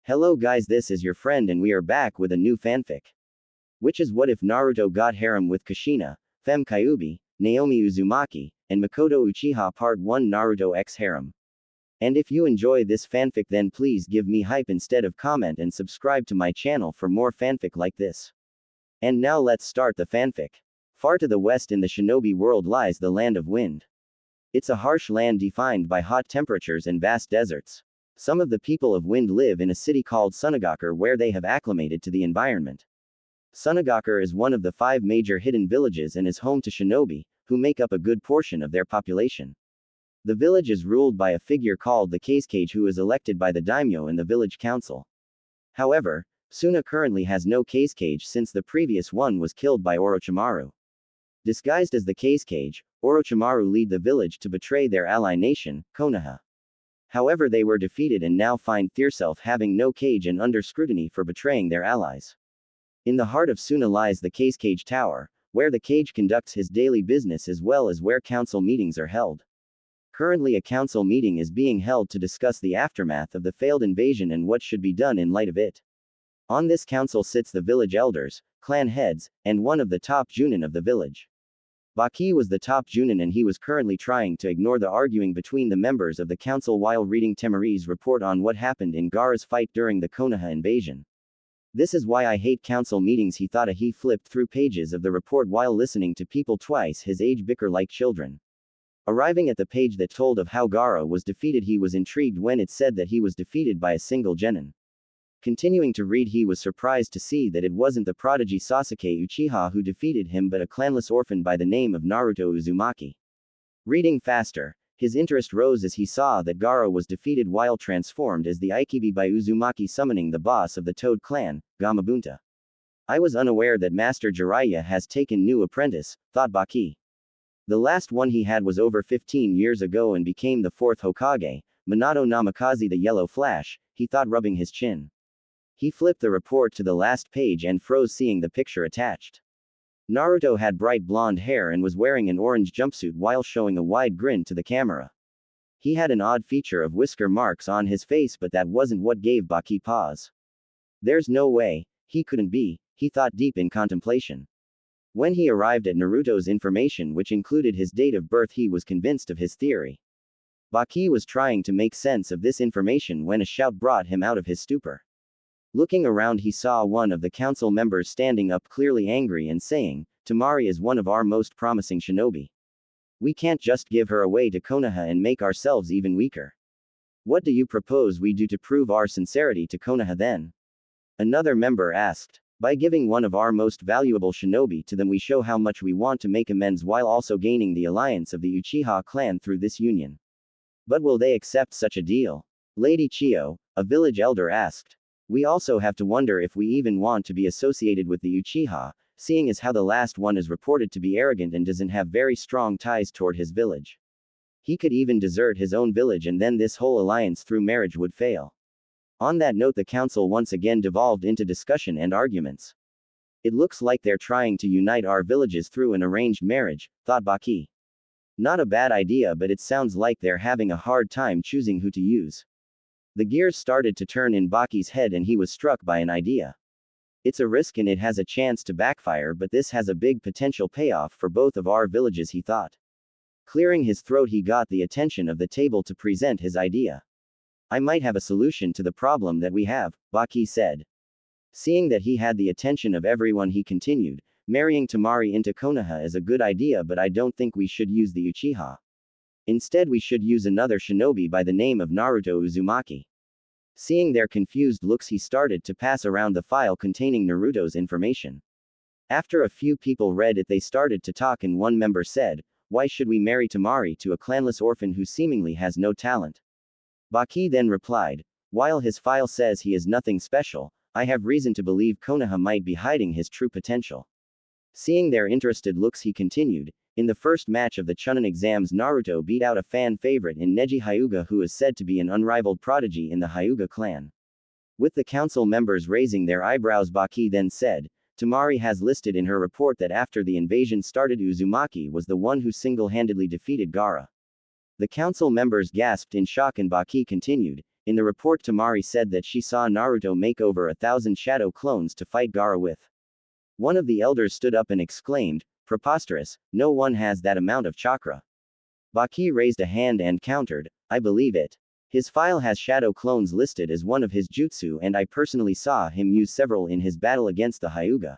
Hello guys, this is your friend and we are back with a new fanfic. Which is what if Naruto got harem with Kushina, Femme Kyuubi, Naomi Uzumaki, and Mikoto Uchiha Part 1 Naruto X harem. And if you enjoy this fanfic then please give me hype instead of comment and subscribe to my channel for more fanfic like this. And now let's start the fanfic. Far to the west in the shinobi world lies the land of wind. It's a harsh land defined by hot temperatures and vast deserts. Some of the people of Wind live in a city called Sunagakur where they have acclimated to the environment. Sunagakur is one of the 5 major hidden villages and is home to shinobi, who make up a good portion of their population. The village is ruled by a figure called the Kazekage who is elected by the daimyo and the village council. However, Suna currently has no Kazekage since the previous one was killed by Orochimaru. Disguised as the Kazekage, Orochimaru lead the village to betray their ally nation, Konoha. However, they were defeated and now find theirself having no cage and under scrutiny for betraying their allies. In the heart of Suna lies the Kazekage Tower, where the cage conducts his daily business as well as where council meetings are held. Currently a council meeting is being held to discuss the aftermath of the failed invasion and what should be done in light of it. On this council sits the village elders, clan heads, and one of the top Junin of the village. Baki was the top Junin and he was currently trying to ignore the arguing between the members of the council while reading Temari's report on what happened in Gaara's fight during the Konoha invasion. This is why I hate council meetings, he thought. He flipped through pages of the report while listening to people twice his age bicker like children. Arriving at the page that told of how Gaara was defeated, he was intrigued when it said that he was defeated by a single genin. Continuing to read, he was surprised to see that it wasn't the prodigy Sasuke Uchiha who defeated him but a clanless orphan by the name of Naruto Uzumaki. Reading faster, his interest rose as he saw that Gaara was defeated while transformed as the Ikibi by Uzumaki summoning the boss of the Toad clan, Gamabunta. I was unaware that Master Jiraiya has taken new apprentice, thought Baki. The last one he had was over 15 years ago and became the 4th Hokage, Minato Namikaze the Yellow Flash, he thought, rubbing his chin. He flipped the report to the last page and froze seeing the picture attached. Naruto had bright blonde hair and was wearing an orange jumpsuit while showing a wide grin to the camera. He had an odd feature of whisker marks on his face, but that wasn't what gave Baki pause. There's no way, he couldn't be, he thought deep in contemplation. When he arrived at Naruto's information, which included his date of birth, he was convinced of his theory. Baki was trying to make sense of this information when a shout brought him out of his stupor. Looking around, he saw one of the council members standing up, clearly angry, and saying, "Temari is one of our most promising shinobi. We can't just give her away to Konoha and make ourselves even weaker. What do you propose we do to prove our sincerity to Konoha then?" Another member asked. "By giving one of our most valuable shinobi to them, we show how much we want to make amends while also gaining the alliance of the Uchiha clan through this union." "But will they accept such a deal?" Lady Chiyo, a village elder, asked. "We also have to wonder if we even want to be associated with the Uchiha, seeing as how the last one is reported to be arrogant and doesn't have very strong ties toward his village. He could even desert his own village and then this whole alliance through marriage would fail." On that note, the council once again devolved into discussion and arguments. "It looks like they're trying to unite our villages through an arranged marriage," thought Baki. "Not a bad idea, but it sounds like they're having a hard time choosing who to use." The gears started to turn in Baki's head and he was struck by an idea. "It's a risk and it has a chance to backfire, but this has a big potential payoff for both of our villages," he thought. Clearing his throat, he got the attention of the table to present his idea. "I might have a solution to the problem that we have," Baki said. Seeing that he had the attention of everyone, he continued, "Marrying Temari into Konoha is a good idea, but I don't think we should use the Uchiha. Instead, we should use another shinobi by the name of Naruto Uzumaki." Seeing their confused looks, he started to pass around the file containing Naruto's information. After a few people read it, they started to talk and one member said, "Why should we marry Temari to a clanless orphan who seemingly has no talent?" Baki then replied, "While his file says he is nothing special, I have reason to believe Konoha might be hiding his true potential." Seeing their interested looks, he continued, "In the first match of the Chunin exams, Naruto beat out a fan favorite in Neji Hyuga who is said to be an unrivaled prodigy in the Hyuga clan." With the council members raising their eyebrows, Baki then said, "Temari has listed in her report that after the invasion started, Uzumaki was the one who single-handedly defeated Gaara." The council members gasped in shock and Baki continued, In the report, Temari said that she saw Naruto make over 1,000 shadow clones to fight Gaara with. One of the elders stood up and exclaimed, "Preposterous, no one has that amount of chakra." Baki raised a hand and countered, "I believe it. His file has shadow clones listed as one of his jutsu, and I personally saw him use several in his battle against the Hyuga.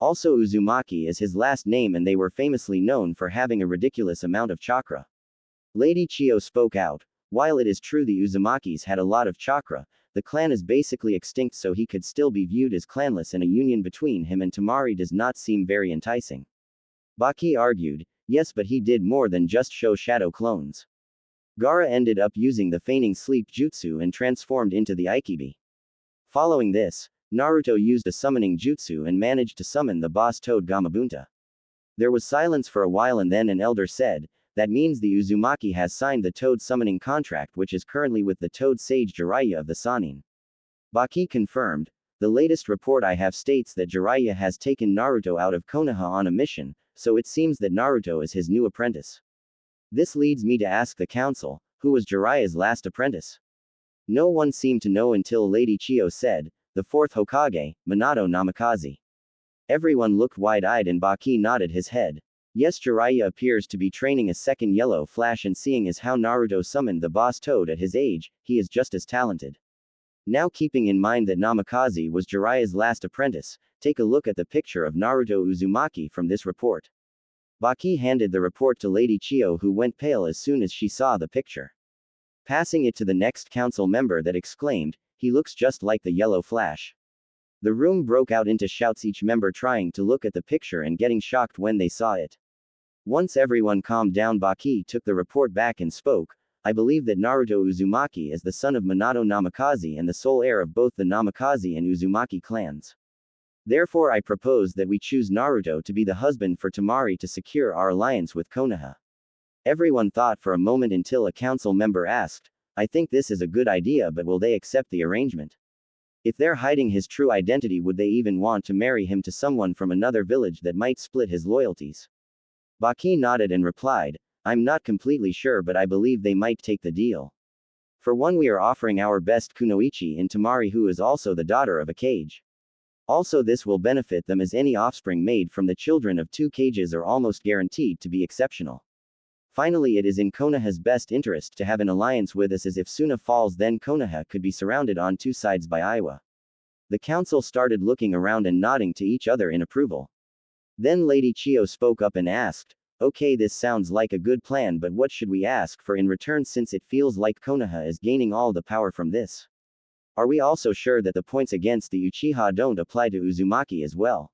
Also, Uzumaki is his last name, and they were famously known for having a ridiculous amount of chakra." Lady Chiyo spoke out, "While it is true the Uzumakis had a lot of chakra, the clan is basically extinct, so he could still be viewed as clanless, and a union between him and Temari does not seem very enticing." Baki argued, "Yes, but he did more than just show shadow clones. Gaara ended up using the feigning sleep jutsu and transformed into the Ikibi. Following this, Naruto used a summoning jutsu and managed to summon the boss toad Gamabunta." There was silence for a while, and then an elder said, "That means the Uzumaki has signed the toad summoning contract, which is currently with the toad sage Jiraiya of the Sannin." Baki confirmed, "The latest report I have states that Jiraiya has taken Naruto out of Konoha on a mission, so it seems that Naruto is his new apprentice. This leads me to ask the council, who was Jiraiya's last apprentice?" No one seemed to know until Lady Chiyo said, "The fourth Hokage, Minato Namikaze." Everyone looked wide-eyed and Baki nodded his head. Yes, Jiraiya appears to be training a second yellow flash, and seeing as how Naruto summoned the boss toad at his age, he is just as talented. Now, keeping in mind that Namikaze was Jiraiya's last apprentice, take a look at the picture of Naruto Uzumaki from this report. Baki handed the report to Lady Chiyo, who went pale as soon as she saw the picture. Passing it to the next council member, that exclaimed, "He looks just like the yellow flash." The room broke out into shouts, each member trying to look at the picture and getting shocked when they saw it. Once everyone calmed down, Baki took the report back and spoke, "I believe that Naruto Uzumaki is the son of Minato Namikaze and the sole heir of both the Namikaze and Uzumaki clans. Therefore, I propose that we choose Naruto to be the husband for Temari to secure our alliance with Konoha." Everyone thought for a moment until a council member asked, "I think this is a good idea, but will they accept the arrangement? If they're hiding his true identity, would they even want to marry him to someone from another village that might split his loyalties?" Baki nodded and replied, "I'm not completely sure, but I believe they might take the deal. For one, we are offering our best kunoichi in Temari, who is also the daughter of a kage. Also, this will benefit them, as any offspring made from the children of two kages are almost guaranteed to be exceptional. Finally, it is in Konoha's best interest to have an alliance with us, as if Suna falls, then Konoha could be surrounded on two sides by Iwa." The council started looking around and nodding to each other in approval. Then Lady Chiyo spoke up and asked, "Okay, this sounds like a good plan, but what should we ask for in return, since it feels like Konoha is gaining all the power from this? Are we also sure that the points against the Uchiha don't apply to Uzumaki as well?"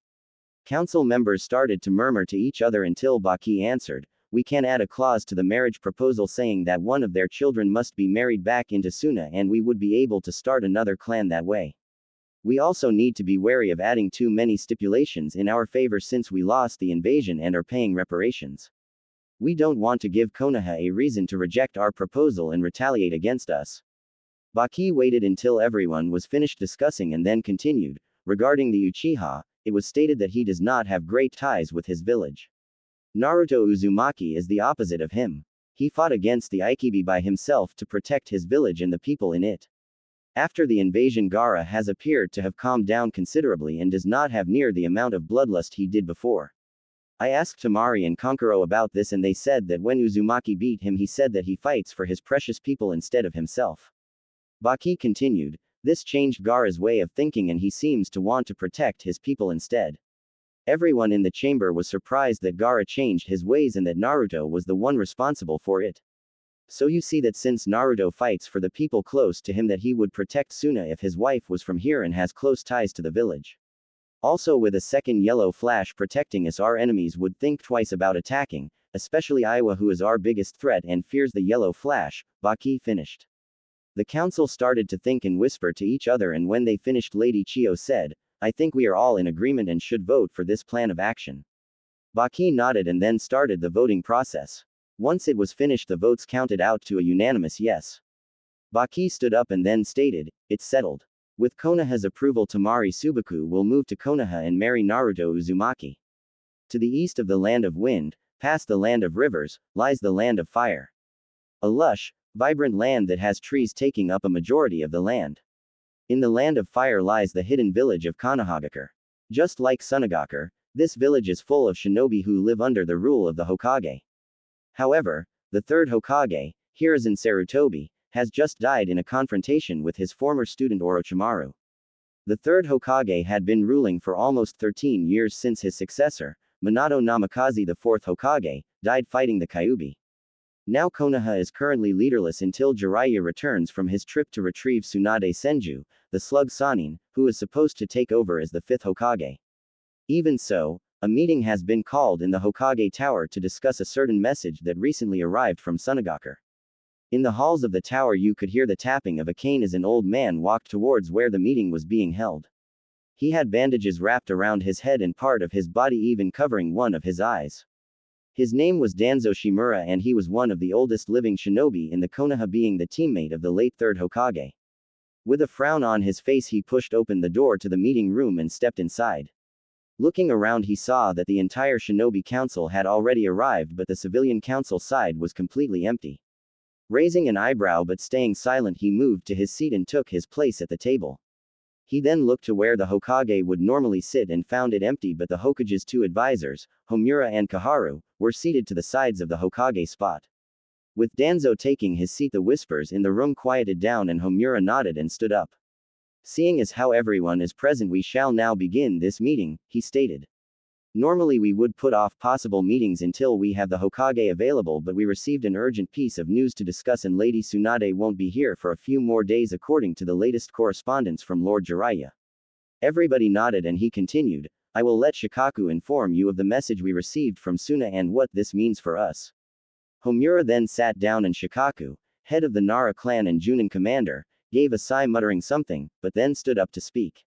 Council members started to murmur to each other until Baki answered, "We can add a clause to the marriage proposal saying that one of their children must be married back into Suna, and we would be able to start another clan that way. We also need to be wary of adding too many stipulations in our favor, since we lost the invasion and are paying reparations. We don't want to give Konoha a reason to reject our proposal and retaliate against us." Baki waited until everyone was finished discussing and then continued, "Regarding the Uchiha, it was stated that he does not have great ties with his village. Naruto Uzumaki is the opposite of him. He fought against the Ikibi by himself to protect his village and the people in it. After the invasion, Gaara has appeared to have calmed down considerably and does not have near the amount of bloodlust he did before. I asked Temari and Kankuro about this, and they said that when Uzumaki beat him, he said that he fights for his precious people instead of himself." Baki continued, "This changed Gaara's way of thinking, and he seems to want to protect his people instead." Everyone in the chamber was surprised that Gaara changed his ways and that Naruto was the one responsible for it. So you see that since Naruto fights for the people close to him, that he would protect Suna if his wife was from here and has close ties to the village. Also, with a second yellow flash protecting us, our enemies would think twice about attacking, especially Iwa, who is our biggest threat and fears the yellow flash." Baki finished. The council started to think and whisper to each other, and when they finished, Lady Chiyo said, "I think we are all in agreement and should vote for this plan of action." Baki nodded and then started the voting process. Once it was finished, the votes counted out to a unanimous yes. Baki stood up and then stated, "It's settled. With Konoha's approval, Temari Subaku will move to Konoha and marry Naruto Uzumaki. To the east of the land of wind, past the land of rivers, lies the land of fire. A lush, vibrant land that has trees taking up a majority of the land. In the land of fire lies the hidden village of Konohagakure. Just like Sunagakure, this village is full of shinobi who live under the rule of the Hokage. However, the third Hokage, Hiruzen Sarutobi, has just died in a confrontation with his former student Orochimaru. The third Hokage had been ruling for almost 13 years since his successor, Minato Namikaze the fourth Hokage, died fighting the Kyuubi. Now Konoha is currently leaderless until Jiraiya returns from his trip to retrieve Tsunade Senju, the slug Sannin, who is supposed to take over as the fifth Hokage. Even so, a meeting has been called in the Hokage Tower to discuss a certain message that recently arrived from Sunagakure. In the halls of the tower you could hear the tapping of a cane as an old man walked towards where the meeting was being held. He had bandages wrapped around his head and part of his body even covering one of his eyes. His name was Danzo Shimura and he was one of the oldest living shinobi in the Konoha, being the teammate of the late third Hokage. With a frown on his face he pushed open the door to the meeting room and stepped inside. Looking around he saw that the entire shinobi council had already arrived, but the civilian council side was completely empty. Raising an eyebrow but staying silent, he moved to his seat and took his place at the table. He then looked to where the Hokage would normally sit and found it empty, but the Hokage's two advisors, Homura and Kaharu, were seated to the sides of the Hokage spot. With Danzo taking his seat, the whispers in the room quieted down and Homura nodded and stood up. Seeing as how everyone is present, we shall now begin this meeting, he stated. Normally we would put off possible meetings until we have the Hokage available, but we received an urgent piece of news to discuss and Lady Tsunade won't be here for a few more days according to the latest correspondence from Lord Jiraiya. Everybody nodded and he continued, I will let Shikaku inform you of the message we received from Suna and what this means for us. Homura then sat down and Shikaku, head of the Nara clan and Junin commander, gave a sigh muttering something, but then stood up to speak.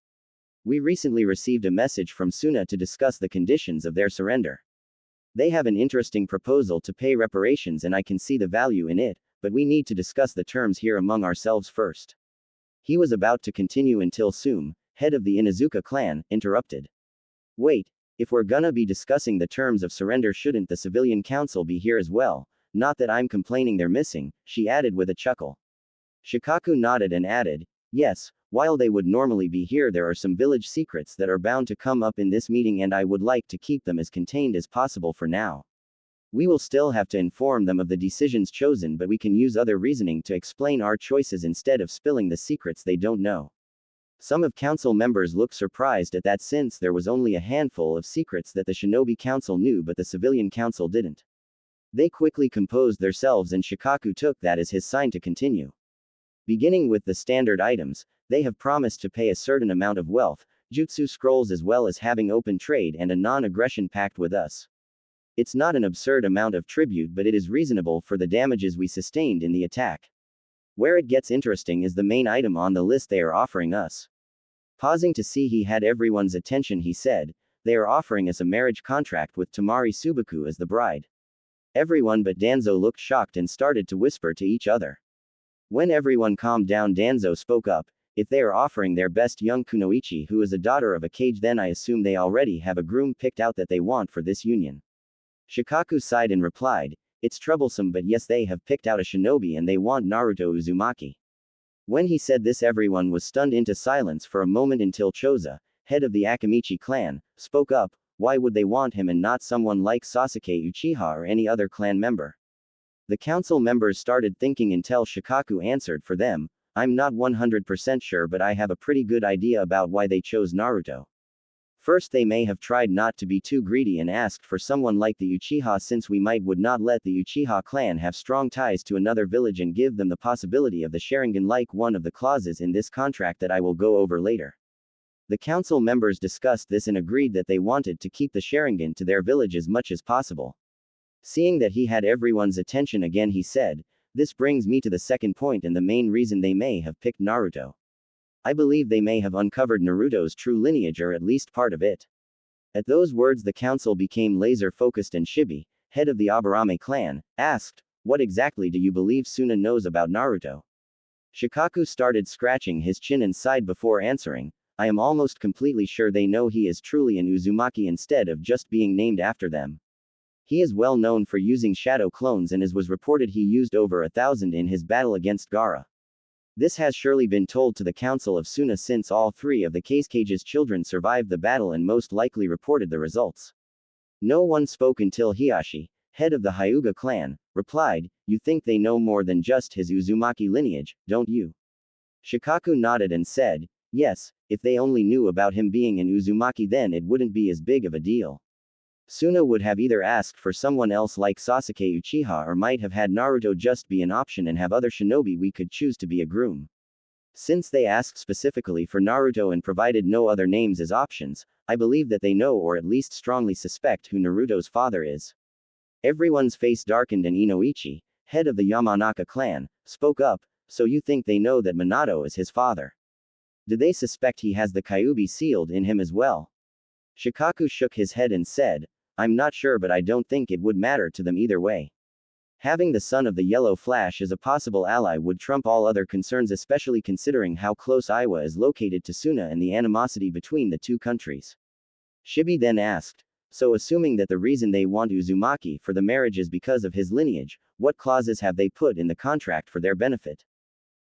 We recently received a message from Suna to discuss the conditions of their surrender. They have an interesting proposal to pay reparations and I can see the value in it, but we need to discuss the terms here among ourselves first. He was about to continue until Sume, head of the Inuzuka clan, interrupted. Wait, if we're gonna be discussing the terms of surrender, shouldn't the civilian council be here as well? Not that I'm complaining they're missing, she added with a chuckle. Shikaku nodded and added, yes, while they would normally be here, there are some village secrets that are bound to come up in this meeting and I would like to keep them as contained as possible for now. We will still have to inform them of the decisions chosen, but we can use other reasoning to explain our choices instead of spilling the secrets they don't know. Some of council members looked surprised at that, since there was only a handful of secrets that the Shinobi Council knew but the Civilian Council didn't. They quickly composed themselves and Shikaku took that as his sign to continue. Beginning with the standard items, they have promised to pay a certain amount of wealth, jutsu scrolls, as well as having open trade and a non-aggression pact with us. It's not an absurd amount of tribute, but it is reasonable for the damages we sustained in the attack. Where it gets interesting is the main item on the list they are offering us. Pausing to see he had everyone's attention, he said, they are offering us a marriage contract with Tamari Subaku as the bride. Everyone but Danzo looked shocked and started to whisper to each other. When everyone calmed down, Danzo spoke up, if they are offering their best young Kunoichi, who is a daughter of a kage, then I assume they already have a groom picked out that they want for this union. Shikaku sighed and replied, it's troublesome, but yes, they have picked out a shinobi and they want Naruto Uzumaki. When he said this, everyone was stunned into silence for a moment until Choza, head of the Akamichi clan, spoke up, why would they want him and not someone like Sasuke Uchiha or any other clan member? The council members started thinking until Shikaku answered for them, I'm not 100% sure, but I have a pretty good idea about why they chose Naruto. First, they may have tried not to be too greedy and asked for someone like the Uchiha, since we would not let the Uchiha clan have strong ties to another village and give them the possibility of the Sharingan, like one of the clauses in this contract that I will go over later. The council members discussed this and agreed that they wanted to keep the Sharingan to their village as much as possible. Seeing that he had everyone's attention again, he said, this brings me to the second point and the main reason they may have picked Naruto. I believe they may have uncovered Naruto's true lineage, or at least part of it. At those words the council became laser focused and Shibi, head of the Aburame clan, asked, what exactly do you believe Suna knows about Naruto? Shikaku started scratching his chin and sighed before answering, I am almost completely sure they know he is truly an Uzumaki instead of just being named after them. He is well known for using shadow clones and as was reported he used over 1,000 in his battle against Gaara. This has surely been told to the council of Suna since all three of the Kage's children survived the battle and most likely reported the results. No one spoke until Hiashi, head of the Hyuga clan, replied, "You think they know more than just his Uzumaki lineage, don't you?" Shikaku nodded and said, "Yes, if they only knew about him being an Uzumaki then it wouldn't be as big of a deal. Suna would have either asked for someone else like Sasuke Uchiha or might have had Naruto just be an option and have other shinobi we could choose to be a groom. Since they asked specifically for Naruto and provided no other names as options, I believe that they know or at least strongly suspect who Naruto's father is." Everyone's face darkened and Inoichi, head of the Yamanaka clan, spoke up, "So you think they know that Minato is his father? Do they suspect he has the kyuubi sealed in him as well?" Shikaku shook his head and said, "I'm not sure but I don't think it would matter to them either way. Having the son of the Yellow Flash as a possible ally would trump all other concerns especially considering how close Iwa is located to Suna and the animosity between the two countries." Shibi then asked, "So assuming that the reason they want Uzumaki for the marriage is because of his lineage, what clauses have they put in the contract for their benefit?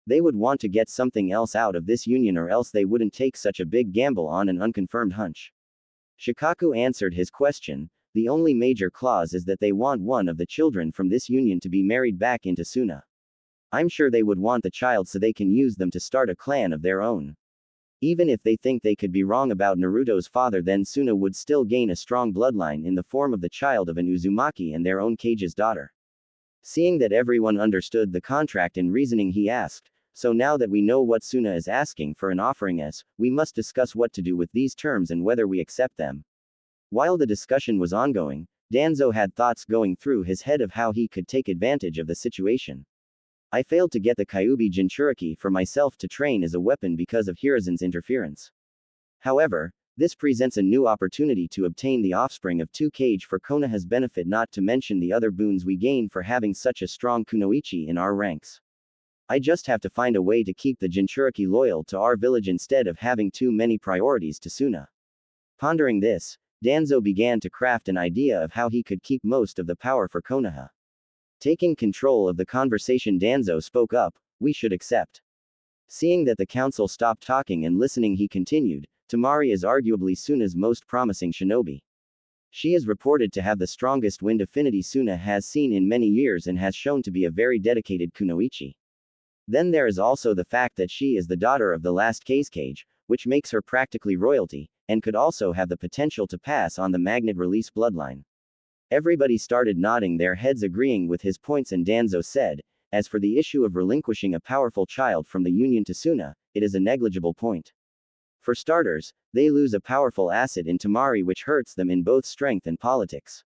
They would want to get something else out of this union or else they wouldn't take such a big gamble on an unconfirmed hunch." Shikaku answered his question, "The only major clause is that they want one of the children from this union to be married back into Suna. I'm sure they would want the child so they can use them to start a clan of their own. Even if they think they could be wrong about Naruto's father then Suna would still gain a strong bloodline in the form of the child of an Uzumaki and their own Kage's daughter." Seeing that everyone understood the contract and reasoning he asked, "So now that we know what Suna is asking for and offering us, we must discuss what to do with these terms and whether we accept them." While the discussion was ongoing, Danzo had thoughts going through his head of how he could take advantage of the situation. "I failed to get the Kyuubi Jinchuriki for myself to train as a weapon because of Hiruzen's interference. However, this presents a new opportunity to obtain the offspring of 2 Kage for Konoha's benefit not to mention the other boons we gain for having such a strong kunoichi in our ranks. I just have to find a way to keep the Jinchuriki loyal to our village instead of having too many priorities to Suna." Pondering this, Danzo began to craft an idea of how he could keep most of the power for Konoha. Taking control of the conversation Danzo spoke up, "We should accept." Seeing that the council stopped talking and listening he continued, "Temari is arguably Suna's most promising shinobi. She is reported to have the strongest wind affinity Suna has seen in many years and has shown to be a very dedicated kunoichi. Then there is also the fact that she is the daughter of the last Kage, which makes her practically royalty, and could also have the potential to pass on the magnet release bloodline." Everybody started nodding their heads agreeing with his points and Danzo said, "As for the issue of relinquishing a powerful child from the union to Suna, it is a negligible point. For starters, they lose a powerful asset in Temari which hurts them in both strength and politics.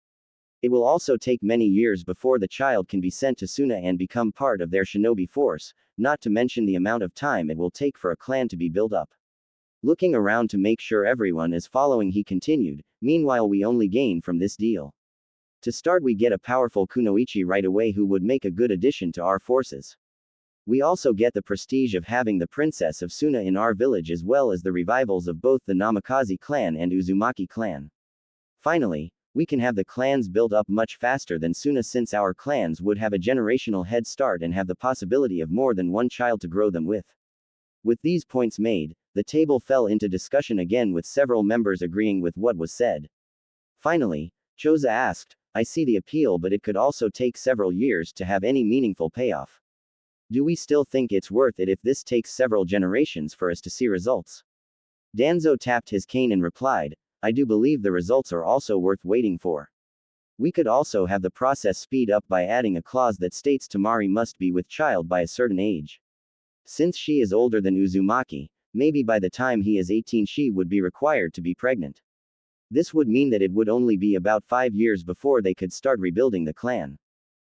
It will also take many years before the child can be sent to Suna and become part of their shinobi force, not to mention the amount of time it will take for a clan to be built up." Looking around to make sure everyone is following he continued, "Meanwhile we only gain from this deal. To start we get a powerful kunoichi right away who would make a good addition to our forces. We also get the prestige of having the princess of Suna in our village as well as the revivals of both the Namikaze clan and Uzumaki clan. Finally, we can have the clans built up much faster than Suna since our clans would have a generational head start and have the possibility of more than one child to grow them with." With these points made, the table fell into discussion again with several members agreeing with what was said. Finally, Choza asked, "I see the appeal but it could also take several years to have any meaningful payoff. Do we still think it's worth it if this takes several generations for us to see results?" Danzo tapped his cane and replied, "I do believe the results are also worth waiting for. We could also have the process speed up by adding a clause that states Temari must be with child by a certain age. Since she is older than Uzumaki, maybe by the time he is 18 she would be required to be pregnant. This would mean that it would only be about 5 years before they could start rebuilding the clan.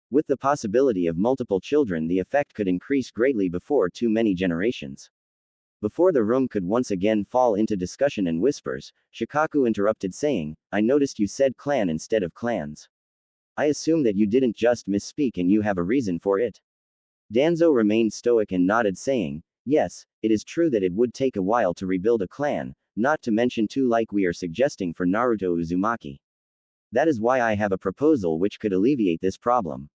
With the possibility of multiple children the effect could increase greatly before too many generations." Before the room could once again fall into discussion and whispers, Shikaku interrupted saying, "I noticed you said clan instead of clans. I assume that you didn't just misspeak and you have a reason for it." Danzo remained stoic and nodded saying, "Yes, it is true that it would take a while to rebuild a clan, not to mention two like we are suggesting for Naruto Uzumaki. That is why I have a proposal which could alleviate this problem.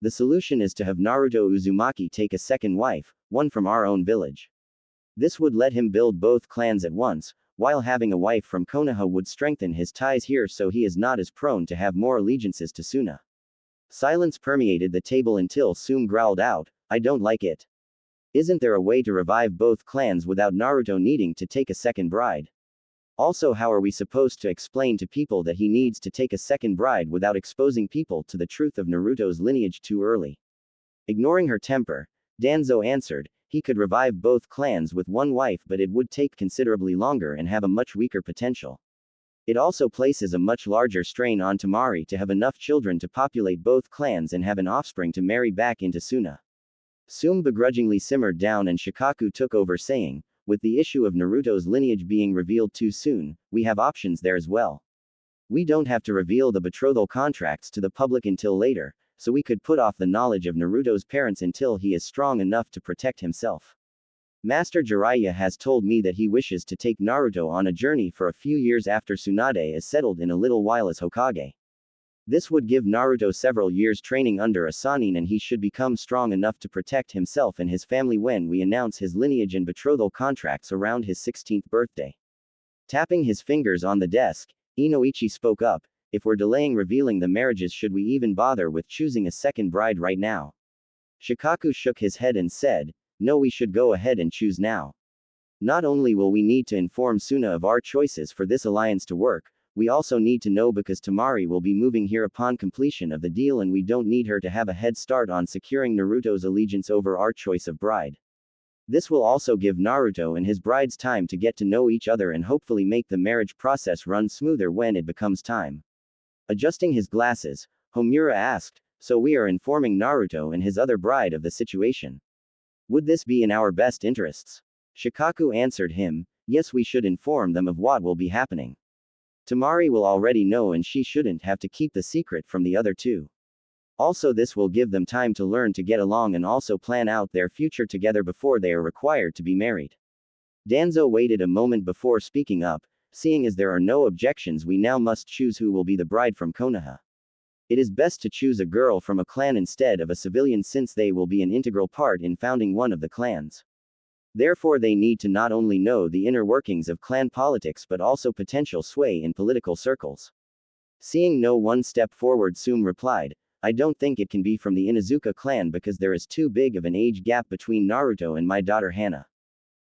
The solution is to have Naruto Uzumaki take a second wife, one from our own village. This would let him build both clans at once, while having a wife from Konoha would strengthen his ties here so he is not as prone to have more allegiances to Suna. Silence permeated the table until Sum growled out, I don't like it. Isn't there a way to revive both clans without Naruto needing to take a second bride? Also, how are we supposed to explain to people that he needs to take a second bride without exposing people to the truth of Naruto's lineage too early? Ignoring her temper, Danzo answered, he could revive both clans with one wife, but it would take considerably longer and have a much weaker potential. It also places a much larger strain on Temari to have enough children to populate both clans and have an offspring to marry back into Suna. Sum begrudgingly simmered down and Shikaku took over saying, with the issue of Naruto's lineage being revealed too soon, we have options there as well. We don't have to reveal the betrothal contracts to the public until later, so we could put off the knowledge of Naruto's parents until he is strong enough to protect himself. Master Jiraiya has told me that he wishes to take Naruto on a journey for a few years after Tsunade is settled in a little while as Hokage. This would give Naruto several years training under a Sannin and he should become strong enough to protect himself and his family when we announce his lineage and betrothal contracts around his 16th birthday. Tapping his fingers on the desk, Inoichi spoke up, if we're delaying revealing the marriages, should we even bother with choosing a second bride right now? Shikaku shook his head and said, no, we should go ahead and choose now. Not only will we need to inform Suna of our choices for this alliance to work, we also need to know because Temari will be moving here upon completion of the deal and we don't need her to have a head start on securing Naruto's allegiance over our choice of bride. This will also give Naruto and his brides time to get to know each other and hopefully make the marriage process run smoother when it becomes time. Adjusting his glasses, Homura asked, so we are informing Naruto and his other bride of the situation. Would this be in our best interests? Shikaku answered him, yes, we should inform them of what will be happening. Temari will already know and she shouldn't have to keep the secret from the other two. Also, this will give them time to learn to get along and also plan out their future together before they are required to be married. Danzo waited a moment before speaking up, seeing as there are no objections, we now must choose who will be the bride from Konoha. It is best to choose a girl from a clan instead of a civilian since they will be an integral part in founding one of the clans. Therefore, they need to not only know the inner workings of clan politics but also potential sway in political circles. Seeing no one step forward, Sum replied, I don't think it can be from the Inuzuka clan because there is too big of an age gap between Naruto and my daughter Hana.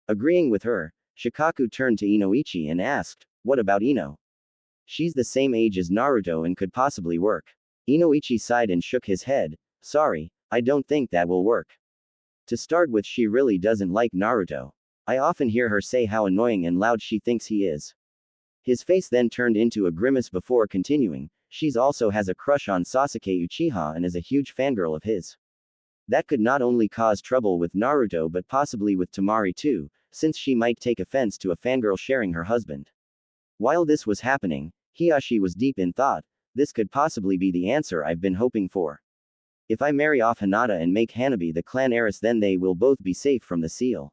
Agreeing with her, Shikaku turned to Inoichi and asked, what about Ino? She's the same age as Naruto and could possibly work. Inoichi sighed and shook his head, sorry, I don't think that will work. To start with, she really doesn't like Naruto. I often hear her say how annoying and loud she thinks he is. His face then turned into a grimace before continuing, she's also has a crush on Sasuke Uchiha and is a huge fangirl of his. That could not only cause trouble with Naruto but possibly with Temari too, since she might take offense to a fangirl sharing her husband. While this was happening, Hiyashi was deep in thought, this could possibly be the answer I've been hoping for. If I marry off Hinata and make Hanabi the clan heiress, then they will both be safe from the seal.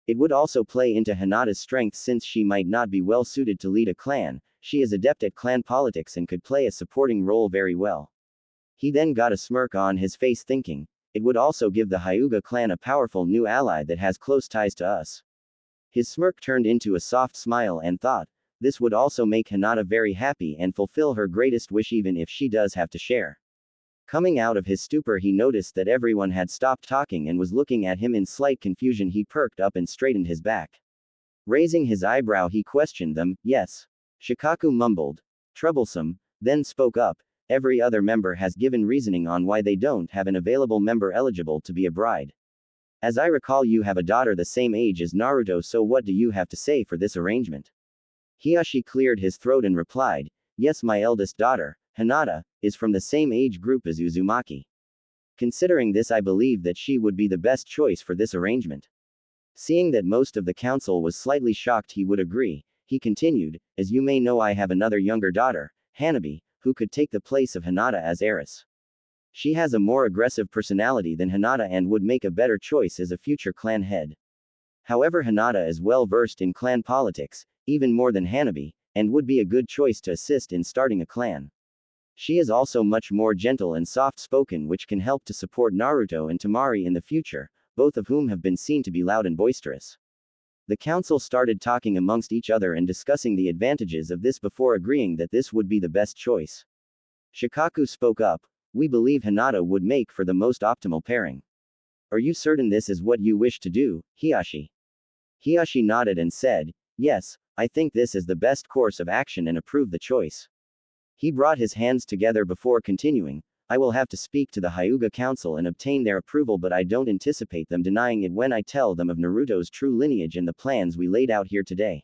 It would also play into Hinata's strengths since she might not be well suited to lead a clan, she is adept at clan politics and could play a supporting role very well. He then got a smirk on his face thinking, it would also give the Hyuga clan a powerful new ally that has close ties to us. His smirk turned into a soft smile and thought, this would also make Hinata very happy and fulfill her greatest wish even if she does have to share. Coming out of his stupor, he noticed that everyone had stopped talking and was looking at him in slight confusion. He perked up and straightened his back. Raising his eyebrow, he questioned them, yes. Shikaku mumbled, troublesome, then spoke up, every other member has given reasoning on why they don't have an available member eligible to be a bride. As I recall, you have a daughter the same age as Naruto, so what do you have to say for this arrangement? Hiyashi cleared his throat and replied, yes, my eldest daughter, Hinata, is from the same age group as Uzumaki. Considering this, I believe that she would be the best choice for this arrangement. Seeing that most of the council was slightly shocked, he would agree, he continued, as you may know, I have another younger daughter, Hanabi, who could take the place of Hinata as heiress. She has a more aggressive personality than Hinata and would make a better choice as a future clan head. However, Hinata is well versed in clan politics, even more than Hanabi, and would be a good choice to assist in starting a clan. She is also much more gentle and soft-spoken, which can help to support Naruto and Temari in the future, both of whom have been seen to be loud and boisterous. The council started talking amongst each other and discussing the advantages of this before agreeing that this would be the best choice. Shikaku spoke up. We believe Hinata would make for the most optimal pairing. Are you certain this is what you wish to do, Hiashi? Hiashi nodded and said, yes, I think this is the best course of action and approved the choice. He brought his hands together before continuing, I will have to speak to the Hyuga Council and obtain their approval, but I don't anticipate them denying it when I tell them of Naruto's true lineage and the plans we laid out here today.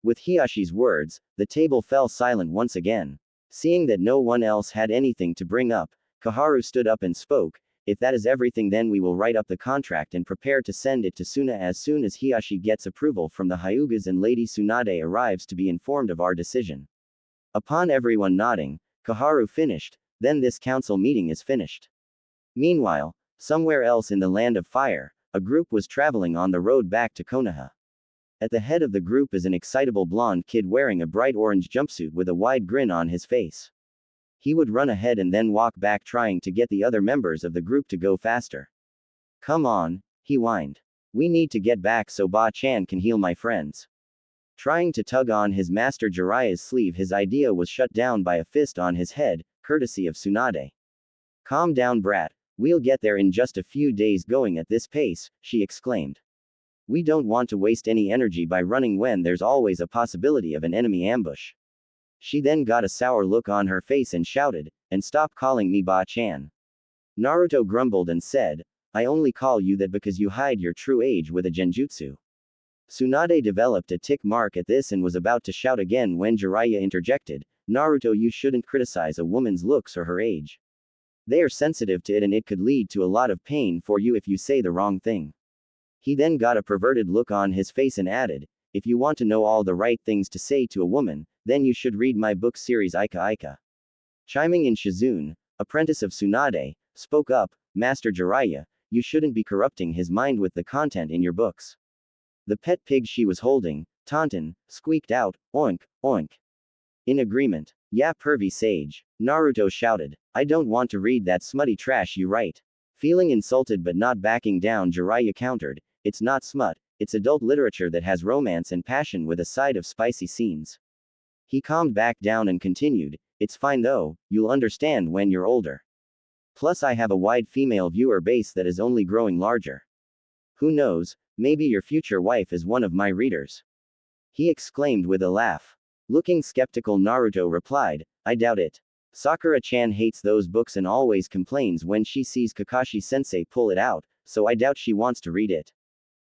With Hiyashi's words, the table fell silent once again. Seeing that no one else had anything to bring up, Kaharu stood up and spoke, if that is everything, then we will write up the contract and prepare to send it to Suna as soon as Hiashi gets approval from the Hyugas and Lady Tsunade arrives to be informed of our decision. Upon everyone nodding, Kaharu finished, then this council meeting is finished. Meanwhile, somewhere else in the Land of Fire, a group was traveling on the road back to Konoha. At the head of the group is an excitable blonde kid wearing a bright orange jumpsuit with a wide grin on his face. He would run ahead and then walk back, trying to get the other members of the group to go faster. Come on, he whined. We need to get back so Ba-chan can heal my friends. Trying to tug on his master Jiraiya's sleeve, his idea was shut down by a fist on his head, courtesy of Tsunade. Calm down, brat. We'll get there in just a few days. Going at this pace, she exclaimed. We don't want to waste any energy by running when there's always a possibility of an enemy ambush. She then got a sour look on her face and shouted, and stop calling me Ba-chan. Naruto grumbled and said, I only call you that because you hide your true age with a genjutsu. Tsunade developed a tick mark at this and was about to shout again when Jiraiya interjected, Naruto, you shouldn't criticize a woman's looks or her age. They are sensitive to it and it could lead to a lot of pain for you if you say the wrong thing. He then got a perverted look on his face and added, if you want to know all the right things to say to a woman, then you should read my book series Ika Ika. Chiming in, Shizune, apprentice of Tsunade, spoke up, Master Jiraiya, you shouldn't be corrupting his mind with the content in your books. The pet pig she was holding, Taunton, squeaked out, oink, oink. In agreement. Yeah, pervy sage, Naruto shouted, I don't want to read that smutty trash you write. Feeling insulted but not backing down, Jiraiya countered, it's not smut, it's adult literature that has romance and passion with a side of spicy scenes. He calmed back down and continued, it's fine though, you'll understand when you're older. Plus I have a wide female viewer base that is only growing larger. Who knows, maybe your future wife is one of my readers. He exclaimed with a laugh. Looking skeptical, Naruto replied, I doubt it. Sakura-chan hates those books and always complains when she sees Kakashi-sensei pull it out, so I doubt she wants to read it.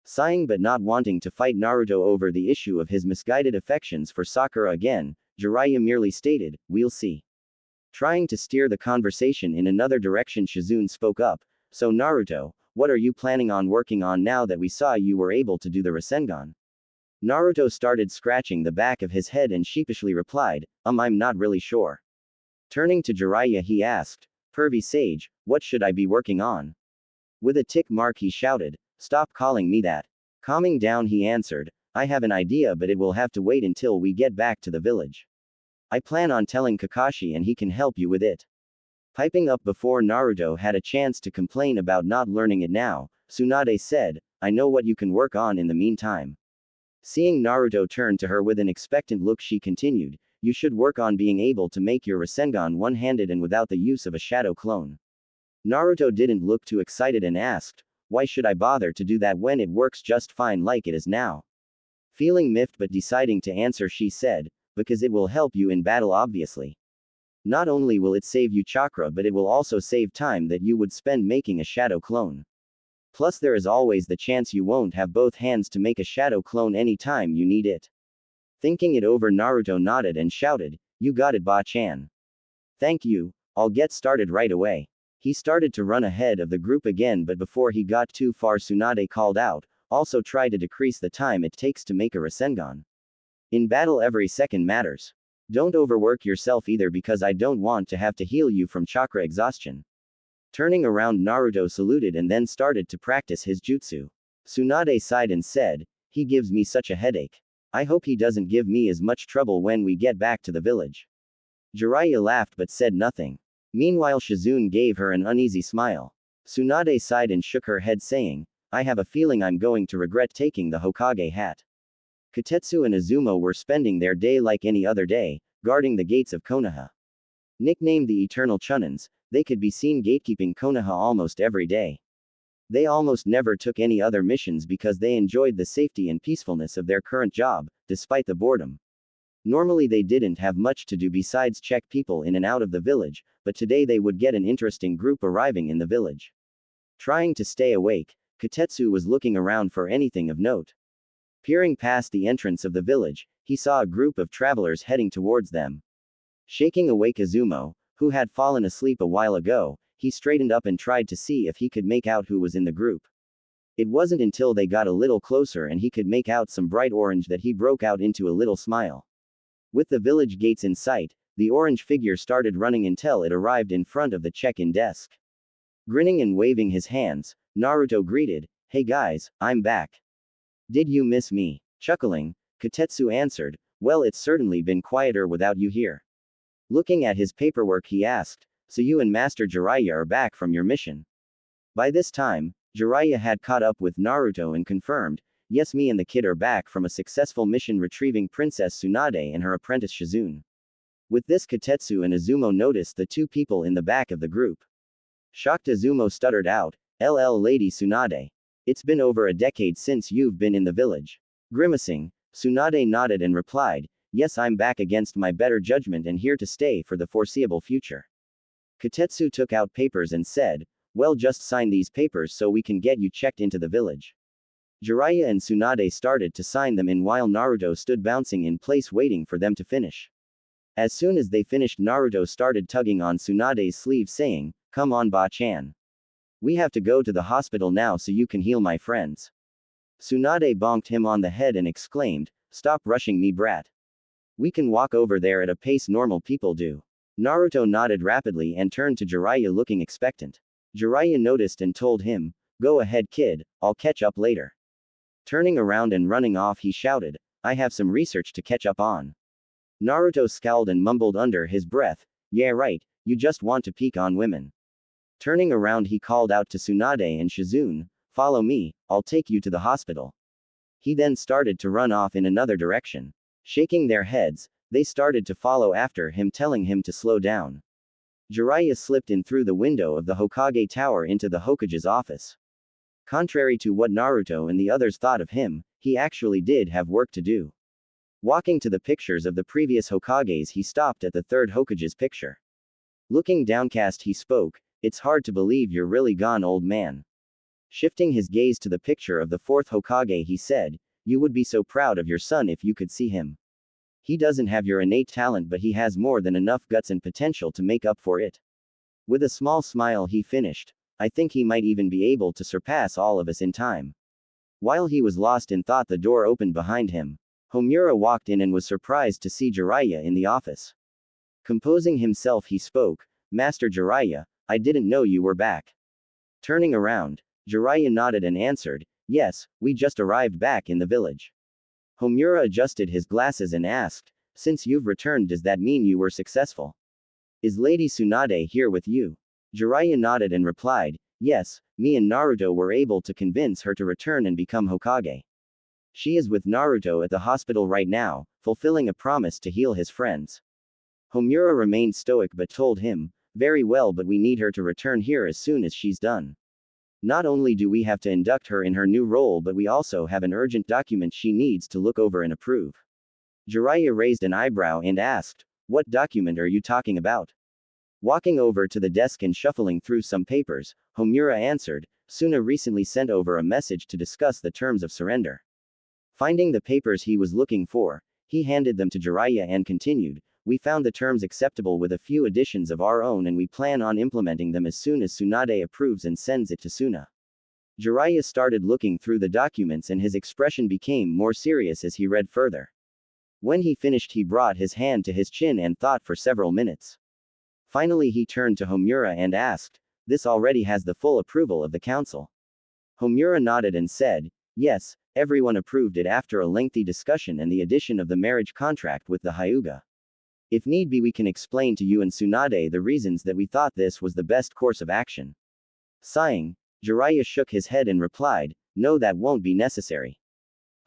Sighing but not wanting to fight Naruto over the issue of his misguided affections for Sakura again, Jiraiya merely stated, we'll see. Trying to steer the conversation in another direction, Shizune spoke up, so Naruto, what are you planning on working on now that we saw you were able to do the Rasengan? Naruto started scratching the back of his head and sheepishly replied, I'm not really sure. Turning to Jiraiya, he asked, pervy sage, what should I be working on? With a tick mark, he shouted, stop calling me that. Calming down, he answered, I have an idea, but it will have to wait until we get back to the village. I plan on telling Kakashi and he can help you with it. Piping up before Naruto had a chance to complain about not learning it now, Tsunade said, I know what you can work on in the meantime. Seeing Naruto turn to her with an expectant look, she continued, you should work on being able to make your Rasengan one-handed and without the use of a shadow clone. Naruto didn't look too excited and asked, why should I bother to do that when it works just fine like it is now? Feeling miffed but deciding to answer, she said, because it will help you in battle obviously. Not only will it save you chakra, but it will also save time that you would spend making a shadow clone. Plus there is always the chance you won't have both hands to make a shadow clone anytime you need it. Thinking it over, Naruto nodded and shouted, you got it, Ba-chan. Thank you, I'll get started right away. He started to run ahead of the group again, but before he got too far, Tsunade called out, also try to decrease the time it takes to make a Rasengan. In battle every second matters. Don't overwork yourself either, because I don't want to have to heal you from chakra exhaustion. Turning around, Naruto saluted and then started to practice his jutsu. Tsunade sighed and said, he gives me such a headache. I hope he doesn't give me as much trouble when we get back to the village. Jiraiya laughed but said nothing. Meanwhile Shizune gave her an uneasy smile. Tsunade sighed and shook her head saying, I have a feeling I'm going to regret taking the Hokage hat. Kotetsu and Izumo were spending their day like any other day, guarding the gates of Konoha. Nicknamed the Eternal Chunins, they could be seen gatekeeping Konoha almost every day. They almost never took any other missions because they enjoyed the safety and peacefulness of their current job, despite the boredom. Normally they didn't have much to do besides check people in and out of the village, but today they would get an interesting group arriving in the village. Trying to stay awake, Kotetsu was looking around for anything of note. Peering past the entrance of the village, he saw a group of travelers heading towards them. Shaking awake Izumo, who had fallen asleep a while ago, he straightened up and tried to see if he could make out who was in the group. It wasn't until they got a little closer and he could make out some bright orange that he broke out into a little smile. With the village gates in sight, the orange figure started running until it arrived in front of the check-in desk. Grinning and waving his hands, Naruto greeted, Hey guys, I'm back. Did you miss me? Chuckling, Kotetsu answered, Well, it's certainly been quieter without you here. Looking at his paperwork he asked, So you and Master Jiraiya are back from your mission? By this time, Jiraiya had caught up with Naruto and confirmed, Yes, me and the kid are back from a successful mission retrieving Princess Tsunade and her apprentice Shizune. With this Kotetsu and Izumo noticed the two people in the back of the group. Shocked Izumo stuttered out, Lady Tsunade. It's been over a decade since you've been in the village. Grimacing, Tsunade nodded and replied, Yes, I'm back against my better judgment and here to stay for the foreseeable future. Kotetsu took out papers and said, Well, just sign these papers so we can get you checked into the village. Jiraiya and Tsunade started to sign them in while Naruto stood bouncing in place waiting for them to finish. As soon as they finished, Naruto started tugging on Tsunade's sleeve saying, Come on Ba-chan. We have to go to the hospital now so you can heal my friends. Tsunade bonked him on the head and exclaimed, Stop rushing me, brat. We can walk over there at a pace normal people do. Naruto nodded rapidly and turned to Jiraiya looking expectant. Jiraiya noticed and told him, Go ahead kid, I'll catch up later. Turning around and running off he shouted, I have some research to catch up on. Naruto scowled and mumbled under his breath, Yeah right, you just want to peek on women. Turning around he called out to Tsunade and Shizune, Follow me, I'll take you to the hospital. He then started to run off in another direction. Shaking their heads, they started to follow after him telling him to slow down. Jiraiya slipped in through the window of the Hokage tower into the Hokage's office. Contrary to what Naruto and the others thought of him, he actually did have work to do. Walking to the pictures of the previous Hokages he stopped at the third Hokage's picture. Looking downcast he spoke, It's hard to believe you're really gone old man. Shifting his gaze to the picture of the fourth Hokage he said, You would be so proud of your son if you could see him. He doesn't have your innate talent but he has more than enough guts and potential to make up for it. With a small smile he finished, I think he might even be able to surpass all of us in time. While he was lost in thought the door opened behind him. Homura walked in and was surprised to see Jiraiya in the office. Composing himself he spoke, Master Jiraiya, I didn't know you were back. Turning around, Jiraiya nodded and answered, Yes, we just arrived back in the village. Homura adjusted his glasses and asked, Since you've returned does that mean you were successful? Is Lady Tsunade here with you? Jiraiya nodded and replied, Yes, me and Naruto were able to convince her to return and become Hokage. She is with Naruto at the hospital right now, fulfilling a promise to heal his friends. Homura remained stoic but told him, Very well, but we need her to return here as soon as she's done. Not only do we have to induct her in her new role but we also have an urgent document she needs to look over and approve. Jiraiya raised an eyebrow and asked, What document are you talking about? Walking over to the desk and shuffling through some papers, Homura answered, Suna recently sent over a message to discuss the terms of surrender. Finding the papers he was looking for, he handed them to Jiraiya and continued, We found the terms acceptable with a few additions of our own and we plan on implementing them as soon as Tsunade approves and sends it to Suna. Jiraiya started looking through the documents and his expression became more serious as he read further. When he finished he brought his hand to his chin and thought for several minutes. Finally he turned to Homura and asked, This already has the full approval of the council. Homura nodded and said, Yes, everyone approved it after a lengthy discussion and the addition of the marriage contract with the Hyuga. If need be, we can explain to you and Tsunade the reasons that we thought this was the best course of action. Sighing, Jiraiya shook his head and replied, no, that won't be necessary.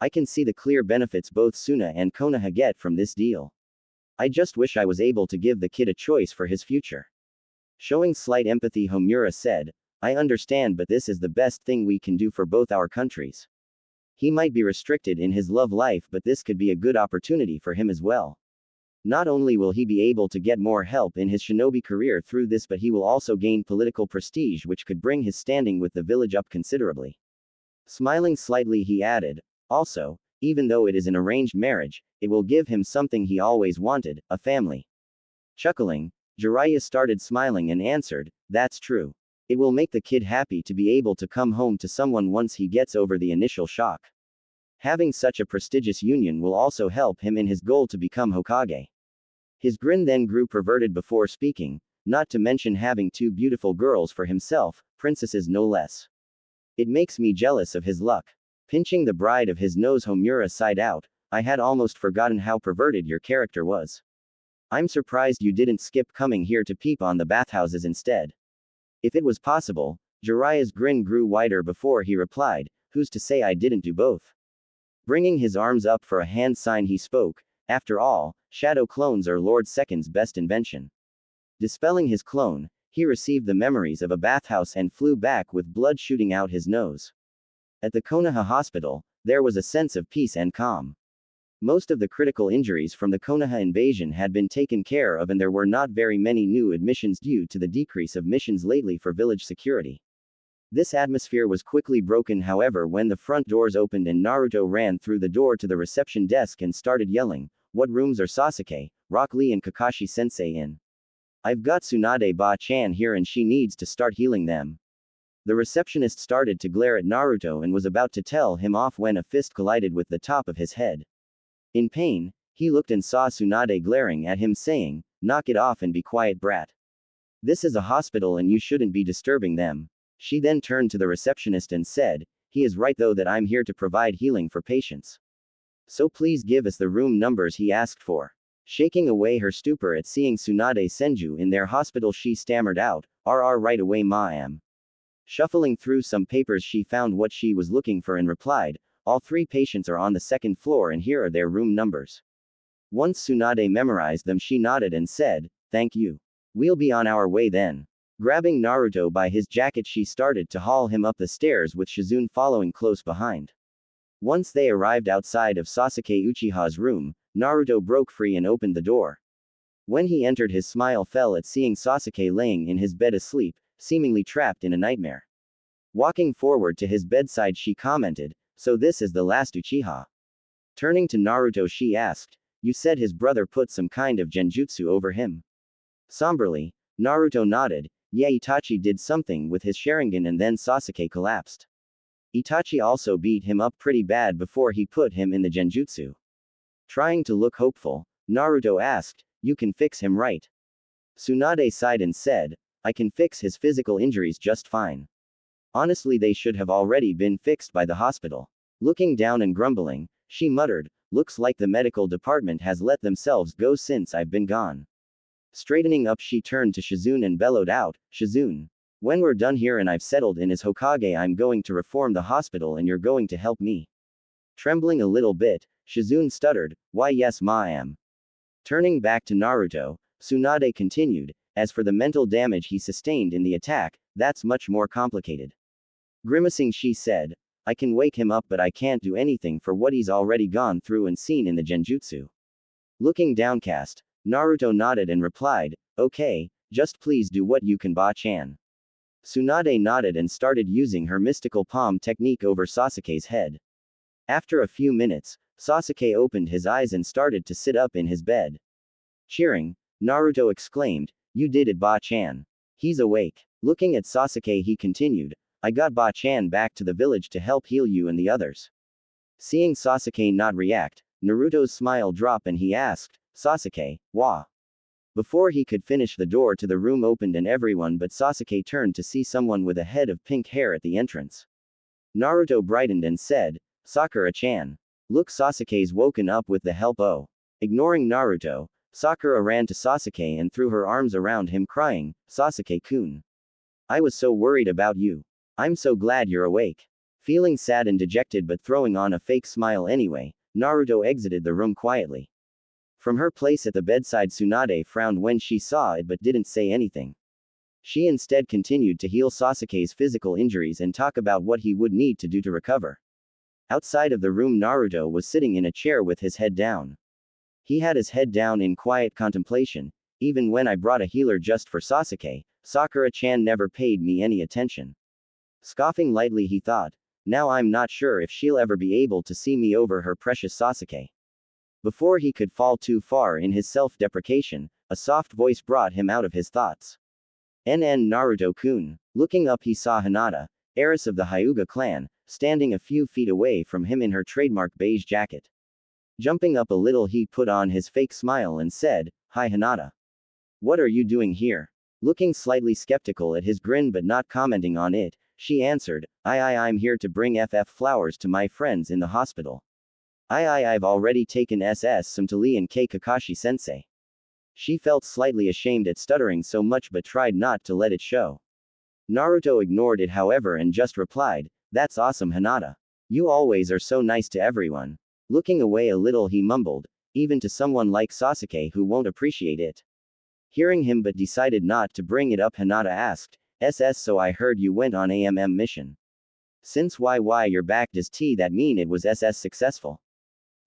I can see the clear benefits both Suna and Konoha get from this deal. I just wish I was able to give the kid a choice for his future. Showing slight empathy, Homura said, I understand, but this is the best thing we can do for both our countries. He might be restricted in his love life, but this could be a good opportunity for him as well. Not only will he be able to get more help in his shinobi career through this, but he will also gain political prestige, which could bring his standing with the village up considerably. Smiling slightly, he added, also, even though it is an arranged marriage, it will give him something he always wanted, a family. Chuckling, Jiraiya started smiling and answered, that's true. It will make the kid happy to be able to come home to someone once he gets over the initial shock. Having such a prestigious union will also help him in his goal to become Hokage. His grin then grew perverted before speaking, not to mention having two beautiful girls for himself, princesses no less. It makes me jealous of his luck. Pinching the bride of his nose, Homura sighed out, I had almost forgotten how perverted your character was. I'm surprised you didn't skip coming here to peep on the bathhouses instead. If it was possible, Jiraiya's grin grew wider before he replied, who's to say I didn't do both? Bringing his arms up for a hand sign, he spoke, after all, shadow clones are Lord Second's best invention. Dispelling his clone, he received the memories of a bathhouse and flew back with blood shooting out his nose. At the Konoha hospital, there was a sense of peace and calm. Most of the critical injuries from the Konoha invasion had been taken care of, and there were not very many new admissions due to the decrease of missions lately for village security. This atmosphere was quickly broken, however, when the front doors opened and Naruto ran through the door to the reception desk and started yelling, what rooms are Sasuke, Rock Lee and Kakashi Sensei in? I've got Tsunade Ba-chan here and she needs to start healing them. The receptionist started to glare at Naruto and was about to tell him off when a fist collided with the top of his head. In pain, he looked and saw Tsunade glaring at him, saying, knock it off and be quiet, brat. This is a hospital and you shouldn't be disturbing them. She then turned to the receptionist and said, he is right though that I'm here to provide healing for patients. So please give us the room numbers he asked for. Shaking away her stupor at seeing Tsunade Senju in their hospital, she stammered out, right away, ma'am. Shuffling through some papers, she found what she was looking for and replied, all three patients are on the second floor and here are their room numbers. Once Tsunade memorized them, she nodded and said, thank you. We'll be on our way then. Grabbing Naruto by his jacket, she started to haul him up the stairs with Shizune following close behind. Once they arrived outside of Sasuke Uchiha's room, Naruto broke free and opened the door. When he entered, his smile fell at seeing Sasuke laying in his bed asleep, seemingly trapped in a nightmare. Walking forward to his bedside, she commented, so this is the last Uchiha. Turning to Naruto, she asked, you said his brother put some kind of genjutsu over him? Somberly, Naruto nodded, yeah, Itachi did something with his Sharingan and then Sasuke collapsed. Itachi also beat him up pretty bad before he put him in the genjutsu. Trying to look hopeful, Naruto asked, you can fix him, right? Tsunade sighed and said, I can fix his physical injuries just fine. Honestly, they should have already been fixed by the hospital. Looking down and grumbling, she muttered, looks like the medical department has let themselves go since I've been gone. Straightening up, she turned to Shizune and bellowed out, Shizune. When we're done here and I've settled in as Hokage, I'm going to reform the hospital and you're going to help me. Trembling a little bit, Shizune stuttered, why yes, ma'am. Turning back to Naruto, Tsunade continued, as for the mental damage he sustained in the attack, that's much more complicated. Grimacing, she said, I can wake him up, but I can't do anything for what he's already gone through and seen in the genjutsu. Looking downcast, Naruto nodded and replied, okay, just please do what you can, Ba-chan. Tsunade nodded and started using her mystical palm technique over Sasuke's head. After a few minutes, Sasuke opened his eyes and started to sit up in his bed. Cheering, Naruto exclaimed, you did it, Ba-chan. He's awake. Looking at Sasuke, he continued, I got Ba-chan back to the village to help heal you and the others. Seeing Sasuke not react, Naruto's smile dropped and he asked, Sasuke, wah? Before he could finish, the door to the room opened and everyone but Sasuke turned to see someone with a head of pink hair at the entrance. Naruto brightened and said, Sakura-chan. Look, Sasuke's woken up with the help. Oh. Ignoring Naruto, Sakura ran to Sasuke and threw her arms around him crying, "Sasuke-kun. I was so worried about you. I'm so glad you're awake." Feeling sad and dejected but throwing on a fake smile anyway, Naruto exited the room quietly. From her place at the bedside, Tsunade frowned when she saw it but didn't say anything. She instead continued to heal Sasuke's physical injuries and talk about what he would need to do to recover. Outside of the room, Naruto was sitting in a chair with his head down. He had his head down in quiet contemplation. Even when I brought a healer just for Sasuke, Sakura-chan never paid me any attention. Scoffing lightly, he thought, now I'm not sure if she'll ever be able to see me over her precious Sasuke. Before he could fall too far in his self-deprecation, a soft voice brought him out of his thoughts. NN Naruto-kun. Looking up, he saw Hinata, heiress of the Hyuga clan, standing a few feet away from him in her trademark beige jacket. Jumping up a little, he put on his fake smile and said, "Hi Hinata. What are you doing here?" Looking slightly skeptical at his grin but not commenting on it, she answered, I'm here to bring FF flowers to my friends in the hospital. I've already taken some to Lee and K Kakashi-sensei. She felt slightly ashamed at stuttering so much but tried not to let it show. Naruto ignored it however and just replied, "That's awesome Hinata. You always are so nice to everyone." Looking away a little, he mumbled, "Even to someone like Sasuke who won't appreciate it." Hearing him but decided not to bring it up, Hinata asked, So I heard you went on AMM mission. Since why you're back, does that mean it was successful?"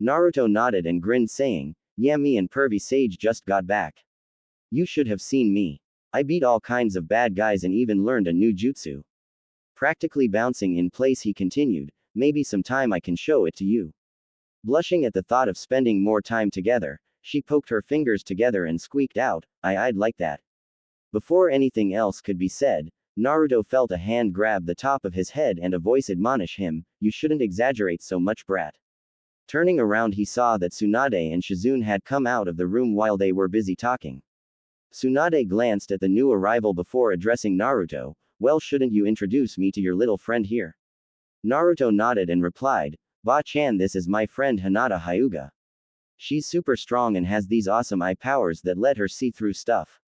Naruto nodded and grinned saying, "Yeah, me and Pervy Sage just got back. You should have seen me. I beat all kinds of bad guys and even learned a new jutsu." Practically bouncing in place, he continued, "Maybe sometime I can show it to you." Blushing at the thought of spending more time together, she poked her fingers together and squeaked out, I'd like that." Before anything else could be said, Naruto felt a hand grab the top of his head and a voice admonish him, "You shouldn't exaggerate so much, brat." Turning around, he saw that Tsunade and Shizune had come out of the room while they were busy talking. Tsunade glanced at the new arrival before addressing Naruto, "Well, shouldn't you introduce me to your little friend here?" Naruto nodded and replied, "Ba-chan, this is my friend Hinata Hyuga. She's super strong and has these awesome eye powers that let her see through stuff."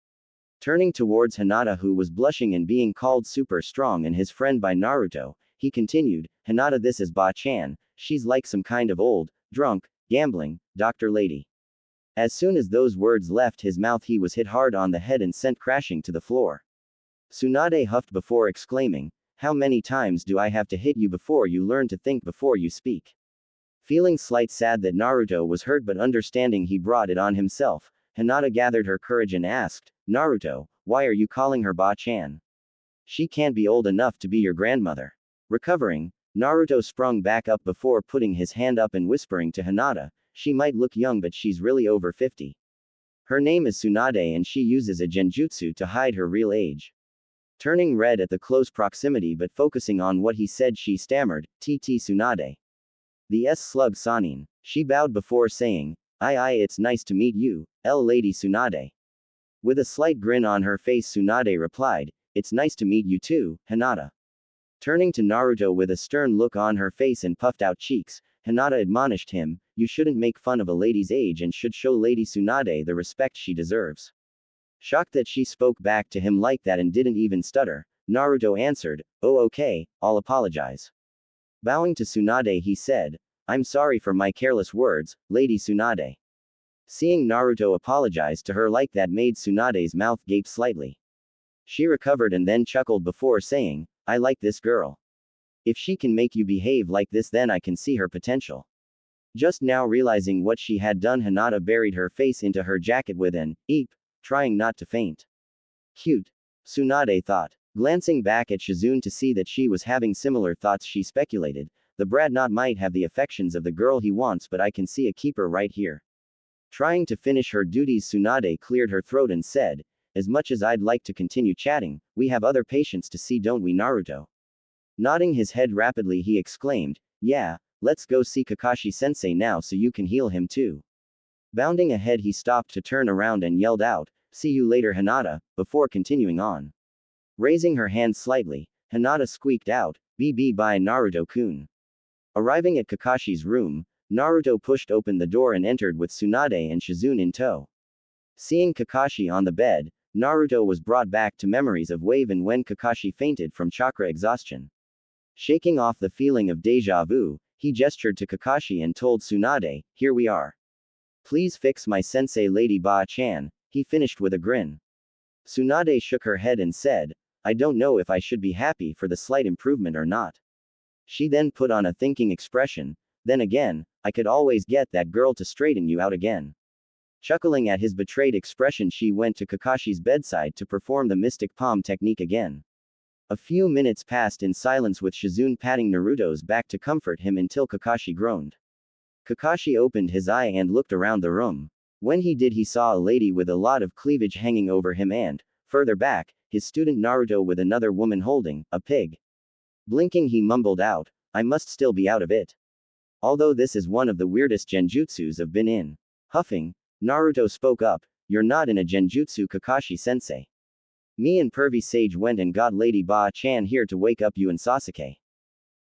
Turning towards Hinata, who was blushing and being called super strong and his friend by Naruto, he continued, "Hinata, this is Ba-chan. She's like some kind of old, drunk, gambling, doctor lady." As soon as those words left his mouth, he was hit hard on the head and sent crashing to the floor. Tsunade huffed before exclaiming, "How many times do I have to hit you before you learn to think before you speak?" Feeling slight sad that Naruto was hurt but understanding he brought it on himself, Hinata gathered her courage and asked, "Naruto, why are you calling her Ba-chan? She can't be old enough to be your grandmother." Recovering, Naruto sprung back up before putting his hand up and whispering to Hinata, "She might look young but she's really over 50. Her name is Tsunade and she uses a genjutsu to hide her real age." Turning red at the close proximity but focusing on what he said, she stammered, Tsunade. The slug Sanin." She bowed before saying, It's nice to meet you, Lady Tsunade." With a slight grin on her face, Tsunade replied, "It's nice to meet you too, Hinata." Turning to Naruto with a stern look on her face and puffed out cheeks, Hinata admonished him, "You shouldn't make fun of a lady's age and should show Lady Tsunade the respect she deserves." Shocked that she spoke back to him like that and didn't even stutter, Naruto answered, "Oh, okay, I'll apologize." Bowing to Tsunade, he said, "I'm sorry for my careless words, Lady Tsunade." Seeing Naruto apologize to her like that made Tsunade's mouth gape slightly. She recovered and then chuckled before saying, "I like this girl. If she can make you behave like this, then I can see her potential." Just now realizing what she had done, Hinata buried her face into her jacket with an eep, trying not to faint. Cute. Tsunade thought. Glancing back at Shizune to see that she was having similar thoughts, she speculated, "The brat not might have the affections of the girl he wants, but I can see a keeper right here." Trying to finish her duties, Tsunade cleared her throat and said, "As much as I'd like to continue chatting, we have other patients to see, don't we, Naruto?" Nodding his head rapidly, he exclaimed, "Yeah, let's go see Kakashi-sensei now so you can heal him too." Bounding ahead, he stopped to turn around and yelled out, "See you later, Hinata," before continuing on. Raising her hand slightly, Hinata squeaked out, "BB by Naruto-kun." Arriving at Kakashi's room, Naruto pushed open the door and entered with Tsunade and Shizune in tow. Seeing Kakashi on the bed, Naruto was brought back to memories of Wave and when Kakashi fainted from chakra exhaustion. Shaking off the feeling of deja vu, he gestured to Kakashi and told Tsunade, "Here we are. Please fix my sensei Lady Ba-chan," he finished with a grin. Tsunade shook her head and said, "I don't know if I should be happy for the slight improvement or not." She then put on a thinking expression, "Then again, I could always get that girl to straighten you out again." Chuckling at his betrayed expression, she went to Kakashi's bedside to perform the mystic palm technique again. A few minutes passed in silence with Shizune patting Naruto's back to comfort him until Kakashi groaned. Kakashi opened his eye and looked around the room. When he did, he saw a lady with a lot of cleavage hanging over him and, further back, his student Naruto with another woman holding a pig. Blinking, he mumbled out, "I must still be out of it. Although this is one of the weirdest genjutsus I've been in." Huffing, Naruto spoke up, "You're not in a genjutsu, Kakashi-sensei. Me and Pervy Sage went and got Lady Ba-chan here to wake up you and Sasuke."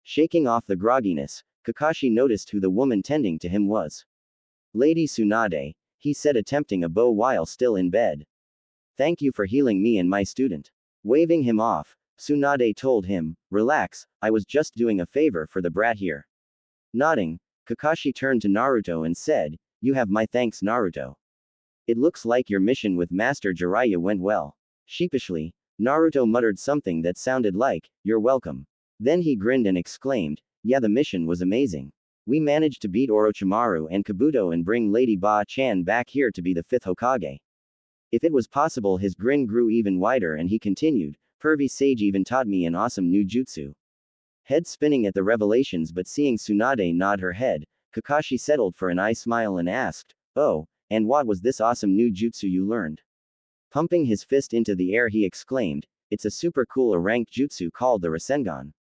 Shaking off the grogginess, Kakashi noticed who the woman tending to him was. "Lady Tsunade," he said, attempting a bow while still in bed. "Thank you for healing me and my student." Waving him off, Tsunade told him, "Relax, I was just doing a favor for the brat here." Nodding, Kakashi turned to Naruto and said, "You have my thanks, Naruto. It looks like your mission with Master Jiraiya went well." Sheepishly, Naruto muttered something that sounded like, "You're welcome." Then he grinned and exclaimed, "Yeah, the mission was amazing. We managed to beat Orochimaru and Kabuto and bring Lady Ba-chan back here to be the 5th Hokage." If it was possible, his grin grew even wider and he continued, "Pervy Sage even taught me an awesome new jutsu." Head spinning at the revelations but seeing Tsunade nod her head, Kakashi settled for an eye smile and asked, "Oh, and what was this awesome new jutsu you learned?" Pumping his fist into the air, he exclaimed, "It's a super cool ranked jutsu called the Rasengan."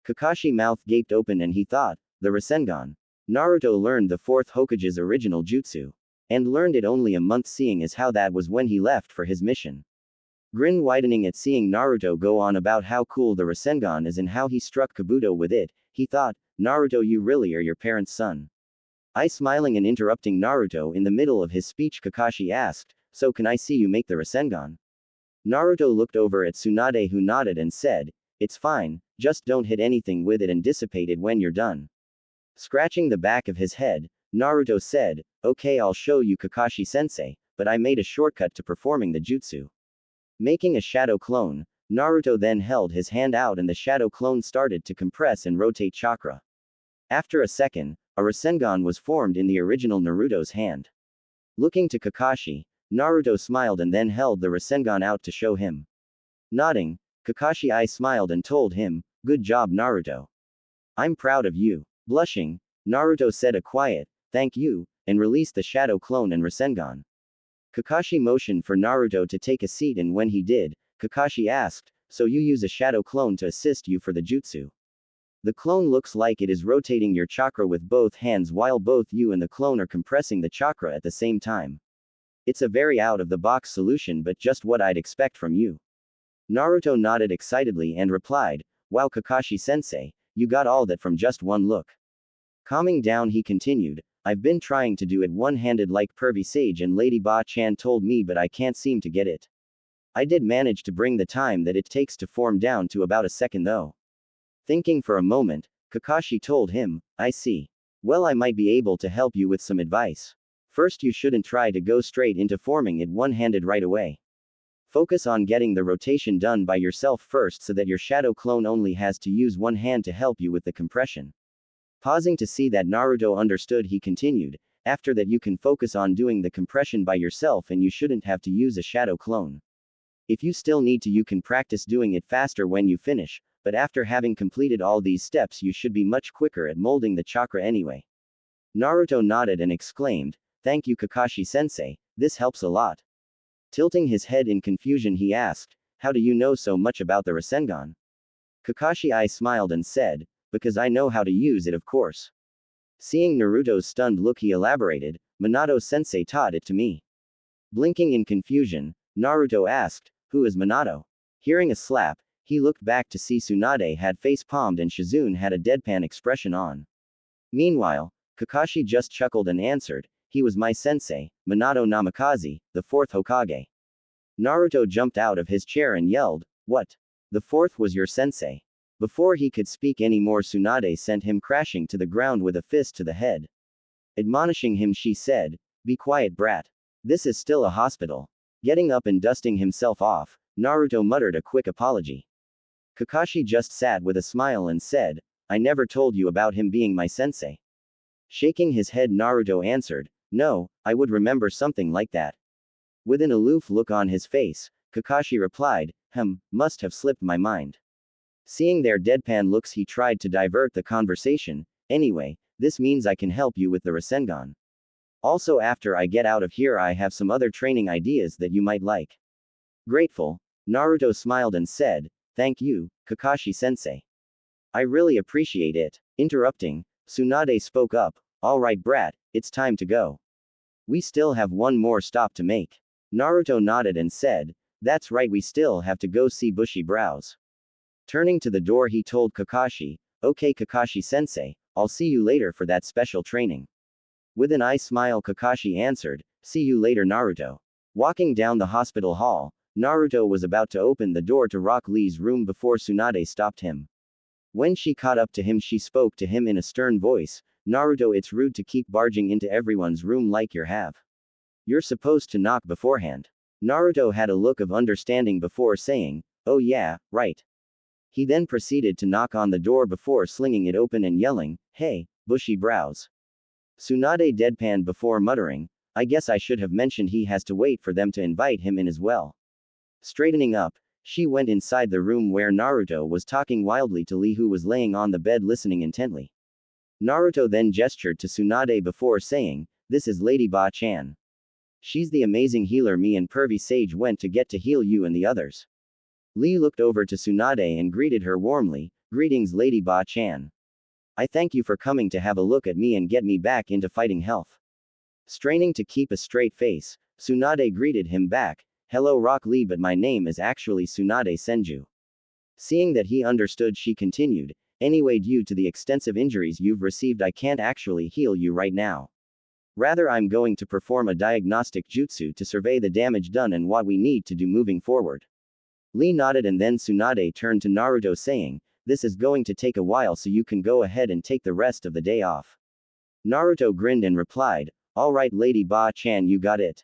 Kakashi's mouth gaped open and he thought, "The Rasengan? Naruto learned the 4th Hokage's original jutsu. And learned it only a month, seeing as how that was when he left for his mission." Grin widening at seeing Naruto go on about how cool the Rasengan is and how he struck Kabuto with it, he thought, "Naruto, you really are your parents' son." I smiling and interrupting Naruto in the middle of his speech, Kakashi asked, "So can I see you make the Rasengan?" Naruto looked over at Tsunade, who nodded and said, "It's fine, just don't hit anything with it and dissipate it when you're done." Scratching the back of his head, Naruto said, "Okay, I'll show you, Kakashi-sensei, but I made a shortcut to performing the jutsu." Making a shadow clone, Naruto then held his hand out and the shadow clone started to compress and rotate chakra. After a second, a Rasengan was formed in the original Naruto's hand. Looking to Kakashi, Naruto smiled and then held the Rasengan out to show him. Nodding, Kakashi smiled and told him, "Good job, Naruto. I'm proud of you." Blushing, Naruto said a quiet, "Thank you," and released the shadow clone and Rasengan. Kakashi motioned for Naruto to take a seat, and when he did, Kakashi asked, "So you use a shadow clone to assist you for the jutsu?" The clone looks like it is rotating your chakra with both hands while both you and the clone are compressing the chakra at the same time. It's a very out-of-the-box solution, but just what I'd expect from you. Naruto nodded excitedly and replied, "Wow, Kakashi-sensei, you got all that from just one look." Calming down, he continued, "I've been trying to do it one-handed like Pervy Sage and Lady Ba-chan told me, but I can't seem to get it. I did manage to bring the time that it takes to form down to about a second though." Thinking for a moment, Kakashi told him, "I see. Well, I might be able to help you with some advice. First, you shouldn't try to go straight into forming it one-handed right away. Focus on getting the rotation done by yourself first so that your shadow clone only has to use one hand to help you with the compression." Pausing to see that Naruto understood, he continued, "After that you can focus on doing the compression by yourself and you shouldn't have to use a shadow clone. If you still need to, you can practice doing it faster when you finish, but after having completed all these steps you should be much quicker at molding the chakra anyway." Naruto nodded and exclaimed, "Thank you, Kakashi-sensei, this helps a lot." Tilting his head in confusion, he asked, "How do you know so much about the Rasengan?" Kakashi smiled and said, "Because I know how to use it, of course." Seeing Naruto's stunned look, he elaborated, "Minato-sensei taught it to me." Blinking in confusion, Naruto asked, "Who is Minato?" Hearing a slap, he looked back to see Tsunade had face palmed and Shizune had a deadpan expression on. Meanwhile, Kakashi just chuckled and answered, he was my sensei, Minato Namikaze, the fourth Hokage. Naruto jumped out of his chair and yelled, "What? The fourth was your sensei?" Before he could speak anymore, Tsunade sent him crashing to the ground with a fist to the head. Admonishing him, she said, "Be quiet, brat. This is still a hospital." Getting up and dusting himself off, Naruto muttered a quick apology. Kakashi just sat with a smile and said, "I never told you about him being my sensei." Shaking his head, Naruto answered, "No, I would remember something like that." With an aloof look on his face, Kakashi replied, "Must have slipped my mind." Seeing their deadpan looks, he tried to divert the conversation. "Anyway, this means I can help you with the Rasengan. Also, after I get out of here, I have some other training ideas that you might like." Grateful, Naruto smiled and said, "Thank you, Kakashi-sensei. I really appreciate it." Interrupting, Tsunade spoke up, "All right, brat, it's time to go. We still have one more stop to make." Naruto nodded and said, "That's right, we still have to go see Bushy Brows." Turning to the door, he told Kakashi, "Okay, Kakashi-sensei, I'll see you later for that special training." With an eye smile, Kakashi answered, "See you later, Naruto." Walking down the hospital hall, Naruto was about to open the door to Rock Lee's room before Tsunade stopped him. When she caught up to him, she spoke to him in a stern voice, "Naruto, it's rude to keep barging into everyone's room like you have. You're supposed to knock beforehand." Naruto had a look of understanding before saying, "Oh yeah, right." He then proceeded to knock on the door before slinging it open and yelling, "Hey, Bushy Brows." Tsunade deadpanned before muttering, "I guess I should have mentioned he has to wait for them to invite him in as well." Straightening up, she went inside the room where Naruto was talking wildly to Lee, who was laying on the bed listening intently. Naruto then gestured to Tsunade before saying, "This is Lady Ba-chan. She's the amazing healer me and Pervy Sage went to get to heal you and the others." Lee looked over to Tsunade and greeted her warmly, "Greetings, Lady Ba-chan. I thank you for coming to have a look at me and get me back into fighting health." Straining to keep a straight face, Tsunade greeted him back, "Hello, Rock Lee, but my name is actually Tsunade Senju." Seeing that he understood, she continued, "Anyway, due to the extensive injuries you've received, I can't actually heal you right now. Rather, I'm going to perform a diagnostic jutsu to survey the damage done and what we need to do moving forward." Lee nodded, and then Tsunade turned to Naruto saying, "This is going to take a while, so you can go ahead and take the rest of the day off." Naruto grinned and replied, "All right, Lady Ba-chan, you got it.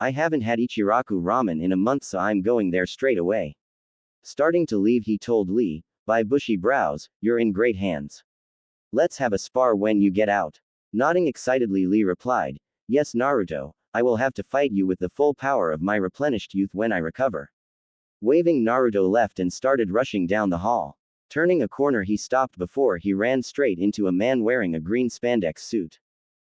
I haven't had Ichiraku ramen in a month, so I'm going there straight away." Starting to leave, he told Lee, "By Bushy Brows, you're in great hands. Let's have a spar when you get out." Nodding excitedly, Lee replied, "Yes, Naruto, I will have to fight you with the full power of my replenished youth when I recover." Waving, Naruto left and started rushing down the hall. Turning a corner, he stopped before he ran straight into a man wearing a green spandex suit.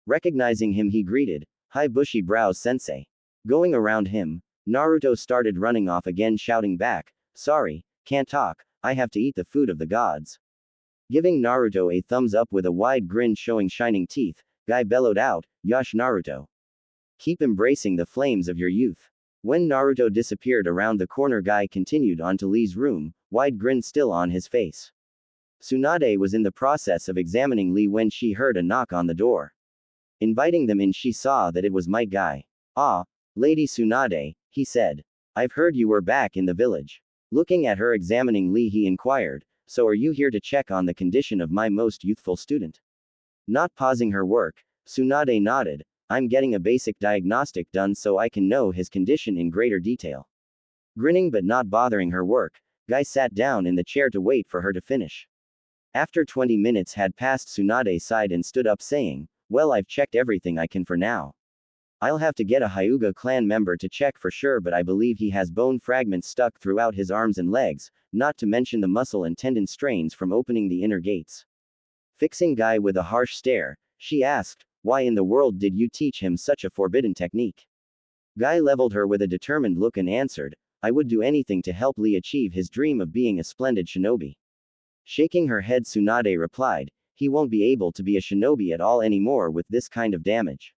Recognizing him, he greeted, "Hi, Bushy Brows sensei." Going around him, Naruto started running off again, shouting back, "Sorry, can't talk, I have to eat the food of the gods." Giving Naruto a thumbs up with a wide grin showing shining teeth, Guy bellowed out, "Yosh Naruto. Keep embracing the flames of your youth." When Naruto disappeared around the corner, Guy continued on to Lee's room, wide grin still on his face. Tsunade was in the process of examining Lee when she heard a knock on the door. Inviting them in, she saw that it was Might Guy. "Ah, Lady Tsunade," he said. "I've heard you were back in the village." Looking at her examining Lee, he inquired, "So are you here to check on the condition of my most youthful student?" Not pausing her work, Tsunade nodded, "I'm getting a basic diagnostic done so I can know his condition in greater detail." Grinning but not bothering her work, Guy sat down in the chair to wait for her to finish. After 20 minutes had passed, Tsunade sighed and stood up saying, "Well, I've checked everything I can for now. I'll have to get a Hyuga clan member to check for sure, but I believe he has bone fragments stuck throughout his arms and legs, not to mention the muscle and tendon strains from opening the inner gates." Fixing Guy with a harsh stare, she asked, "Why in the world did you teach him such a forbidden technique?" Guy leveled her with a determined look and answered, "I would do anything to help Lee achieve his dream of being a splendid shinobi." Shaking her head, Tsunade replied, "He won't be able to be a shinobi at all anymore with this kind of damage."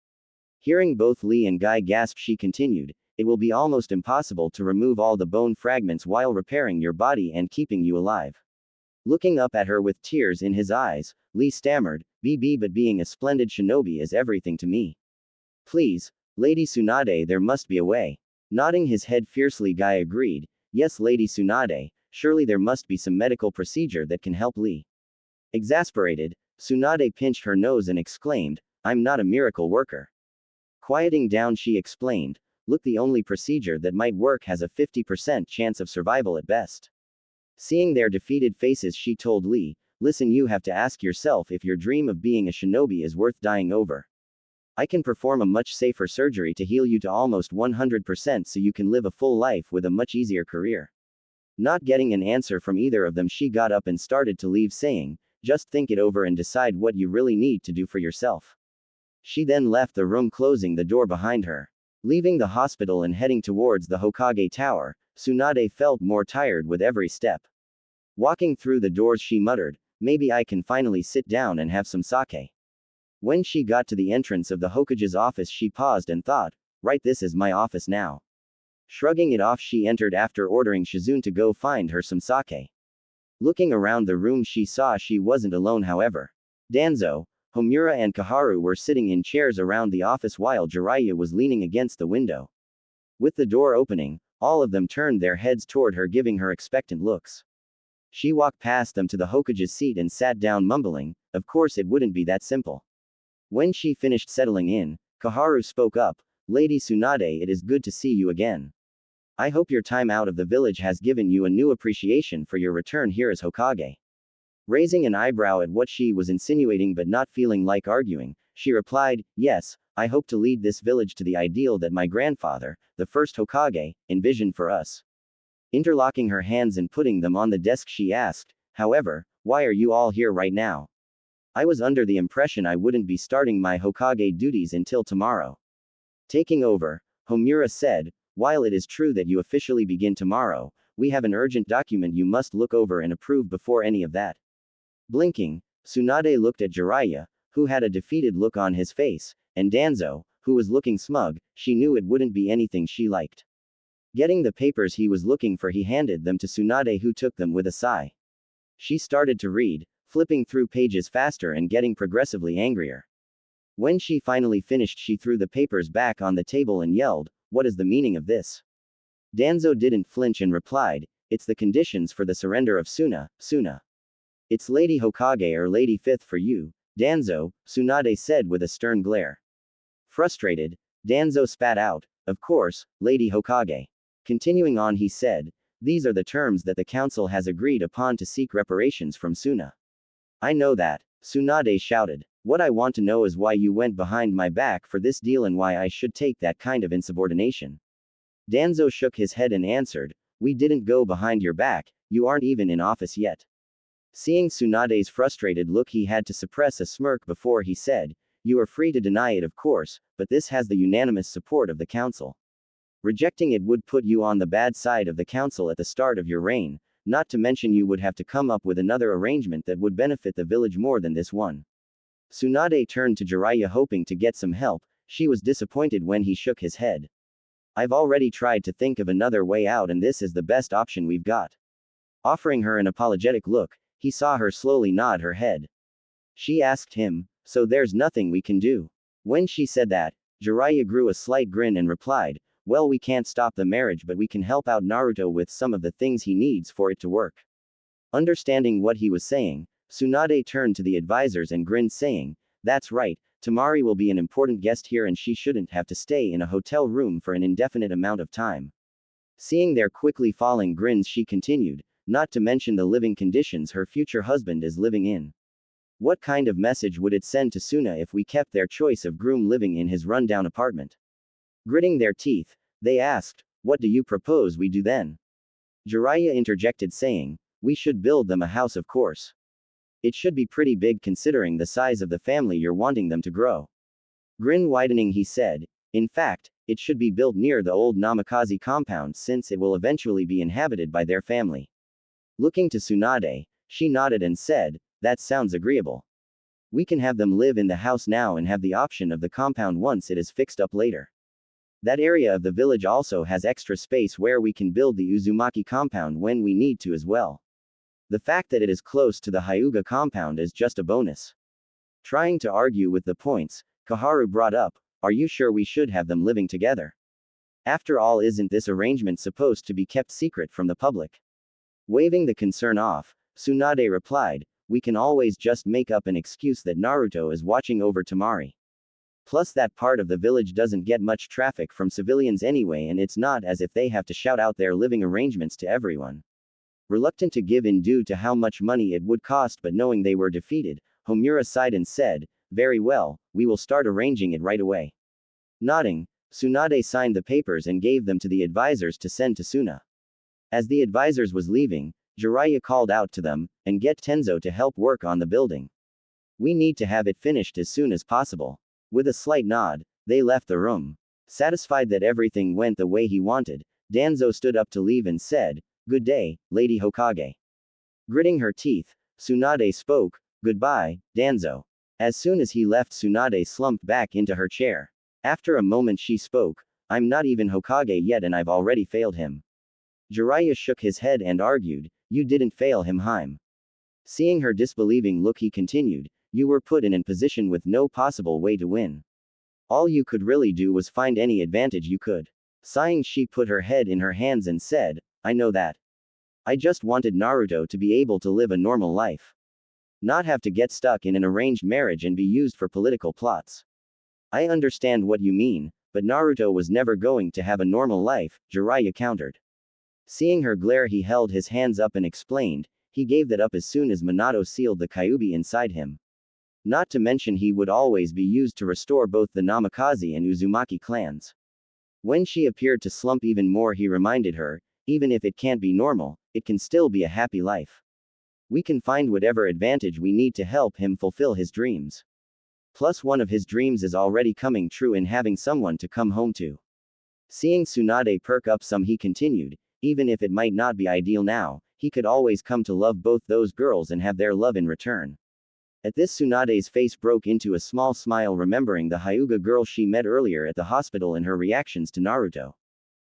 Hearing both Lee and Guy gasp, she continued, "It will be almost impossible to remove all the bone fragments while repairing your body and keeping you alive." Looking up at her with tears in his eyes, Lee stammered, "BB, but being a splendid shinobi is everything to me. Please, Lady Tsunade, there must be a way. Nodding his head fiercely, Guy agreed, yes, Lady Tsunade, surely there must be some medical procedure that can help Lee. Exasperated, Tsunade pinched her nose and exclaimed, I'm not a miracle worker. Quieting down, she explained, look, the only procedure that might work has a 50% chance of survival at best. Seeing their defeated faces, she told Lee, listen, you have to ask yourself if your dream of being a shinobi is worth dying over. I can perform a much safer surgery to heal you to almost 100% so you can live a full life with a much easier career. Not getting an answer from either of them, she got up and started to leave, saying, just think it over and decide what you really need to do for yourself. She then left the room, closing the door behind her. Leaving the hospital and heading towards the Hokage Tower, Tsunade felt more tired with every step. Walking through the doors, she muttered, maybe I can finally sit down and have some sake. When she got to the entrance of the Hokage's office, she paused and thought, right, this is my office now. Shrugging it off, she entered after ordering Shizune to go find her some sake. Looking around the room, she saw she wasn't alone, however. Danzo, Homura and Kaharu were sitting in chairs around the office while Jiraiya was leaning against the window. With the door opening, all of them turned their heads toward her, giving her expectant looks. She walked past them to the Hokage's seat and sat down, mumbling, of course it wouldn't be that simple. When she finished settling in, Kaharu spoke up, Lady Tsunade, it is good to see you again. I hope your time out of the village has given you a new appreciation for your return here as Hokage. Raising an eyebrow at what she was insinuating but not feeling like arguing, she replied, yes, I hope to lead this village to the ideal that my grandfather, the first Hokage, envisioned for us. Interlocking her hands and putting them on the desk, she asked, however, why are you all here right now? I was under the impression I wouldn't be starting my Hokage duties until tomorrow. Taking over, Homura said, while it is true that you officially begin tomorrow, we have an urgent document you must look over and approve before any of that. Blinking, Tsunade looked at Jiraiya, who had a defeated look on his face, and Danzo, who was looking smug. She knew it wouldn't be anything she liked. Getting the papers he was looking for, he handed them to Tsunade, who took them with a sigh. She started to read, flipping through pages faster and getting progressively angrier. When she finally finished, she threw the papers back on the table and yelled, what is the meaning of this? Danzo didn't flinch and replied, it's the conditions for the surrender of Suna. It's Lady Hokage or Lady Fifth for you, Danzo, Tsunade said with a stern glare. Frustrated, Danzo spat out, of course, Lady Hokage. Continuing on, he said, these are the terms that the council has agreed upon to seek reparations from Suna. I know that, Tsunade shouted. What I want to know is why you went behind my back for this deal and why I should take that kind of insubordination. Danzo shook his head and answered, we didn't go behind your back, you aren't even in office yet. Seeing Tsunade's frustrated look, he had to suppress a smirk before he said, you are free to deny it, of course, but this has the unanimous support of the council. Rejecting it would put you on the bad side of the council at the start of your reign, not to mention you would have to come up with another arrangement that would benefit the village more than this one. Tsunade turned to Jiraiya, hoping to get some help. She was disappointed when he shook his head. I've already tried to think of another way out, and this is the best option we've got. Offering her an apologetic look, he saw her slowly nod her head. She asked him, so there's nothing we can do? When she said that, Jiraiya grew a slight grin and replied, well, we can't stop the marriage, but we can help out Naruto with some of the things he needs for it to work. Understanding what he was saying, Tsunade turned to the advisors and grinned, saying, that's right, Tamari will be an important guest here and she shouldn't have to stay in a hotel room for an indefinite amount of time. Seeing their quickly falling grins, she continued, not to mention the living conditions her future husband is living in. What kind of message would it send to Suna if we kept their choice of groom living in his rundown apartment? Gritting their teeth, they asked, what do you propose we do then? Jiraiya interjected, saying, we should build them a house, of course. It should be pretty big considering the size of the family you're wanting them to grow. Grin widening, he said, in fact, it should be built near the old Namikaze compound since it will eventually be inhabited by their family. Looking to Tsunade, she nodded and said, that sounds agreeable. We can have them live in the house now and have the option of the compound once it is fixed up later. That area of the village also has extra space where we can build the Uzumaki compound when we need to as well. The fact that it is close to the Hyuga compound is just a bonus. Trying to argue with the points, Kaharu brought up, Are you sure we should have them living together? After all, isn't this arrangement supposed to be kept secret from the public? Waving the concern off, Tsunade replied, we can always just make up an excuse that Naruto is watching over Tamari. Plus, that part of the village doesn't get much traffic from civilians anyway, and it's not as if they have to shout out their living arrangements to everyone. Reluctant to give in due to how much money it would cost, but knowing they were defeated, Homura sighed and said, very well, we will start arranging it right away. Nodding, Tsunade signed the papers and gave them to the advisors to send to Suna. As the advisors was leaving, Jiraiya called out to them, and get Tenzo to help work on the building. We need to have it finished as soon as possible. With a slight nod, they left the room. Satisfied that everything went the way he wanted, Danzo stood up to leave and said, good day, Lady Hokage. Gritting her teeth, Tsunade spoke, goodbye, Danzo. As soon as he left, Tsunade slumped back into her chair. After a moment she spoke, I'm not even Hokage yet and I've already failed him. Jiraiya shook his head and argued, you didn't fail him, Haim. Seeing her disbelieving look, he continued, you were put in a position with no possible way to win. All you could really do was find any advantage you could. Sighing, she put her head in her hands and said, I know that. I just wanted Naruto to be able to live a normal life. Not have to get stuck in an arranged marriage and be used for political plots. I understand what you mean, but Naruto was never going to have a normal life, Jiraiya countered. Seeing her glare, he held his hands up and explained, he gave that up as soon as Minato sealed the kyuubi inside him. Not to mention he would always be used to restore both the Namikaze and Uzumaki clans. When she appeared to slump even more, he reminded her, even if it can't be normal, it can still be a happy life. We can find whatever advantage we need to help him fulfill his dreams. Plus, one of his dreams is already coming true in having someone to come home to. Seeing Tsunade perk up some, he continued, even if it might not be ideal now, he could always come to love both those girls and have their love in return. At this, Tsunade's face broke into a small smile, remembering the Hyuga girl she met earlier at the hospital and her reactions to Naruto.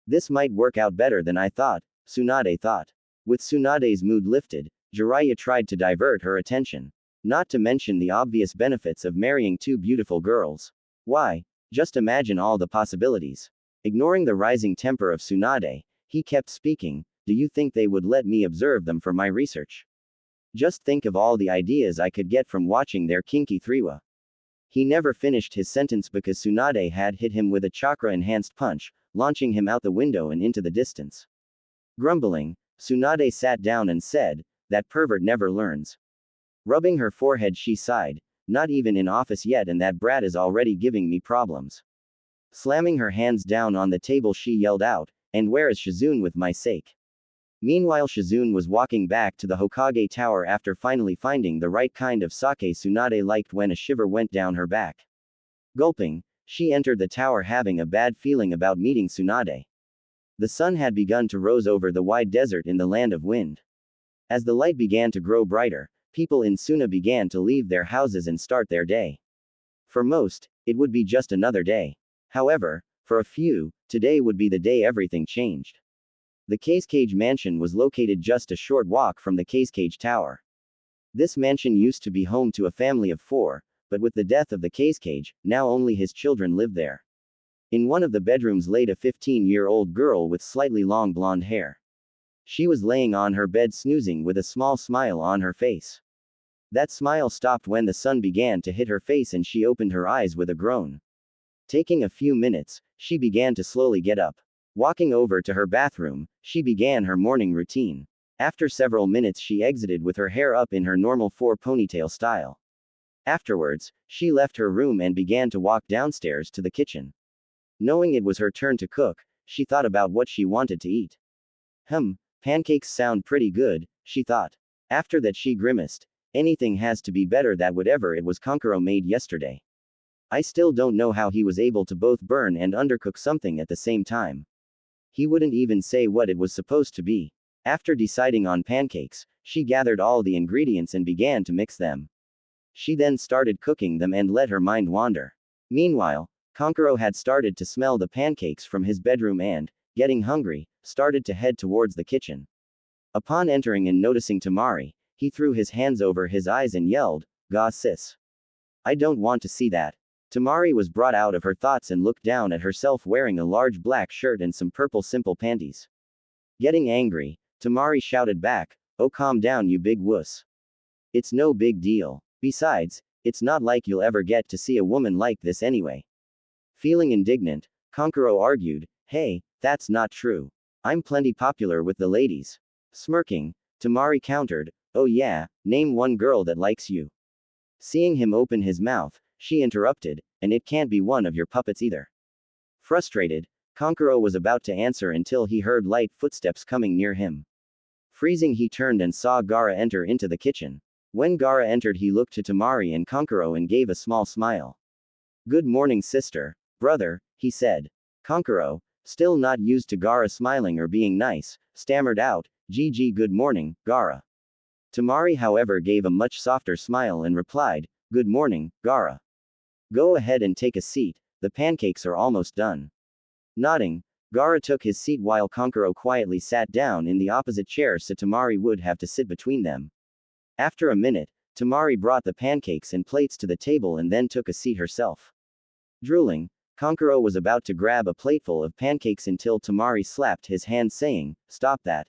This might work out better than I thought, Tsunade thought. With Tsunade's mood lifted, Jiraiya tried to divert her attention. Not to mention the obvious benefits of marrying two beautiful girls. Why, just imagine all the possibilities. Ignoring the rising temper of Tsunade, he kept speaking, do you think they would let me observe them for my research? Just think of all the ideas I could get from watching their kinky threewa. He never finished his sentence because Tsunade had hit him with a chakra-enhanced punch, launching him out the window and into the distance. Grumbling, Tsunade sat down and said, that pervert never learns. Rubbing her forehead, she sighed, not even in office yet and that brat is already giving me problems. Slamming her hands down on the table, she yelled out, and where is Shizune with my sake? Meanwhile, Shizune was walking back to the Hokage tower after finally finding the right kind of sake Tsunade liked when a shiver went down her back. Gulping, she entered the tower, having a bad feeling about meeting Tsunade. The sun had begun to rise over the wide desert in the land of wind. As the light began to grow brighter, people in Suna began to leave their houses and start their day. For most, it would be just another day. However, for a few, today would be the day everything changed. The Cage mansion was located just a short walk from the Cage tower. This mansion used to be home to a family of 4, but with the death of the Cage, now only his children lived there. In one of the bedrooms laid a 15-year-old girl with slightly long blonde hair. She was laying on her bed snoozing with a small smile on her face. That smile stopped when the sun began to hit her face and she opened her eyes with a groan. Taking a few minutes, she began to slowly get up. Walking over to her bathroom, she began her morning routine. After several minutes, she exited with her hair up in her normal 4 ponytail style. Afterwards, she left her room and began to walk downstairs to the kitchen. Knowing it was her turn to cook, she thought about what she wanted to eat. Pancakes sound pretty good, she thought. After that, she grimaced. Anything has to be better than whatever it was Kankuro made yesterday. I still don't know how he was able to both burn and undercook something at the same time. He wouldn't even say what it was supposed to be. After deciding on pancakes, she gathered all the ingredients and began to mix them. She then started cooking them and let her mind wander. Meanwhile, Kankuro had started to smell the pancakes from his bedroom and, getting hungry, started to head towards the kitchen. Upon entering and noticing Tamari, he threw his hands over his eyes and yelled, "Ga sis. I don't want to see that." Tamari was brought out of her thoughts and looked down at herself wearing a large black shirt and some purple simple panties. Getting angry, Tamari shouted back, "Oh, calm down, you big wuss. It's no big deal. Besides, it's not like you'll ever get to see a woman like this anyway." Feeling indignant, Kankuro argued, "Hey, that's not true. I'm plenty popular with the ladies." Smirking, Tamari countered, "Oh yeah, name one girl that likes you." Seeing him open his mouth, she interrupted, "And it can't be one of your puppets either." Frustrated, Kankuro was about to answer until he heard light footsteps coming near him. Freezing, he turned and saw Gaara enter into the kitchen. When Gaara entered, he looked to Tamari and Kankuro and gave a small smile. "Good morning, sister, brother," he said. Kankuro, still not used to Gaara smiling or being nice, stammered out, "GG, good morning, Gaara." Tamari, however, gave a much softer smile and replied, "Good morning, Gaara. Go ahead and take a seat, the pancakes are almost done." Nodding, Gaara took his seat while Kankuro quietly sat down in the opposite chair so Tamari would have to sit between them. After a minute, Tamari brought the pancakes and plates to the table and then took a seat herself. Drooling, Kankuro was about to grab a plateful of pancakes until Tamari slapped his hand saying, "Stop that.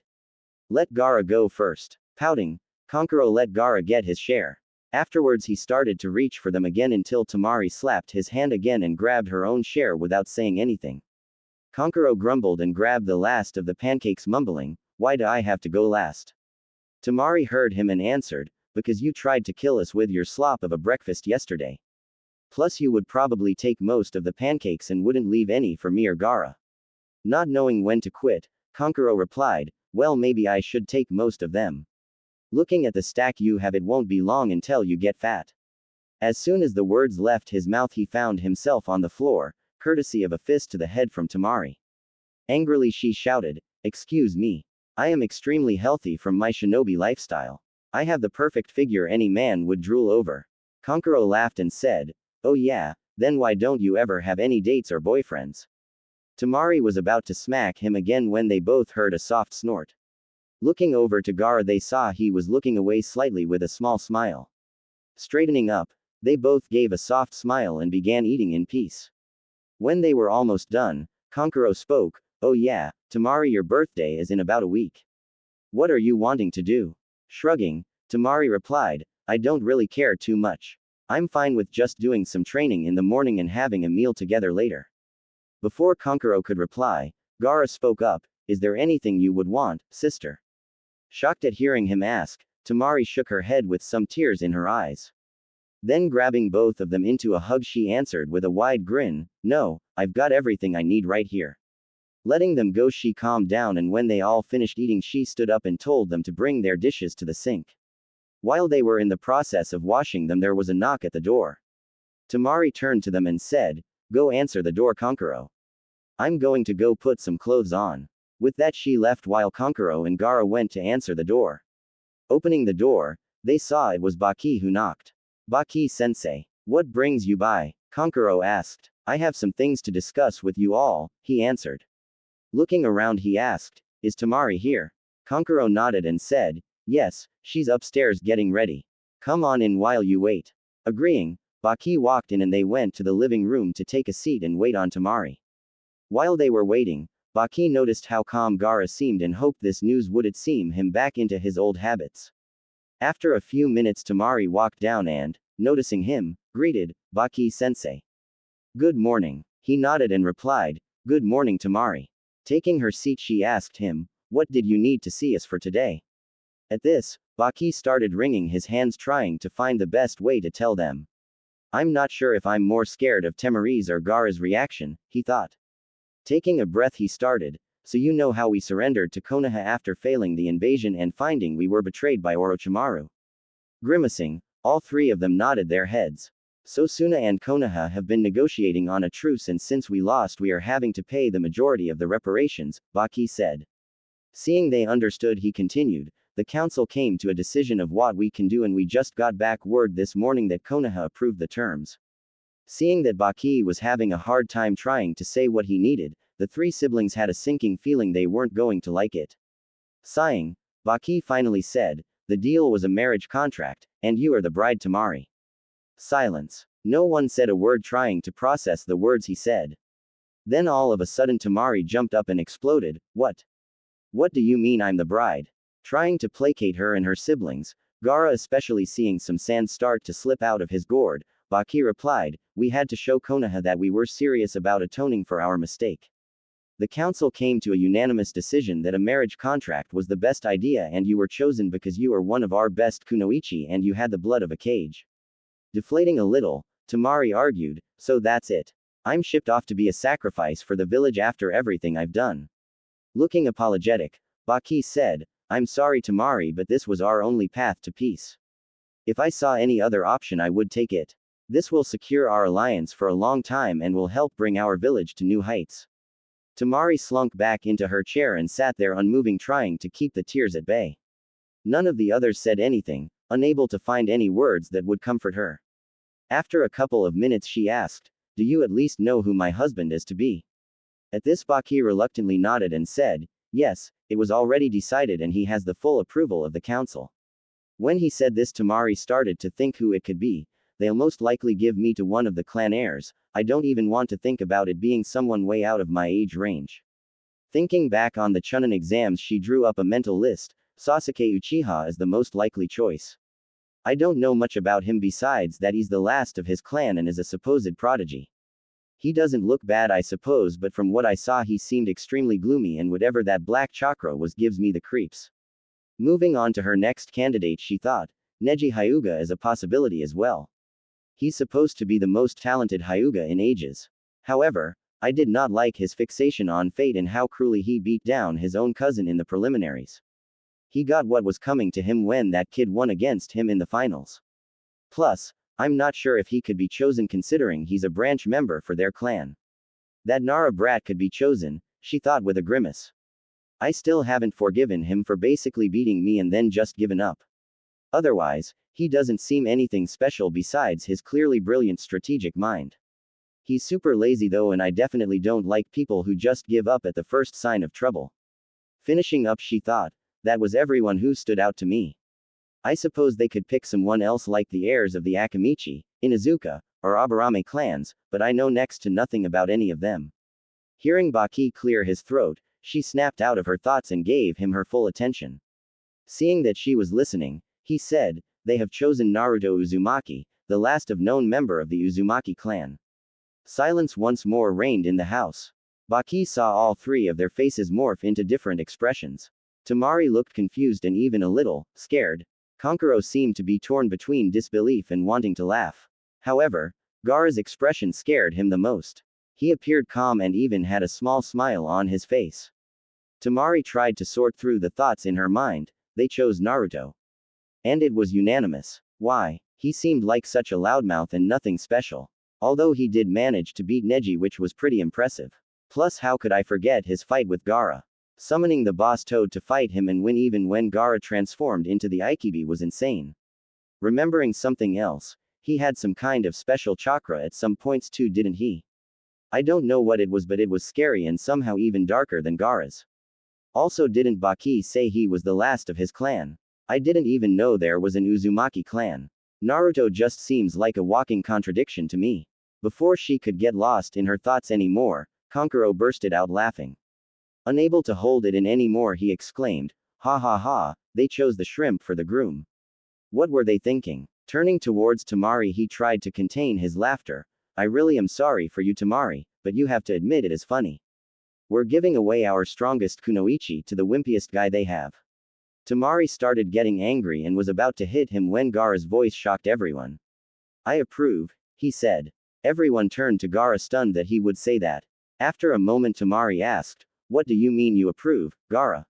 Let Gaara go first." Pouting, Kankuro let Gaara get his share. Afterwards he started to reach for them again until Tamari slapped his hand again and grabbed her own share without saying anything. Kankuro grumbled and grabbed the last of the pancakes, mumbling, "Why do I have to go last?" Tamari heard him and answered, "Because you tried to kill us with your slop of a breakfast yesterday. Plus you would probably take most of the pancakes and wouldn't leave any for me or Gaara." Not knowing when to quit, Kankuro replied, "Well, maybe I should take most of them. Looking at the stack you have, it won't be long until you get fat." As soon as the words left his mouth, he found himself on the floor, courtesy of a fist to the head from Tamari. Angrily she shouted, "Excuse me. I am extremely healthy from my shinobi lifestyle. I have the perfect figure any man would drool over." Kankuro laughed and said, "Oh yeah, then why don't you ever have any dates or boyfriends?" Tamari was about to smack him again when they both heard a soft snort. Looking over to Gaara, they saw he was looking away slightly with a small smile. Straightening up, they both gave a soft smile and began eating in peace. When they were almost done, Kankuro spoke, "Oh yeah, Tamari, your birthday is in about a week. What are you wanting to do?" Shrugging, Tamari replied, "I don't really care too much. I'm fine with just doing some training in the morning and having a meal together later." Before Kankuro could reply, Gaara spoke up, "Is there anything you would want, sister?" Shocked at hearing him ask, Tamari shook her head with some tears in her eyes. Then grabbing both of them into a hug, she answered with a wide grin, "No, I've got everything I need right here." Letting them go, she calmed down, and when they all finished eating, she stood up and told them to bring their dishes to the sink. While they were in the process of washing them, there was a knock at the door. Tamari turned to them and said, "Go answer the door, Kankuro. I'm going to go put some clothes on." With that, she left while Kankuro and Gaara went to answer the door. Opening the door, they saw it was Baki who knocked. "Baki-sensei, what brings you by?" Kankuro asked. "I have some things to discuss with you all," he answered. Looking around, he asked, "Is Tamari here?" Kankuro nodded and said, "Yes, she's upstairs getting ready. Come on in while you wait." Agreeing, Baki walked in and they went to the living room to take a seat and wait on Tamari. While they were waiting, Baki noticed how calm Gaara seemed and hoped this news would seem him back into his old habits. After a few minutes, Tamari walked down and, noticing him, greeted, "Baki-sensei. Good morning." He nodded and replied, "Good morning, Tamari." Taking her seat, she asked him, "What did you need to see us for today?" At this, Baki started wringing his hands trying to find the best way to tell them. "I'm not sure if I'm more scared of Tamari's or Gaara's reaction," he thought. Taking a breath, he started, "So you know how we surrendered to Konoha after failing the invasion and finding we were betrayed by Orochimaru?" Grimacing, all three of them nodded their heads. "So Suna and Konoha have been negotiating on a truce, and since we lost, we are having to pay the majority of the reparations," Baki said. Seeing they understood, he continued, "The council came to a decision of what we can do, and we just got back word this morning that Konoha approved the terms." Seeing that Baki was having a hard time trying to say what he needed, the three siblings had a sinking feeling they weren't going to like it. Sighing, Baki finally said, "The deal was a marriage contract, and you are the bride, Tamari." Silence. No one said a word, trying to process the words he said. Then all of a sudden Tamari jumped up and exploded. What? What do you mean I'm the bride? Trying to placate her and her siblings, Gaara especially seeing some sand start to slip out of his gourd, Baki replied, we had to show Konoha that we were serious about atoning for our mistake. The council came to a unanimous decision that a marriage contract was the best idea, and you were chosen because you are one of our best kunoichi and you had the blood of a cage. Deflating a little, Tamari argued, so that's it. I'm shipped off to be a sacrifice for the village after everything I've done. Looking apologetic, Baki said, I'm sorry Tamari, but this was our only path to peace. If I saw any other option I would take it. This will secure our alliance for a long time and will help bring our village to new heights. Tamari slunk back into her chair and sat there unmoving, trying to keep the tears at bay. None of the others said anything, unable to find any words that would comfort her. After a couple of minutes she asked, do you at least know who my husband is to be? At this Baki reluctantly nodded and said, yes, it was already decided and he has the full approval of the council. When he said this Tamari started to think who it could be. They'll most likely give me to one of the clan heirs. I don't even want to think about it being someone way out of my age range. Thinking back on the Chunin exams, she drew up a mental list. Sasuke Uchiha is the most likely choice. I don't know much about him besides that he's the last of his clan and is a supposed prodigy. He doesn't look bad I suppose, but from what I saw he seemed extremely gloomy, and whatever that black chakra was gives me the creeps. Moving on to her next candidate, she thought, Neji Hyuga is a possibility as well. He's supposed to be the most talented Hyuga in ages. However, I did not like his fixation on fate and how cruelly he beat down his own cousin in the preliminaries. He got what was coming to him when that kid won against him in the finals. Plus, I'm not sure if he could be chosen considering he's a branch member for their clan. That Nara brat could be chosen, she thought with a grimace. I still haven't forgiven him for basically beating me and then just given up. Otherwise, he doesn't seem anything special besides his clearly brilliant strategic mind. He's super lazy though, and I definitely don't like people who just give up at the first sign of trouble. Finishing up, she thought, that was everyone who stood out to me. I suppose they could pick someone else like the heirs of the Akamichi, Inuzuka, or Aburame clans, but I know next to nothing about any of them. Hearing Baki clear his throat, she snapped out of her thoughts and gave him her full attention. Seeing that she was listening, he said, they have chosen Naruto Uzumaki, the last of known member of the Uzumaki clan. Silence once more reigned in the house. Baki saw all three of their faces morph into different expressions. Tamari looked confused and even a little scared. Kankuro seemed to be torn between disbelief and wanting to laugh. However, Gaara's expression scared him the most. He appeared calm and even had a small smile on his face. Tamari tried to sort through the thoughts in her mind. They chose Naruto. And it was unanimous. Why? He seemed like such a loudmouth and nothing special. Although he did manage to beat Neji, which was pretty impressive. Plus, how could I forget his fight with Gaara? Summoning the boss toad to fight him and win even when Gaara transformed into the Ikibi was insane. Remembering something else, he had some kind of special chakra at some points too, didn't he? I don't know what it was, but it was scary and somehow even darker than Gaara's. Also, didn't Baki say he was the last of his clan? I didn't even know there was an Uzumaki clan. Naruto just seems like a walking contradiction to me. Before she could get lost in her thoughts anymore, Kankuro bursted out laughing. Unable to hold it in anymore, he exclaimed, ha ha ha, they chose the shrimp for the groom. What were they thinking? Turning towards Tamari, he tried to contain his laughter. I really am sorry for you, Tamari, but you have to admit it is funny. We're giving away our strongest kunoichi to the wimpiest guy they have. Tamari started getting angry and was about to hit him when Gaara's voice shocked everyone. I approve, he said. Everyone turned to Gaara, stunned that he would say that. After a moment, Tamari asked, what do you mean you approve, Gaara?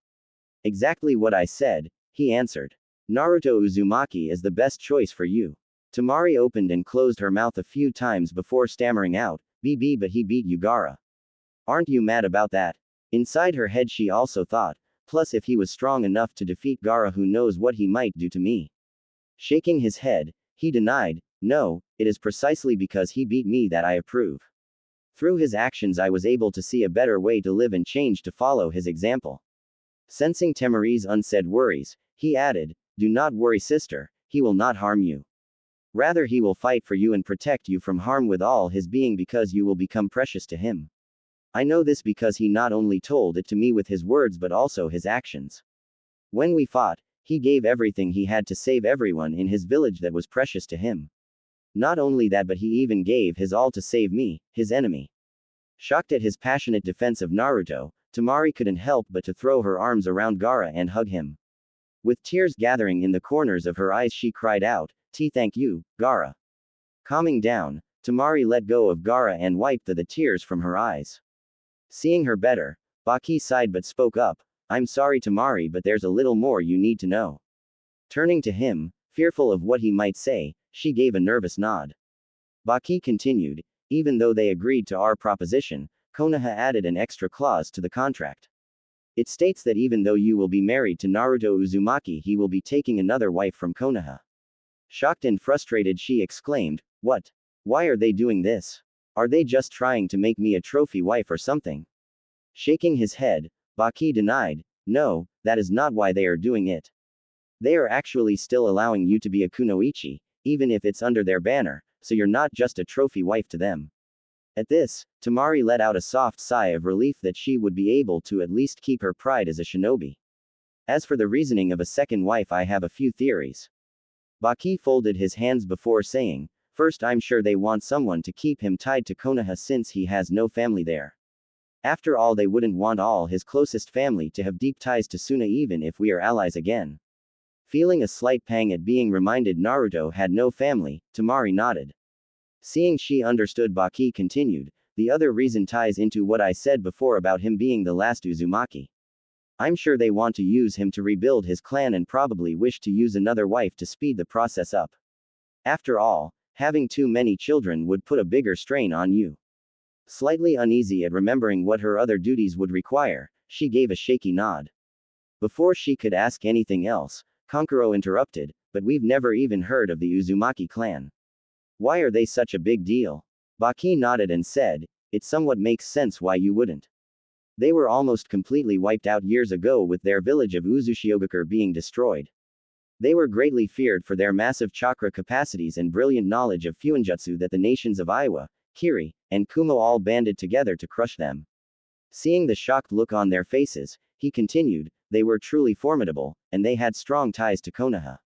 Exactly what I said, he answered. Naruto Uzumaki is the best choice for you. Tamari opened and closed her mouth a few times before stammering out, BB, but he beat you, Gaara. Aren't you mad about that? Inside her head she also thought, plus if he was strong enough to defeat Gaara, who knows what he might do to me. Shaking his head, he denied, no, it is precisely because he beat me that I approve. Through his actions I was able to see a better way to live and change to follow his example. Sensing Tamari's unsaid worries, he added, do not worry sister, he will not harm you. Rather, he will fight for you and protect you from harm with all his being because you will become precious to him. I know this because he not only told it to me with his words but also his actions. When we fought, he gave everything he had to save everyone in his village that was precious to him. Not only that, but he even gave his all to save me, his enemy. Shocked at his passionate defense of Naruto, Temari couldn't help but to throw her arms around Gaara and hug him. With tears gathering in the corners of her eyes, she cried out, Thank you, Gaara." Calming down, Temari let go of Gaara and wiped the tears from her eyes. Seeing her better, Baki sighed but spoke up, "I'm sorry Temari, but there's a little more you need to know." Turning to him, fearful of what he might say, she gave a nervous nod. Baki continued, "Even though they agreed to our proposition, Konoha added an extra clause to the contract. It states that even though you will be married to Naruto Uzumaki, he will be taking another wife from Konoha." Shocked and frustrated, she exclaimed, "What? Why are they doing this? Are they just trying to make me a trophy wife or something?" Shaking his head, Baki denied, "No, that is not why they are doing it. They are actually still allowing you to be a kunoichi, even if it's under their banner, so you're not just a trophy wife to them." At this, Temari let out a soft sigh of relief that she would be able to at least keep her pride as a shinobi. "As for the reasoning of a second wife, I have a few theories." Baki folded his hands before saying, "First, I'm sure they want someone to keep him tied to Konoha since he has no family there. After all, they wouldn't want all his closest family to have deep ties to Suna even if we are allies again." Feeling a slight pang at being reminded Naruto had no family, Temari nodded. Seeing she understood, Baki continued, "The other reason ties into what I said before about him being the last Uzumaki. I'm sure they want to use him to rebuild his clan and probably wish to use another wife to speed the process up. After all, having too many children would put a bigger strain on you." Slightly uneasy at remembering what her other duties would require, she gave a shaky nod. Before she could ask anything else, Kankuro interrupted, "But we've never even heard of the Uzumaki clan. Why are they such a big deal?" Baki nodded and said, "It somewhat makes sense why you wouldn't. They were almost completely wiped out years ago with their village of Uzushiogakure being destroyed. They were greatly feared for their massive chakra capacities and brilliant knowledge of Fuinjutsu that the nations of Iwa, Kiri, and Kumo all banded together to crush them." Seeing the shocked look on their faces, he continued, "They were truly formidable, and they had strong ties to Konoha.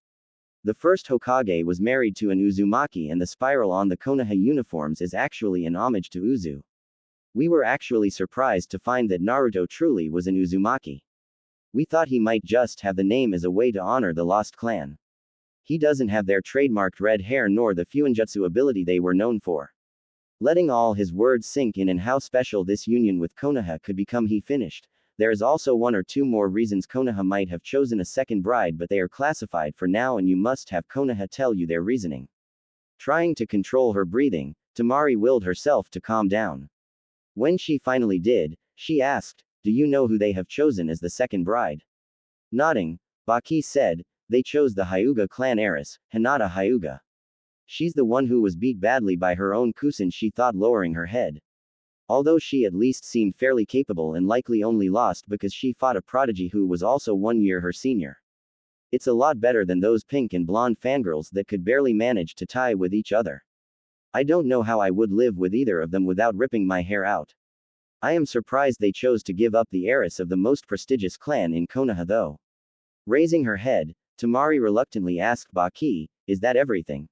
The first Hokage was married to an Uzumaki, and the spiral on the Konoha uniforms is actually an homage to Uzu. We were actually surprised to find that Naruto truly was an Uzumaki. We thought he might just have the name as a way to honor the lost clan. He doesn't have their trademarked red hair nor the Fuinjutsu ability they were known for." Letting all his words sink in and how special this union with Konoha could become, he finished, "There is also one or two more reasons Konoha might have chosen a second bride, but they are classified for now and you must have Konoha tell you their reasoning." Trying to control her breathing, Temari willed herself to calm down. When she finally did, she asked, "Do you know who they have chosen as the second bride?" Nodding, Baki said, "They chose the Hyuga clan heiress, Hinata Hyuga. She's the one who was beat badly by her own cousin," she thought, lowering her head. Although she at least seemed fairly capable and likely only lost because she fought a prodigy who was also 1 year her senior. It's a lot better than those pink and blonde fangirls that could barely manage to tie with each other. I don't know how I would live with either of them without ripping my hair out. I am surprised they chose to give up the heiress of the most prestigious clan in Konoha though." Raising her head, Temari reluctantly asked Baki, "Is that everything?"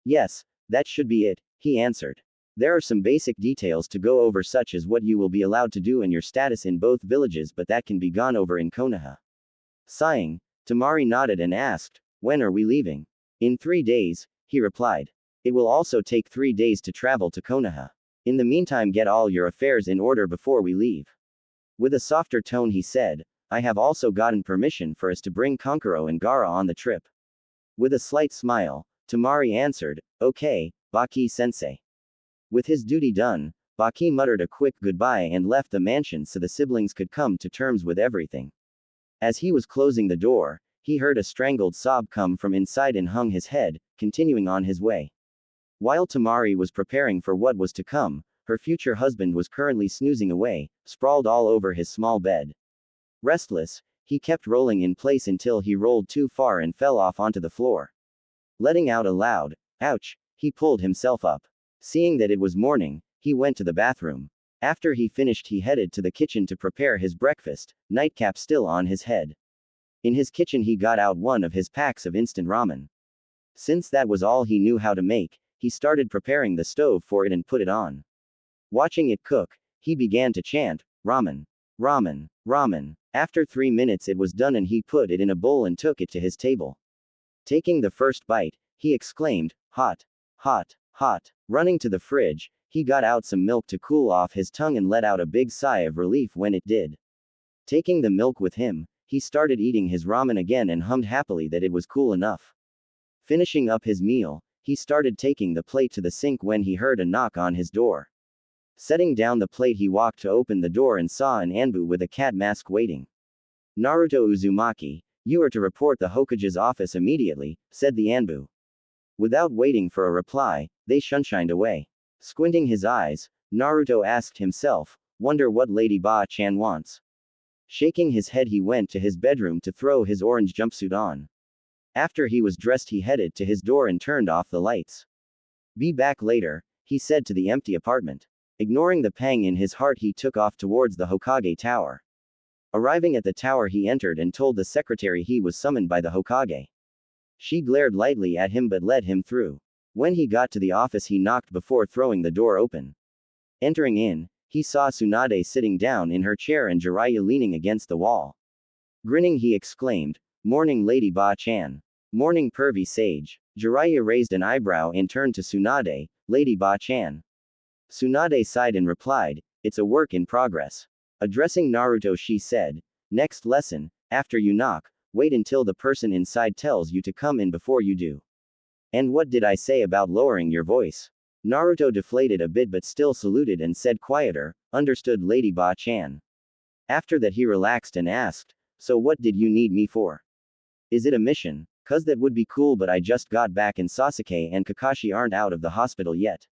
"Yes, that should be it," he answered. "There are some basic details to go over, such as what you will be allowed to do and your status in both villages, but that can be gone over in Konoha." Sighing, Temari nodded and asked, "When are we leaving?" "In 3 days, he replied. "It will also take 3 days to travel to Konoha. In the meantime, get all your affairs in order before we leave." With a softer tone he said, "I have also gotten permission for us to bring Kankuro and Gaara on the trip." With a slight smile, Temari answered, "Okay, Baki-sensei." With his duty done, Baki muttered a quick goodbye and left the mansion so the siblings could come to terms with everything. As he was closing the door, he heard a strangled sob come from inside and hung his head, continuing on his way. While Temari was preparing for what was to come, her future husband was currently snoozing away, sprawled all over his small bed. Restless, he kept rolling in place until he rolled too far and fell off onto the floor. Letting out a loud, Ouch! He pulled himself up. Seeing that it was morning, he went to the bathroom. After he finished, he headed to the kitchen to prepare his breakfast, nightcap still on his head. In his kitchen, he got out one of his packs of instant ramen. Since that was all he knew how to make, he started preparing the stove for it and put it on. Watching it cook, he began to chant, "Ramen. Ramen. Ramen." After 3 minutes it was done and he put it in a bowl and took it to his table. Taking the first bite, he exclaimed, "Hot. Hot. Hot." Running to the fridge, he got out some milk to cool off his tongue and let out a big sigh of relief when it did. Taking the milk with him, he started eating his ramen again and hummed happily that it was cool enough. Finishing up his meal, he started taking the plate to the sink when he heard a knock on his door. Setting down the plate, he walked to open the door and saw an Anbu with a cat mask waiting. "Naruto Uzumaki, you are to report the Hokage's office immediately," said the Anbu. Without waiting for a reply, they shunshined away. Squinting his eyes, Naruto asked himself, "Wonder what Lady Ba-chan wants." Shaking his head, he went to his bedroom to throw his orange jumpsuit on. After he was dressed, he headed to his door and turned off the lights. "Be back later," he said to the empty apartment. Ignoring the pang in his heart, he took off towards the Hokage tower. Arriving at the tower, he entered and told the secretary he was summoned by the Hokage. She glared lightly at him but let him through. When he got to the office, he knocked before throwing the door open. Entering in, he saw Tsunade sitting down in her chair and Jiraiya leaning against the wall. Grinning, he exclaimed, "Morning, Lady Ba-chan. Morning, pervy sage." Jiraiya raised an eyebrow and turned to Tsunade, "Lady Ba-chan." Tsunade sighed and replied, "It's a work in progress." Addressing Naruto, she said, "Next lesson, after you knock, wait until the person inside tells you to come in before you do." "And what did I say about lowering your voice?" Naruto deflated a bit but still saluted and said, "Quieter, understood, Lady Ba-chan." After that he relaxed and asked, "So what did you need me for? Is it a mission? 'Cause that would be cool, but I just got back and Sasuke and Kakashi aren't out of the hospital yet."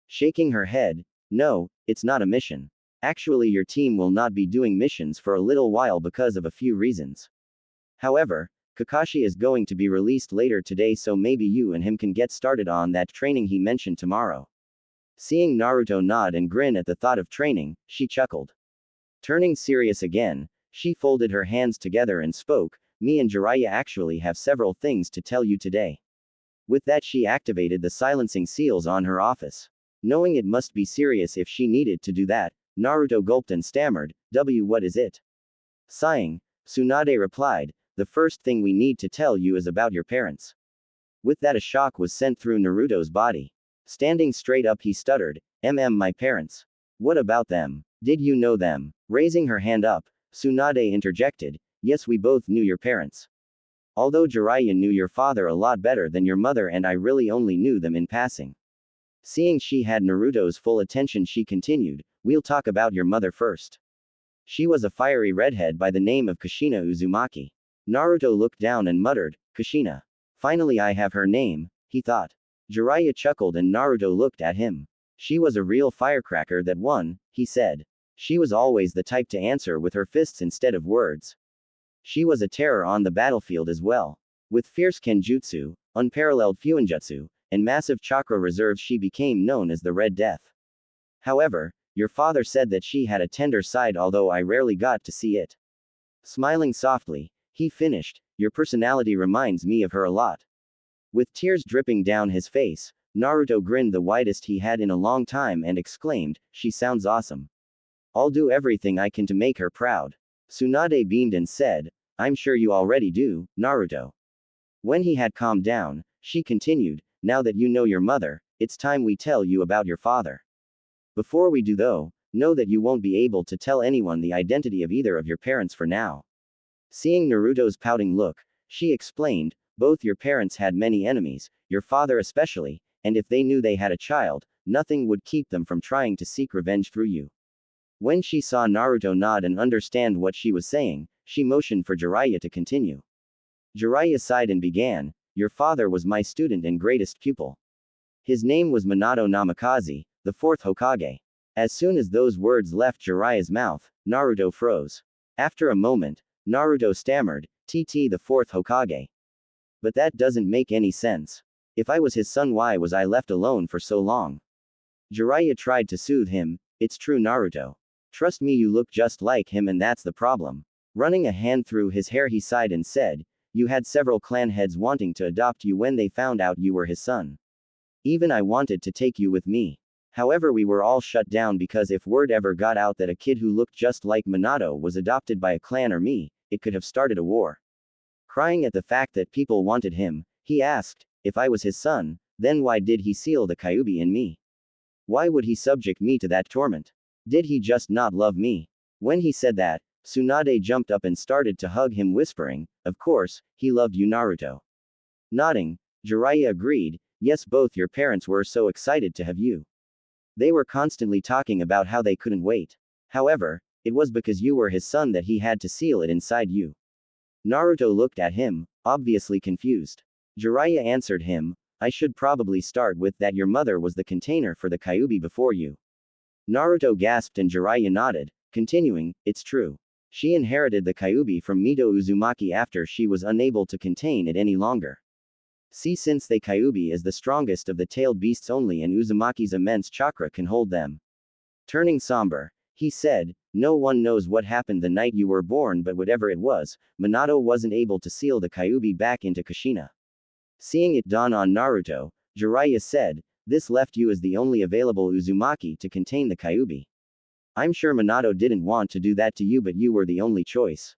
Shaking her head, "No, it's not a mission. Actually, your team will not be doing missions for a little while because of a few reasons. However, Kakashi is going to be released later today, so maybe you and him can get started on that training he mentioned tomorrow." Seeing Naruto nod and grin at the thought of training, she chuckled. Turning serious again, she folded her hands together and spoke, "Me and Jiraiya actually have several things to tell you today." With that, she activated the silencing seals on her office. Knowing it must be serious if she needed to do that, Naruto gulped and stammered, What is it?" Sighing, Tsunade replied, "The first thing we need to tell you is about your parents." With that, a shock was sent through Naruto's body. Standing straight up, he stuttered, My parents? What about them? Did you know them?" Raising her hand up, Tsunade interjected, "Yes, we both knew your parents. Although Jiraiya knew your father a lot better than your mother, and I really only knew them in passing." Seeing she had Naruto's full attention, she continued, "We'll talk about your mother first. She was a fiery redhead by the name of Kushina Uzumaki." Naruto looked down and muttered, "Kushina. Finally I have her name," he thought. Jiraiya chuckled and Naruto looked at him. "She was a real firecracker, that one," he said. "She was always the type to answer with her fists instead of words. She was a terror on the battlefield as well. With fierce kenjutsu, unparalleled fuinjutsu, and massive chakra reserves, she became known as the Red Death. However, your father said that she had a tender side, although I rarely got to see it." Smiling softly, he finished, "Your personality reminds me of her a lot." With tears dripping down his face, Naruto grinned the widest he had in a long time and exclaimed, "She sounds awesome. I'll do everything I can to make her proud." Tsunade beamed and said, "I'm sure you already do, Naruto." When he had calmed down, she continued, "Now that you know your mother, it's time we tell you about your father. Before we do though, know that you won't be able to tell anyone the identity of either of your parents for now." Seeing Naruto's pouting look, she explained, "Both your parents had many enemies, your father especially, and if they knew they had a child, nothing would keep them from trying to seek revenge through you." When she saw Naruto nod and understand what she was saying, she motioned for Jiraiya to continue. Jiraiya sighed and began, "Your father was my student and greatest pupil. His name was Minato Namikaze, the fourth Hokage." As soon as those words left Jiraiya's mouth, Naruto froze. After a moment, Naruto stammered, "TT, the fourth Hokage. But that doesn't make any sense. If I was his son, why was I left alone for so long? Jiraiya tried to soothe him. It's true, Naruto. Trust me, you look just like him, and that's the problem. Running a hand through his hair, he sighed and said, you had several clan heads wanting to adopt you when they found out you were his son. Even I wanted to take you with me. However, we were all shut down because if word ever got out that a kid who looked just like Minato was adopted by a clan or me, it could have started a war. Crying at the fact that people wanted him, he asked, if I was his son, then why did he seal the kyuubi in me? Why would he subject me to that torment? Did he just not love me? When he said that, Tsunade jumped up and started to hug him, whispering, of course, he loved you, Naruto. Nodding, Jiraiya agreed, yes, both your parents were so excited to have you. They were constantly talking about how they couldn't wait. However, it was because you were his son that he had to seal it inside you. Naruto looked at him, obviously confused. Jiraiya answered him, I should probably start with that your mother was the container for the kyuubi before you. Naruto gasped and Jiraiya nodded, continuing, it's true. She inherited the kyuubi from Mikoto Uzumaki after she was unable to contain it any longer. See, since the kyuubi is the strongest of the tailed beasts only and Uzumaki's immense chakra can hold them. Turning somber, he said, no one knows what happened the night you were born, but whatever it was, Minato wasn't able to seal the kyuubi back into Kushina. Seeing it dawn on Naruto, Jiraiya said, this left you as the only available Uzumaki to contain the kyuubi. I'm sure Minato didn't want to do that to you, but you were the only choice.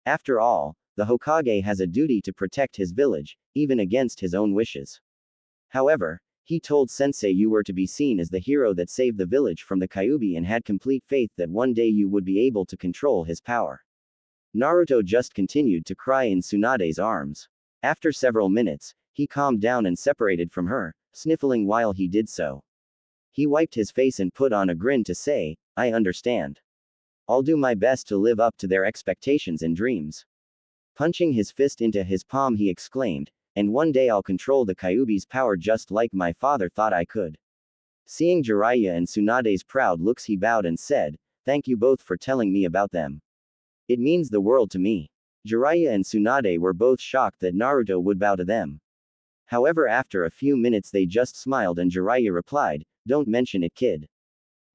After all, the Hokage has a duty to protect his village, even against his own wishes. However, he told Sensei you were to be seen as the hero that saved the village from the kyuubi and had complete faith that one day you would be able to control his power. Naruto just continued to cry in Tsunade's arms. After several minutes, he calmed down and separated from her, sniffling while he did so. He wiped his face and put on a grin to say, I understand. I'll do my best to live up to their expectations and dreams. Punching his fist into his palm, he exclaimed, and one day I'll control the kyuubi's power just like my father thought I could. Seeing Jiraiya and Tsunade's proud looks, he bowed and said, thank you both for telling me about them. It means the world to me. Jiraiya and Tsunade were both shocked that Naruto would bow to them. However, after a few minutes they just smiled and Jiraiya replied, don't mention it, kid.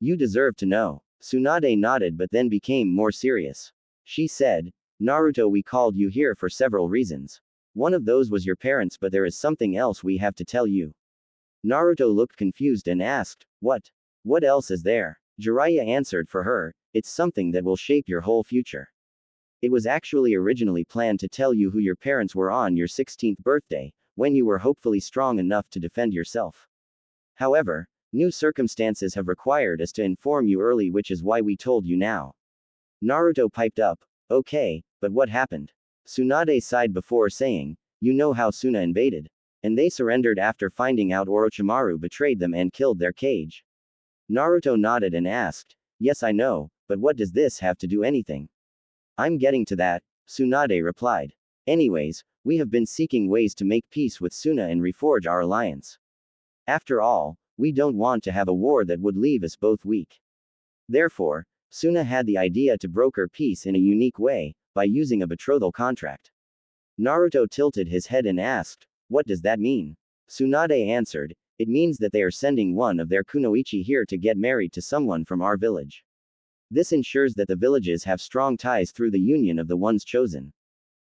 You deserve to know. Tsunade nodded but then became more serious. She said, Naruto, we called you here for several reasons. One of those was your parents, but there is something else we have to tell you. Naruto looked confused and asked, what? What else is there? Jiraiya answered for her, it's something that will shape your whole future. It was actually originally planned to tell you who your parents were on your 16th birthday, when you were hopefully strong enough to defend yourself. However, new circumstances have required us to inform you early, which is why we told you now. Naruto piped up, okay, but what happened? Tsunade sighed before saying, you know how Suna invaded. And they surrendered after finding out Orochimaru betrayed them and killed their Kage. Naruto nodded and asked, yes, I know, but what does this have to do anything? I'm getting to that, Tsunade replied. Anyways, we have been seeking ways to make peace with Suna and reforge our alliance. After all, we don't want to have a war that would leave us both weak. Therefore, Suna had the idea to broker peace in a unique way, by using a betrothal contract. Naruto tilted his head and asked, what does that mean? Tsunade answered, it means that they are sending one of their kunoichi here to get married to someone from our village. This ensures that the villages have strong ties through the union of the ones chosen.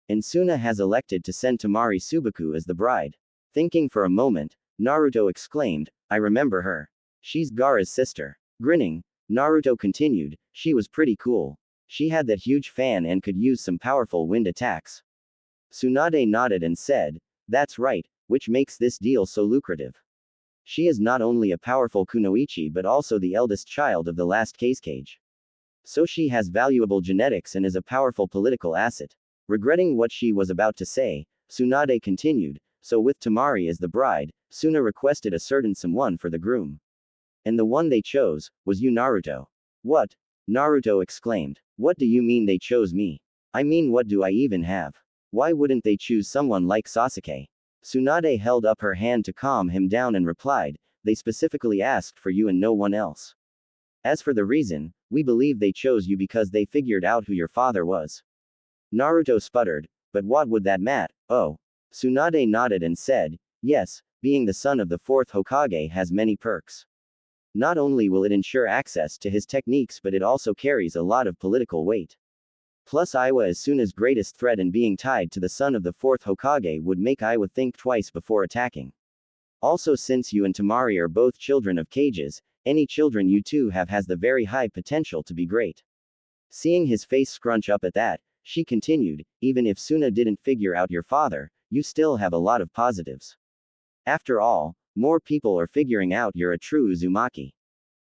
And Suna has elected to send Temari Subaku as the bride. Thinking for a moment, Naruto exclaimed, I remember her. She's Gaara's sister. Grinning, Naruto continued, she was pretty cool. She had that huge fan and could use some powerful wind attacks. Tsunade nodded and said, that's right, which makes this deal so lucrative. She is not only a powerful kunoichi but also the eldest child of the last Kage. So she has valuable genetics and is a powerful political asset. Regretting what she was about to say, Tsunade continued, so with Temari as the bride, Suna requested a certain someone for the groom. And the one they chose, was you, Naruto. What? Naruto exclaimed. What do you mean they chose me? I mean, what do I even have? Why wouldn't they choose someone like Sasuke? Tsunade held up her hand to calm him down and replied, they specifically asked for you and no one else. As for the reason, we believe they chose you because they figured out who your father was. Naruto sputtered, but what would that matter? Oh. Tsunade nodded and said, yes, being the son of the fourth Hokage has many perks. Not only will it ensure access to his techniques, but it also carries a lot of political weight. Plus, Iwa as soon as greatest threat, and being tied to the son of the fourth Hokage would make Iwa think twice before attacking. Also, since you and Tamari are both children of cages, any children you two have has the very high potential to be great. Seeing his face scrunch up at that, she continued, even if Suna didn't figure out your father, you still have a lot of positives. After all, more people are figuring out you're a true Uzumaki.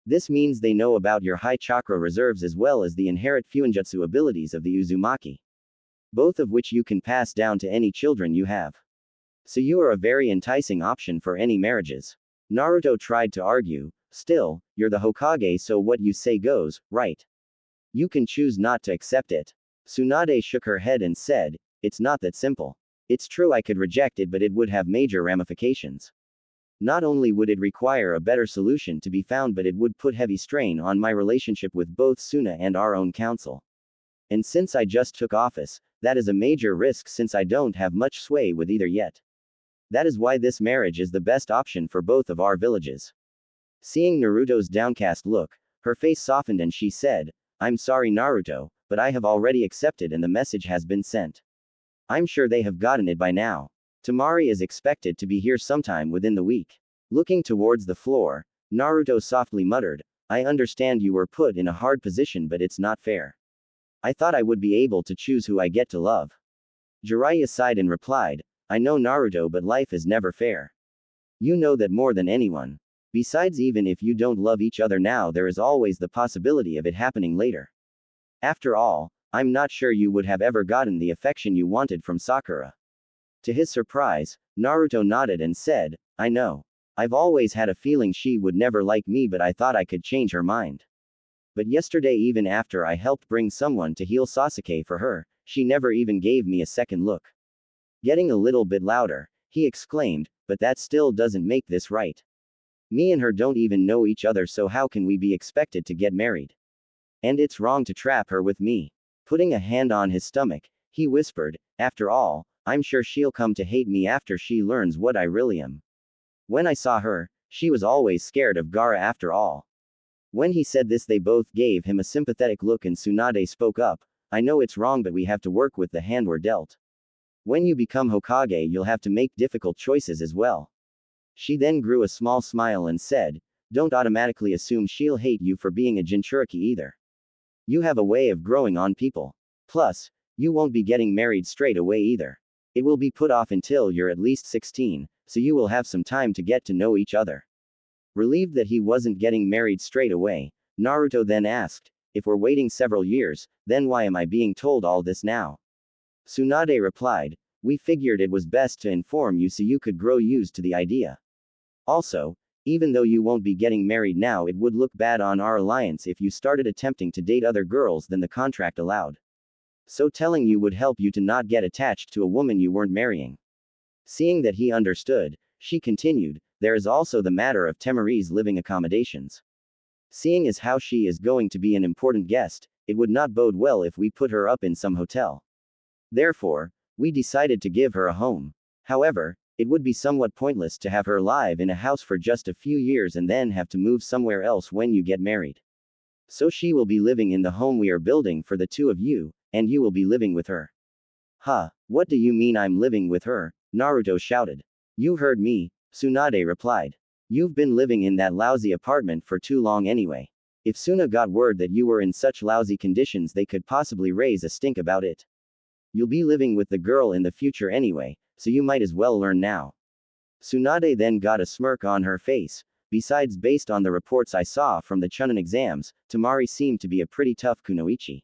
This means they know about your high chakra reserves as well as the inherent fuinjutsu abilities of the Uzumaki. Both of which you can pass down to any children you have. So you are a very enticing option for any marriages. Naruto tried to argue, still, you're the Hokage, so what you say goes, right? You can choose not to accept it. Tsunade shook her head and said, it's not that simple. It's true I could reject it, but it would have major ramifications. Not only would it require a better solution to be found, but it would put heavy strain on my relationship with both Suna and our own council. And since I just took office, that is a major risk since I don't have much sway with either yet. That is why this marriage is the best option for both of our villages. Seeing Naruto's downcast look, her face softened and she said, I'm sorry Naruto, but I have already accepted and the message has been sent. I'm sure they have gotten it by now. Tamari is expected to be here sometime within the week. Looking towards the floor, Naruto softly muttered, I understand you were put in a hard position, but it's not fair. I thought I would be able to choose who I get to love. Jiraiya sighed and replied, I know Naruto, but life is never fair. You know that more than anyone. Besides, even if you don't love each other now, there is always the possibility of it happening later. After all, I'm not sure you would have ever gotten the affection you wanted from Sakura. To his surprise, Naruto nodded and said, I know. I've always had a feeling she would never like me, but I thought I could change her mind. But yesterday, even after I helped bring someone to heal Sasuke for her, she never even gave me a second look. Getting a little bit louder, he exclaimed, but that still doesn't make this right. Me and her don't even know each other, so how can we be expected to get married? And it's wrong to trap her with me. Putting a hand on his stomach, he whispered, after all, I'm sure she'll come to hate me after she learns what I really am. When I saw her, she was always scared of Gaara after all. When he said this, they both gave him a sympathetic look and Tsunade spoke up, I know it's wrong, but we have to work with the hand we're dealt. When you become Hokage, you'll have to make difficult choices as well. She then grew a small smile and said, don't automatically assume she'll hate you for being a Jinchuriki either. You have a way of growing on people. Plus, you won't be getting married straight away either. It will be put off until you're at least 16, so you will have some time to get to know each other. Relieved that he wasn't getting married straight away, Naruto then asked, if we're waiting several years, then why am I being told all this now? Tsunade replied, we figured it was best to inform you so you could grow used to the idea. Also, even though you won't be getting married now, it would look bad on our alliance if you started attempting to date other girls than the contract allowed. So telling you would help you to not get attached to a woman you weren't marrying. Seeing that he understood, she continued, there is also the matter of Temari's living accommodations. Seeing as how she is going to be an important guest, it would not bode well if we put her up in some hotel. Therefore, we decided to give her a home. However, it would be somewhat pointless to have her live in a house for just a few years and then have to move somewhere else when you get married. So she will be living in the home we are building for the two of you, and you will be living with her. Huh, what do you mean I'm living with her? Naruto shouted. You heard me, Tsunade replied. You've been living in that lousy apartment for too long anyway. If Suna got word that you were in such lousy conditions, they could possibly raise a stink about it. You'll be living with the girl in the future anyway, so you might as well learn now. Tsunade then got a smirk on her face. Besides, based on the reports I saw from the Chunin exams, Tamari seemed to be a pretty tough kunoichi.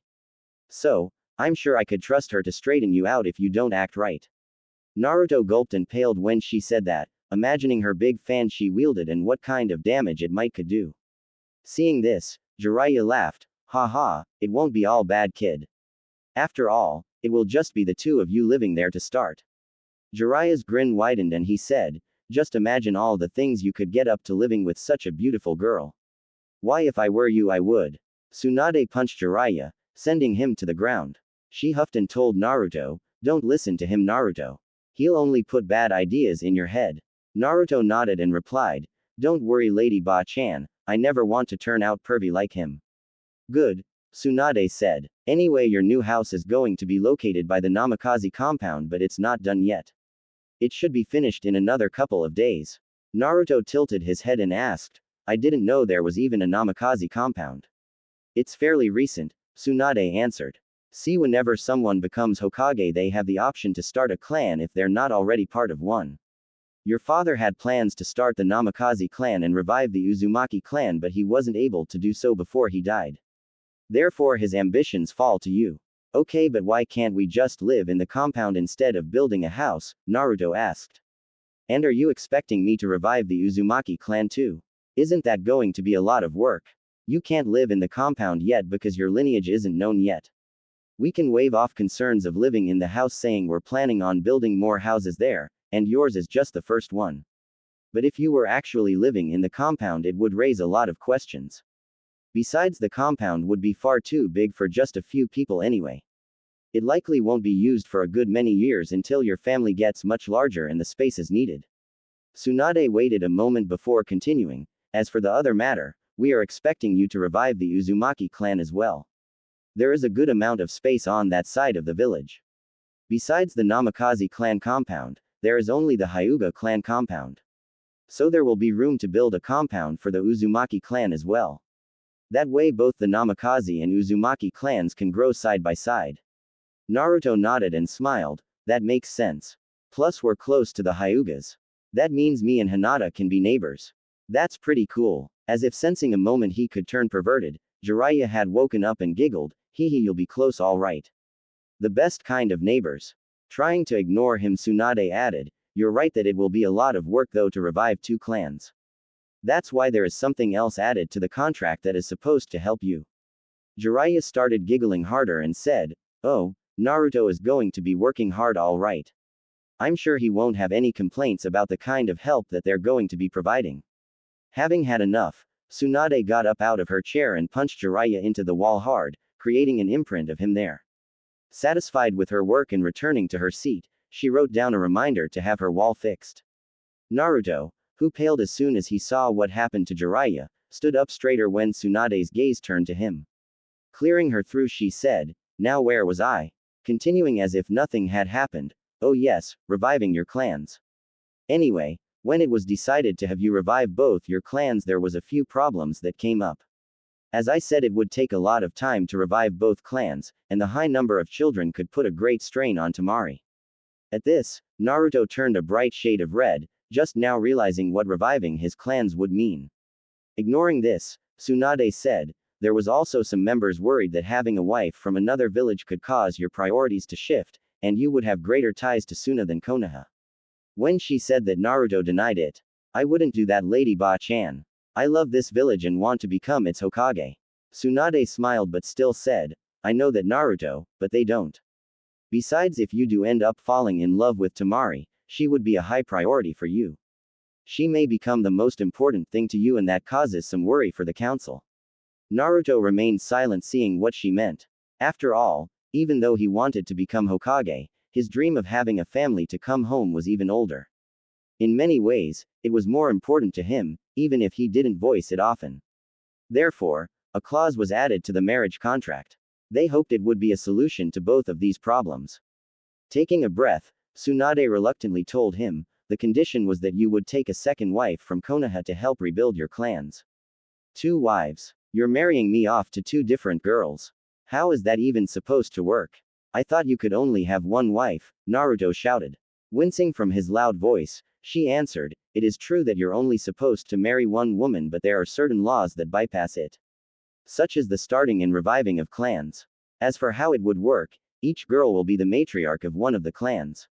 So, I'm sure I could trust her to straighten you out if you don't act right. Naruto gulped and paled when she said that, imagining her big fan she wielded and what kind of damage it might could do. Seeing this, Jiraiya laughed, haha, it won't be all bad, kid. After all, it will just be the two of you living there to start. Jiraiya's grin widened and he said, just imagine all the things you could get up to living with such a beautiful girl. Why, if I were you, I would. Tsunade punched Jiraiya, sending him to the ground. She huffed and told Naruto, don't listen to him, Naruto. He'll only put bad ideas in your head. Naruto nodded and replied, "Don't worry, Lady Ba-chan, I never want to turn out pervy like him." "Good," Tsunade said. "Anyway, your new house is going to be located by the Namikaze compound, but it's not done yet. It should be finished in another couple of days." Naruto tilted his head and asked, "I didn't know there was even a Namikaze compound." "It's fairly recent," Tsunade answered. "See, whenever someone becomes Hokage, they have the option to start a clan if they're not already part of one. Your father had plans to start the Namikaze clan and revive the Uzumaki clan, but he wasn't able to do so before he died. Therefore his ambitions fall to you." "Okay, but why can't we just live in the compound instead of building a house?" Naruto asked. "And are you expecting me to revive the Uzumaki clan too? Isn't that going to be a lot of work? You can't live in the compound yet because your lineage isn't known yet. We can waive off concerns of living in the house, saying we're planning on building more houses there, and yours is just the first one. But if you were actually living in the compound, it would raise a lot of questions. Besides, the compound would be far too big for just a few people anyway. It likely won't be used for a good many years until your family gets much larger and the space is needed." Tsunade waited a moment before continuing, "As for the other matter, we are expecting you to revive the Uzumaki clan as well. There is a good amount of space on that side of the village. Besides the Namikaze clan compound, there is only the Hyuga clan compound. So there will be room to build a compound for the Uzumaki clan as well. That way both the Namikaze and Uzumaki clans can grow side by side." Naruto nodded and smiled. "That makes sense. Plus we're close to the Hyugas. That means me and Hinata can be neighbors. That's pretty cool." As if sensing a moment he could turn perverted, Jiraiya had woken up and giggled, "Hee hee, you'll be close all right. The best kind of neighbors." Trying to ignore him, Tsunade added, "You're right that it will be a lot of work though to revive two clans. That's why there is something else added to the contract that is supposed to help you." Jiraiya started giggling harder and said, "Oh, Naruto is going to be working hard all right. I'm sure he won't have any complaints about the kind of help that they're going to be providing." Having had enough, Tsunade got up out of her chair and punched Jiraiya into the wall hard, creating an imprint of him there. Satisfied with her work and returning to her seat, she wrote down a reminder to have her wall fixed. Naruto, who paled as soon as he saw what happened to Jiraiya, stood up straighter when Tsunade's gaze turned to him. Clearing her throat, she said, "Now where was I?" Continuing as if nothing had happened, "Oh yes, reviving your clans. Anyway, when it was decided to have you revive both your clans, there was a few problems that came up. As I said, it would take a lot of time to revive both clans, and the high number of children could put a great strain on Temari." At this, Naruto turned a bright shade of red, just now realizing what reviving his clans would mean. Ignoring this, Tsunade said, "There was also some members worried that having a wife from another village could cause your priorities to shift, and you would have greater ties to Suna than Konoha." When she said that, Naruto denied it. "I wouldn't do that, Lady Ba-chan. I love this village and want to become its Hokage." Tsunade smiled but still said, "I know that, Naruto, but they don't. Besides, if you do end up falling in love with Temari, she would be a high priority for you. She may become the most important thing to you, and that causes some worry for the council." Naruto remained silent, seeing what she meant. After all, even though he wanted to become Hokage, his dream of having a family to come home was even older. In many ways, it was more important to him, even if he didn't voice it often. Therefore, a clause was added to the marriage contract. They hoped it would be a solution to both of these problems. Taking a breath, Tsunade reluctantly told him, "The condition was that you would take a second wife from Konoha to help rebuild your clans." "2 wives? You're marrying me off to 2 different girls. How is that even supposed to work? I thought you could only have 1 wife," Naruto shouted. Wincing from his loud voice, she answered, "It is true that you're only supposed to marry 1 woman, but there are certain laws that bypass it. Such as the starting and reviving of clans. As for how it would work, each girl will be the matriarch of one of the clans.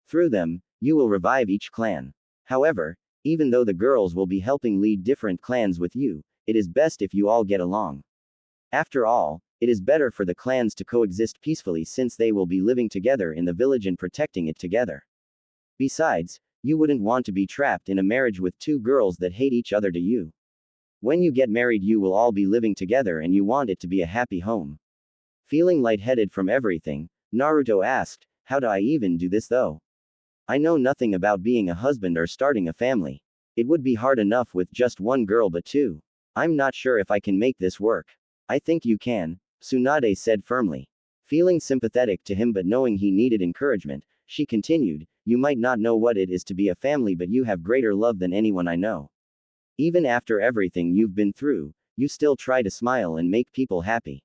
Through them, you will revive each clan. However, even though the girls will be helping lead different clans with you, it is best if you all get along. After all, it is better for the clans to coexist peacefully, since they will be living together in the village and protecting it together. Besides, you wouldn't want to be trapped in a marriage with 2 girls that hate each other to you. When you get married, you will all be living together and you want it to be a happy home." Feeling lightheaded from everything, Naruto asked, "How do I even do this though? I know nothing about being a husband or starting a family. It would be hard enough with just one girl, but two. I'm not sure if I can make this work. I think you can, Tsunade said firmly. Feeling sympathetic to him but knowing he needed encouragement, she continued, you might not know what it is to be a family, but you have greater love than anyone I know. Even after everything you've been through, you still try to smile and make people happy.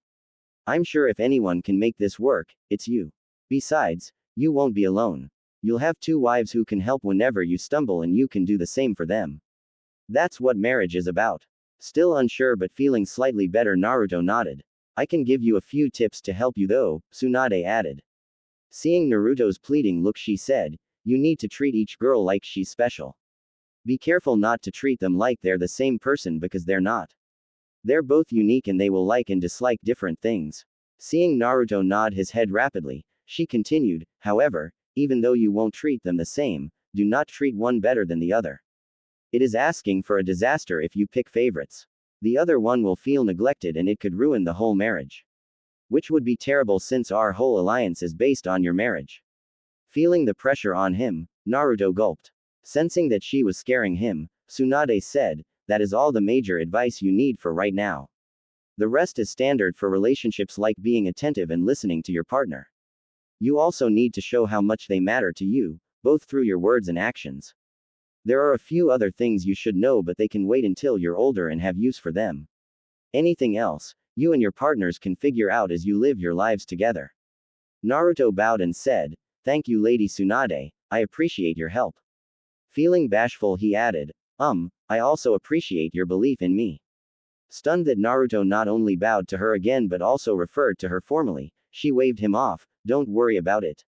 I'm sure if anyone can make this work, it's you. Besides, you won't be alone. You'll have two wives who can help whenever you stumble, and you can do the same for them. That's what marriage is about. Still unsure but feeling slightly better, Naruto nodded. I can give you a few tips to help you though, Tsunade added. Seeing Naruto's pleading look, she said, you need to treat each girl like she's special. Be careful not to treat them like they're the same person, because they're not. They're both unique and they will like and dislike different things. Seeing Naruto nod his head rapidly, she continued, however, even though you won't treat them the same, do not treat one better than the other. It is asking for a disaster if you pick favorites. The other one will feel neglected and it could ruin the whole marriage. Which would be terrible since our whole alliance is based on your marriage. Feeling the pressure on him, Naruto gulped. Sensing that she was scaring him, Tsunade said, that is all the major advice you need for right now. The rest is standard for relationships, like being attentive and listening to your partner. You also need to show how much they matter to you, both through your words and actions. There are a few other things you should know, but they can wait until you're older and have use for them. Anything else, you and your partners can figure out as you live your lives together. Naruto bowed and said, thank you, Lady Tsunade, I appreciate your help. Feeling bashful, he added, I also appreciate your belief in me. Stunned that Naruto not only bowed to her again but also referred to her formally, she waved him off, don't worry about it.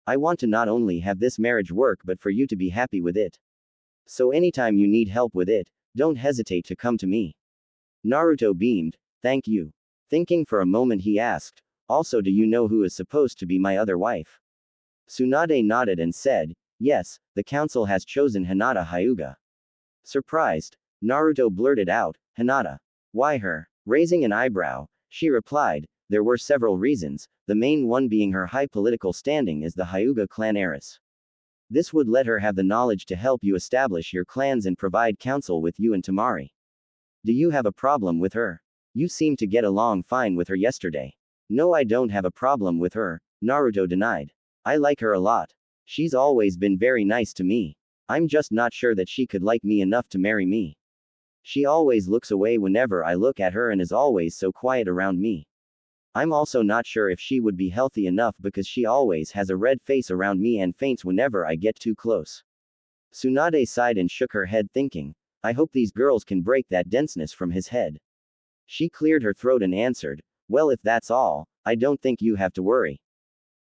I want to not only have this marriage work but for you to be happy with it. So anytime you need help with it, don't hesitate to come to me. Naruto beamed, thank you. Thinking for a moment, he asked, also, do you know who is supposed to be my other wife? Tsunade nodded and said, yes, the council has chosen Hinata Hyuga. Surprised, Naruto blurted out, Hinata. Why her? Raising an eyebrow, she replied, there were several reasons, the main one being her high political standing as the Hyuga clan heiress. This would let her have the knowledge to help you establish your clans and provide counsel with you and Temari. Do you have a problem with her? You seemed to get along fine with her yesterday. No, I don't have a problem with her, Naruto denied. I like her a lot. She's always been very nice to me. I'm just not sure that she could like me enough to marry me. She always looks away whenever I look at her and is always so quiet around me. I'm also not sure if she would be healthy enough because she always has a red face around me and faints whenever I get too close. Tsunade sighed and shook her head, thinking, I hope these girls can break that denseness from his head. She cleared her throat and answered, well, if that's all, I don't think you have to worry.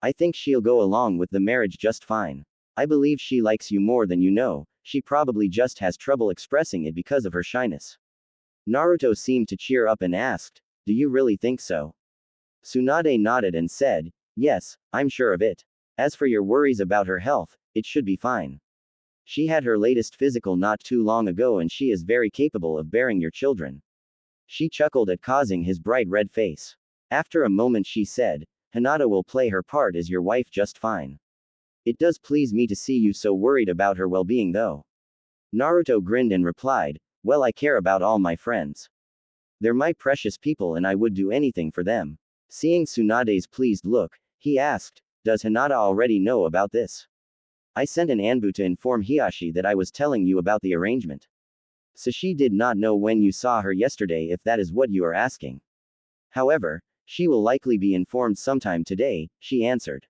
I think she'll go along with the marriage just fine. I believe she likes you more than you know, she probably just has trouble expressing it because of her shyness. Naruto seemed to cheer up and asked, do you really think so? Tsunade nodded and said, yes, I'm sure of it. As for your worries about her health, it should be fine. She had her latest physical not too long ago and she is very capable of bearing your children. She chuckled at causing his bright red face. After a moment she said, Hinata will play her part as your wife just fine. It does please me to see you so worried about her well-being though. Naruto grinned and replied, well, I care about all my friends. They're my precious people and I would do anything for them. Seeing Tsunade's pleased look, he asked, does Hinata already know about this? I sent an Anbu to inform Hiashi that I was telling you about the arrangement. So she did not know when you saw her yesterday, if that is what you are asking. However, she will likely be informed sometime today, she answered.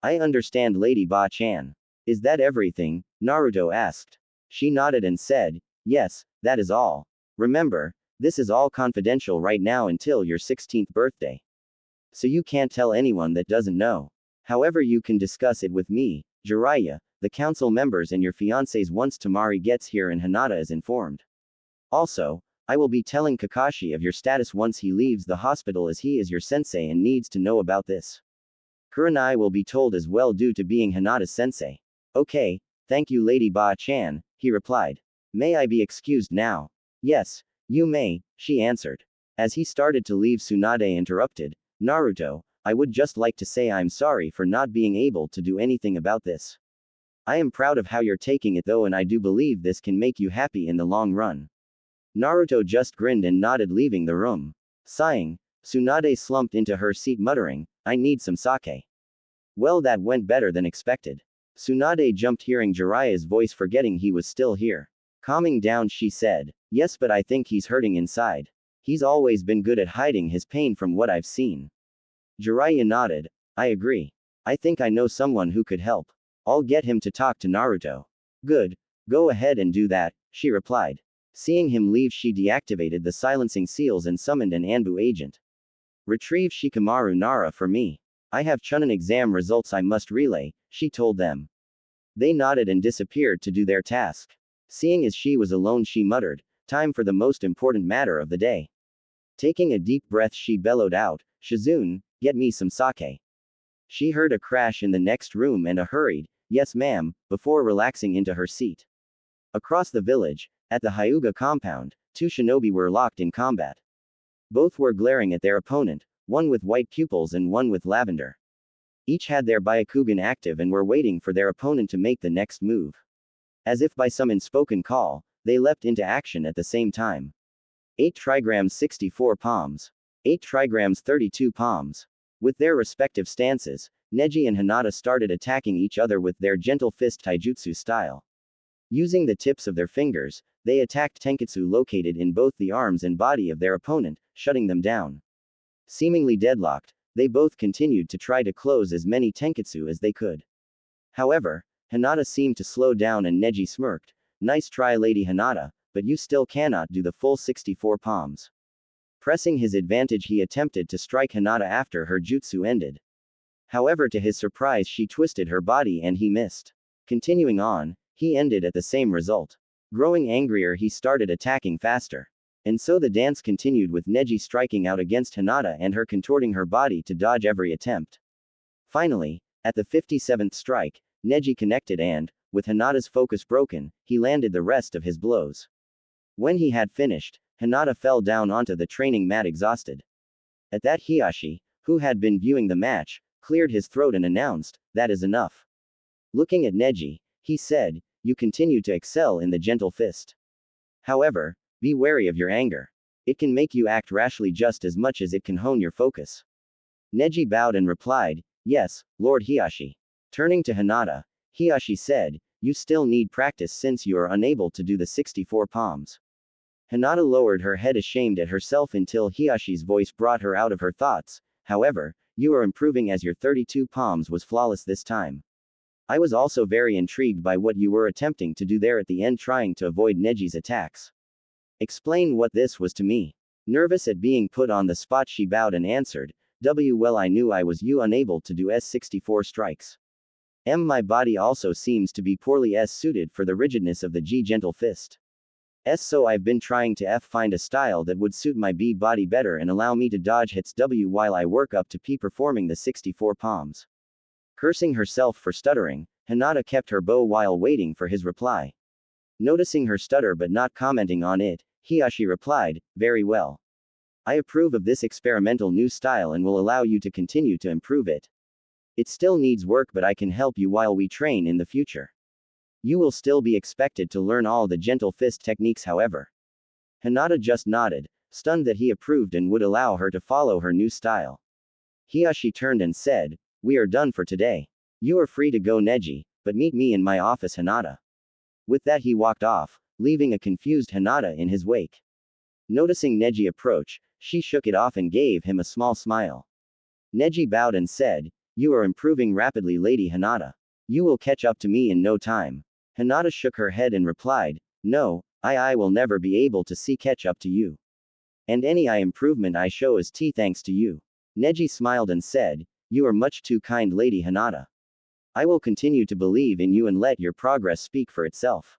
I understand, Lady Ba-chan. Is that everything? Naruto asked. She nodded and said, yes, that is all. Remember, this is all confidential right now until your 16th birthday. So you can't tell anyone that doesn't know. However, you can discuss it with me, Jiraiya, the council members and your fiancés once Temari gets here and Hinata is informed. Also, I will be telling Kakashi of your status once he leaves the hospital, as he is your sensei and needs to know about this. Kurenai will be told as well due to being Hinata's sensei. Okay, thank you, Lady Ba-chan, he replied. May I be excused now? Yes, you may, she answered. As he started to leave, Tsunade interrupted, Naruto, I would just like to say I'm sorry for not being able to do anything about this. I am proud of how you're taking it though, and I do believe this can make you happy in the long run. Naruto just grinned and nodded, leaving the room. Sighing, Tsunade slumped into her seat muttering, I need some sake. Well, that went better than expected. Tsunade jumped hearing Jiraiya's voice, forgetting he was still here. Calming down, she said, yes, but I think he's hurting inside. He's always been good at hiding his pain from what I've seen. Jiraiya nodded, I agree. I think I know someone who could help. I'll get him to talk to Naruto. Good. Go ahead and do that, she replied. Seeing him leave, she deactivated the silencing seals and summoned an Anbu agent. Retrieve Shikamaru Nara for me. I have Chunin exam results I must relay, she told them. They nodded and disappeared to do their task. Seeing as she was alone, she muttered, time for the most important matter of the day. Taking a deep breath, she bellowed out, Shizune, get me some sake. She heard a crash in the next room and a hurried, yes ma'am, before relaxing into her seat. Across the village, at the Hyuga compound, two shinobi were locked in combat. Both were glaring at their opponent, one with white pupils and one with lavender. Each had their Byakugan active and were waiting for their opponent to make the next move. As if by some unspoken call, they leapt into action at the same time. 8 trigrams 64 palms. 8 trigrams 32 palms. With their respective stances, Neji and Hinata started attacking each other with their gentle fist taijutsu style. Using the tips of their fingers, they attacked tenketsu located in both the arms and body of their opponent, shutting them down. Seemingly deadlocked, they both continued to try to close as many tenketsu as they could. However, Hinata seemed to slow down and Neji smirked, nice try Lady Hinata, but you still cannot do the full 64 palms. Pressing his advantage, he attempted to strike Hinata after her jutsu ended. However, to his surprise, she twisted her body and he missed. Continuing on, he ended at the same result. Growing angrier, he started attacking faster. And so the dance continued, with Neji striking out against Hinata and her contorting her body to dodge every attempt. Finally, at the 57th strike, Neji connected and, with Hinata's focus broken, he landed the rest of his blows. When he had finished, Hinata fell down onto the training mat exhausted. At that, Hiyashi, who had been viewing the match, cleared his throat and announced, that is enough. Looking at Neji, he said, you continue to excel in the gentle fist. However, be wary of your anger. It can make you act rashly just as much as it can hone your focus. Neji bowed and replied, yes, Lord Hiyashi. Turning to Hinata, Hiyashi said, you still need practice since you are unable to do the 64 palms. Hinata lowered her head, ashamed at herself, until Hiyashi's voice brought her out of her thoughts. However, you are improving, as your 32 palms was flawless this time. I was also very intrigued by what you were attempting to do there at the end, trying to avoid Neji's attacks. Explain what this was to me. Nervous at being put on the spot, she bowed and answered, well, I knew I was unable to do S64 strikes. My body also seems to be poorly suited for the rigidness of the G gentle fist. So I've been trying to find a style that would suit my B body better and allow me to dodge hits while I work up to P, performing the 64 palms. Cursing herself for stuttering, Hinata kept her bow while waiting for his reply. Noticing her stutter but not commenting on it, Hiyashi replied, very well. I approve of this experimental new style and will allow you to continue to improve it. It still needs work, but I can help you while we train in the future. You will still be expected to learn all the gentle fist techniques, however. Hinata just nodded, stunned that he approved and would allow her to follow her new style. Hiyashi turned and said, we are done for today. You are free to go, Neji, but meet me in my office, Hinata. With that, he walked off, leaving a confused Hinata in his wake. Noticing Neji approach, she shook it off and gave him a small smile. Neji bowed and said, you are improving rapidly, Lady Hinata. You will catch up to me in no time. Hinata shook her head and replied, no, I will never be able to catch up to you. And any improvement I show is thanks to you. Neji smiled and said, you are much too kind, Lady Hinata. I will continue to believe in you and let your progress speak for itself.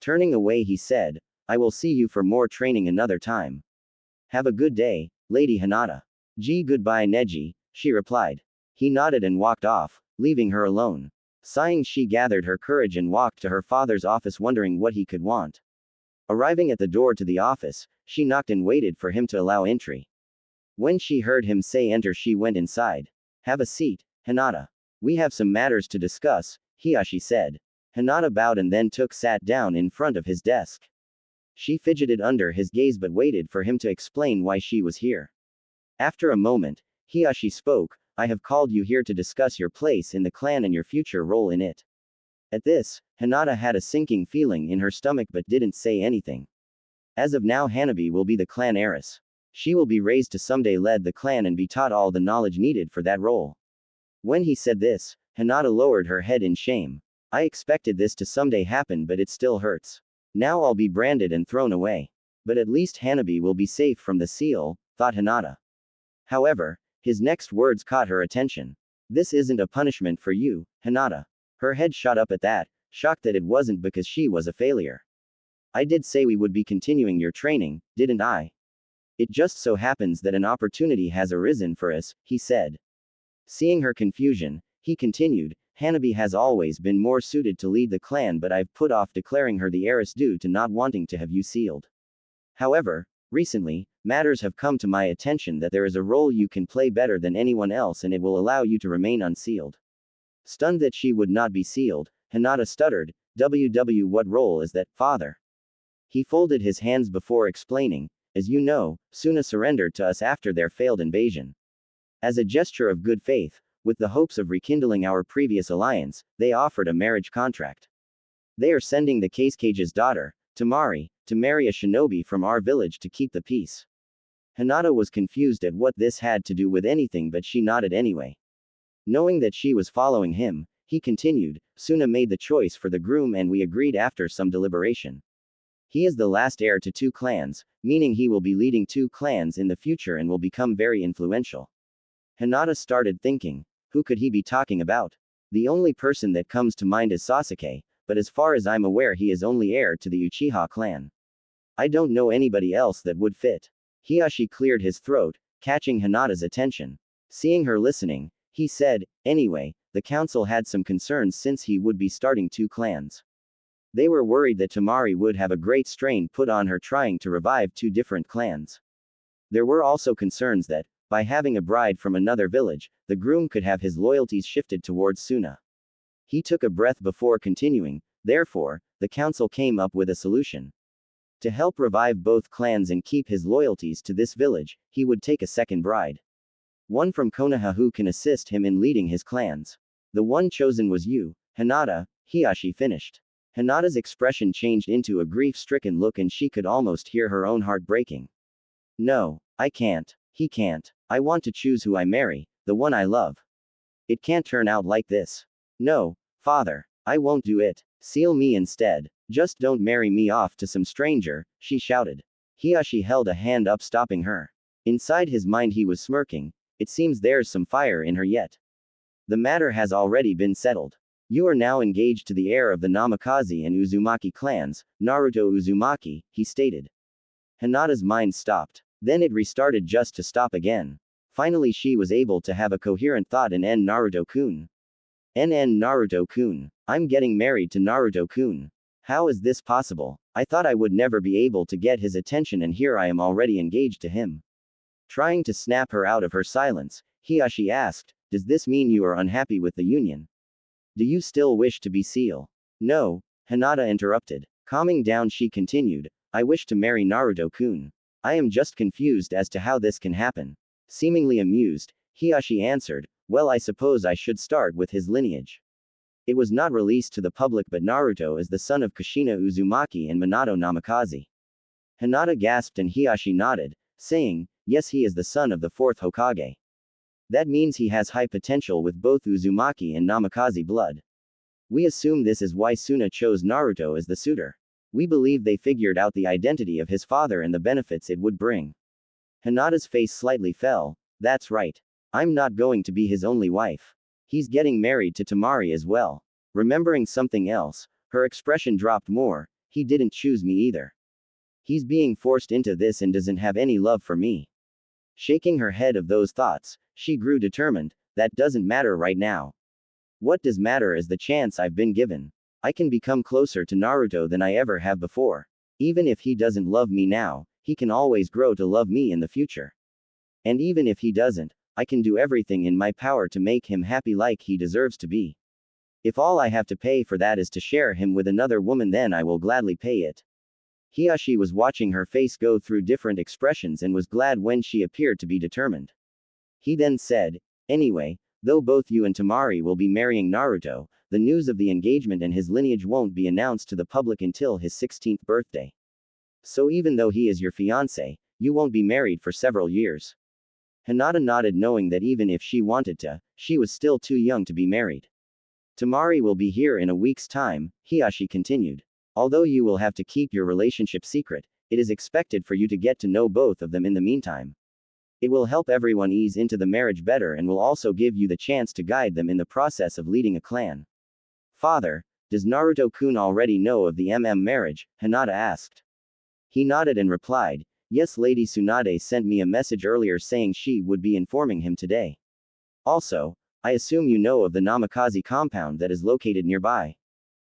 Turning away, he said, I will see you for more training another time. Have a good day, Lady Hinata. Goodbye, Neji, she replied. He nodded and walked off, leaving her alone. Sighing, she gathered her courage and walked to her father's office, wondering what he could want. Arriving at the door to the office, she knocked and waited for him to allow entry. When she heard him say enter, she went inside. Have a seat, Hinata. We have some matters to discuss, Hiyashi said. Hinata bowed and then sat down in front of his desk. She fidgeted under his gaze but waited for him to explain why she was here. After a moment, Hiashi spoke, I have called you here to discuss your place in the clan and your future role in it. At this, Hinata had a sinking feeling in her stomach but didn't say anything. As of now, Hanabi will be the clan heiress. She will be raised to someday lead the clan and be taught all the knowledge needed for that role. When he said this, Hinata lowered her head in shame. I expected this to someday happen but it still hurts. Now I'll be branded and thrown away. But at least Hanabi will be safe from the seal, thought Hinata. However, his next words caught her attention. This isn't a punishment for you, Hinata. Her head shot up at that, shocked that it wasn't because she was a failure. I did say we would be continuing your training, didn't I? It just so happens that an opportunity has arisen for us, he said. Seeing her confusion, he continued, Hanabi has always been more suited to lead the clan but I've put off declaring her the heiress due to not wanting to have you sealed. However, recently, matters have come to my attention that there is a role you can play better than anyone else and it will allow you to remain unsealed. Stunned that she would not be sealed, Hinata stuttered, what role is that, father? He folded his hands before explaining, as you know, Suna surrendered to us after their failed invasion. As a gesture of good faith, with the hopes of rekindling our previous alliance, they offered a marriage contract. They are sending the Kage's daughter, Tamari, to marry a shinobi from our village to keep the peace. Hinata was confused at what this had to do with anything but she nodded anyway. Knowing that she was following him, he continued, Suna made the choice for the groom and we agreed after some deliberation. He is the last heir to 2 clans, meaning he will be leading 2 clans in the future and will become very influential. Hinata started thinking, who could he be talking about? The only person that comes to mind is Sasuke, but as far as I'm aware he is only heir to the Uchiha clan. I don't know anybody else that would fit. Hiashi cleared his throat, catching Hinata's attention. Seeing her listening, he said, anyway, the council had some concerns since he would be starting 2 clans. They were worried that Tamari would have a great strain put on her trying to revive 2 different clans. There were also concerns that, by having a bride from another village, the groom could have his loyalties shifted towards Suna. He took a breath before continuing, therefore, the council came up with a solution. To help revive both clans and keep his loyalties to this village, he would take a second bride. One from Konoha who can assist him in leading his clans. The one chosen was you, Hinata, Hiashi finished. Hinata's expression changed into a grief-stricken look and she could almost hear her own heart breaking. No, I can't. He can't. I want to choose who I marry, the one I love. It can't turn out like this. No, father, I won't do it. Seal me instead. Just don't marry me off to some stranger, she shouted. Hiashi held a hand up stopping her. Inside his mind he was smirking, it seems there's some fire in her yet. The matter has already been settled. You are now engaged to the heir of the Namikaze and Uzumaki clans, Naruto Uzumaki, he stated. Hinata's mind stopped. Then it restarted just to stop again. Finally she was able to have a coherent thought in Naruto-kun. Naruto-kun. I'm getting married to Naruto-kun. How is this possible? I thought I would never be able to get his attention and here I am already engaged to him. Trying to snap her out of her silence, Hiashi asked, does this mean you are unhappy with the union? Do you still wish to be seal? No, Hinata interrupted. Calming down she continued, I wish to marry Naruto-kun. I am just confused as to how this can happen. Seemingly amused, Hiashi answered, well I suppose I should start with his lineage. It was not released to the public but Naruto is the son of Kushina Uzumaki and Minato Namikaze. Hinata gasped and Hiashi nodded, saying, yes he is the son of the 4th Hokage. That means he has high potential with both Uzumaki and Namikaze blood. We assume this is why Suna chose Naruto as the suitor. We believe they figured out the identity of his father and the benefits it would bring. Hinata's face slightly fell, that's right. I'm not going to be his only wife. He's getting married to Tamari as well. Remembering something else, her expression dropped more, he didn't choose me either. He's being forced into this and doesn't have any love for me. Shaking her head of those thoughts, she grew determined, that doesn't matter right now. What does matter is the chance I've been given. I can become closer to Naruto than I ever have before. Even if he doesn't love me now, he can always grow to love me in the future. And even if he doesn't, I can do everything in my power to make him happy like he deserves to be. If all I have to pay for that is to share him with another woman, then I will gladly pay it. Hiyashi was watching her face go through different expressions and was glad when she appeared to be determined. He then said, anyway, though both you and Tamari will be marrying Naruto, the news of the engagement and his lineage won't be announced to the public until his 16th birthday. So even though he is your fiancé, you won't be married for several years. Hinata nodded, knowing that even if she wanted to, she was still too young to be married. Tamari will be here in a week's time, Hiyashi continued. Although you will have to keep your relationship secret, it is expected for you to get to know both of them in the meantime. It will help everyone ease into the marriage better and will also give you the chance to guide them in the process of leading a clan. Father, does Naruto-kun already know of the marriage? Hinata asked. He nodded and replied, yes, Lady Tsunade sent me a message earlier saying she would be informing him today. Also, I assume you know of the Namikaze compound that is located nearby.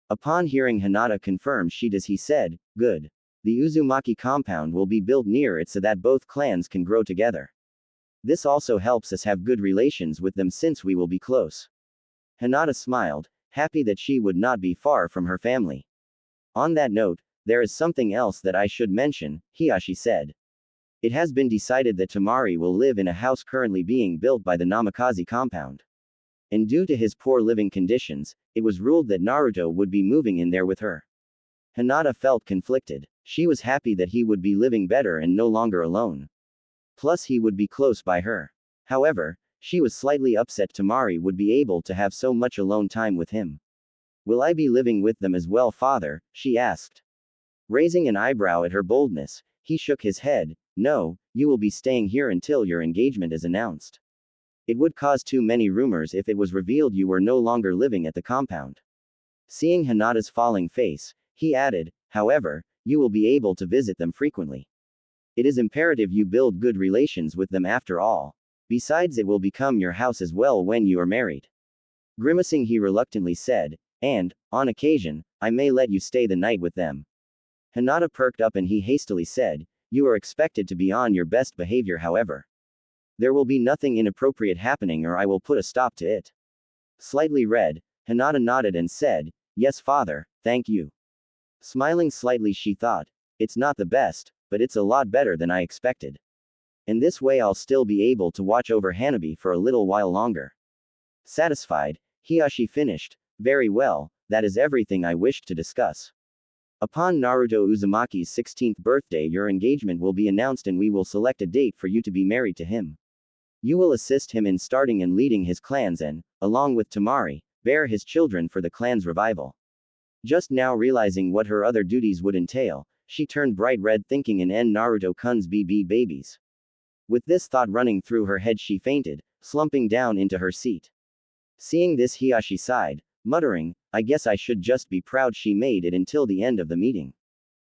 Upon hearing Hinata confirm she does, he said, good. The Uzumaki compound will be built near it so that both clans can grow together. This also helps us have good relations with them since we will be close. Hinata smiled, happy that she would not be far from her family. On that note, there is something else that I should mention, Hiyashi said. It has been decided that Tamari will live in a house currently being built by the Namikaze compound. And due to his poor living conditions, it was ruled that Naruto would be moving in there with her. Hinata felt conflicted. She was happy that he would be living better and no longer alone. Plus he would be close by her. However, she was slightly upset Tamari would be able to have so much alone time with him. Will I be living with them as well, father? She asked. Raising an eyebrow at her boldness, he shook his head. No, you will be staying here until your engagement is announced. It would cause too many rumors if it was revealed you were no longer living at the compound. Seeing Hinata's falling face, he added, however, you will be able to visit them frequently. It is imperative you build good relations with them after all. Besides, it will become your house as well when you are married. Grimacing, he reluctantly said, and, on occasion, I may let you stay the night with them. Hinata perked up and he hastily said, you are expected to be on your best behavior, however. There will be nothing inappropriate happening or I will put a stop to it. Slightly red, Hinata nodded and said, yes, father, thank you. Smiling slightly, she thought, it's not the best, but it's a lot better than I expected. And this way I'll still be able to watch over Hanabi for a little while longer. Satisfied, Hiyashi finished, very well, that is everything I wished to discuss. Upon Naruto Uzumaki's 16th birthday, your engagement will be announced and we will select a date for you to be married to him. You will assist him in starting and leading his clans and, along with Tamari, bear his children for the clan's revival. Just now realizing what her other duties would entail, she turned bright red thinking in Naruto-kun's BB babies. With this thought running through her head, she fainted, slumping down into her seat. Seeing this, Hiyashi sighed, muttering, I guess I should just be proud she made it until the end of the meeting.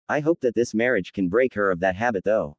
I hope that this marriage can break her of that habit though.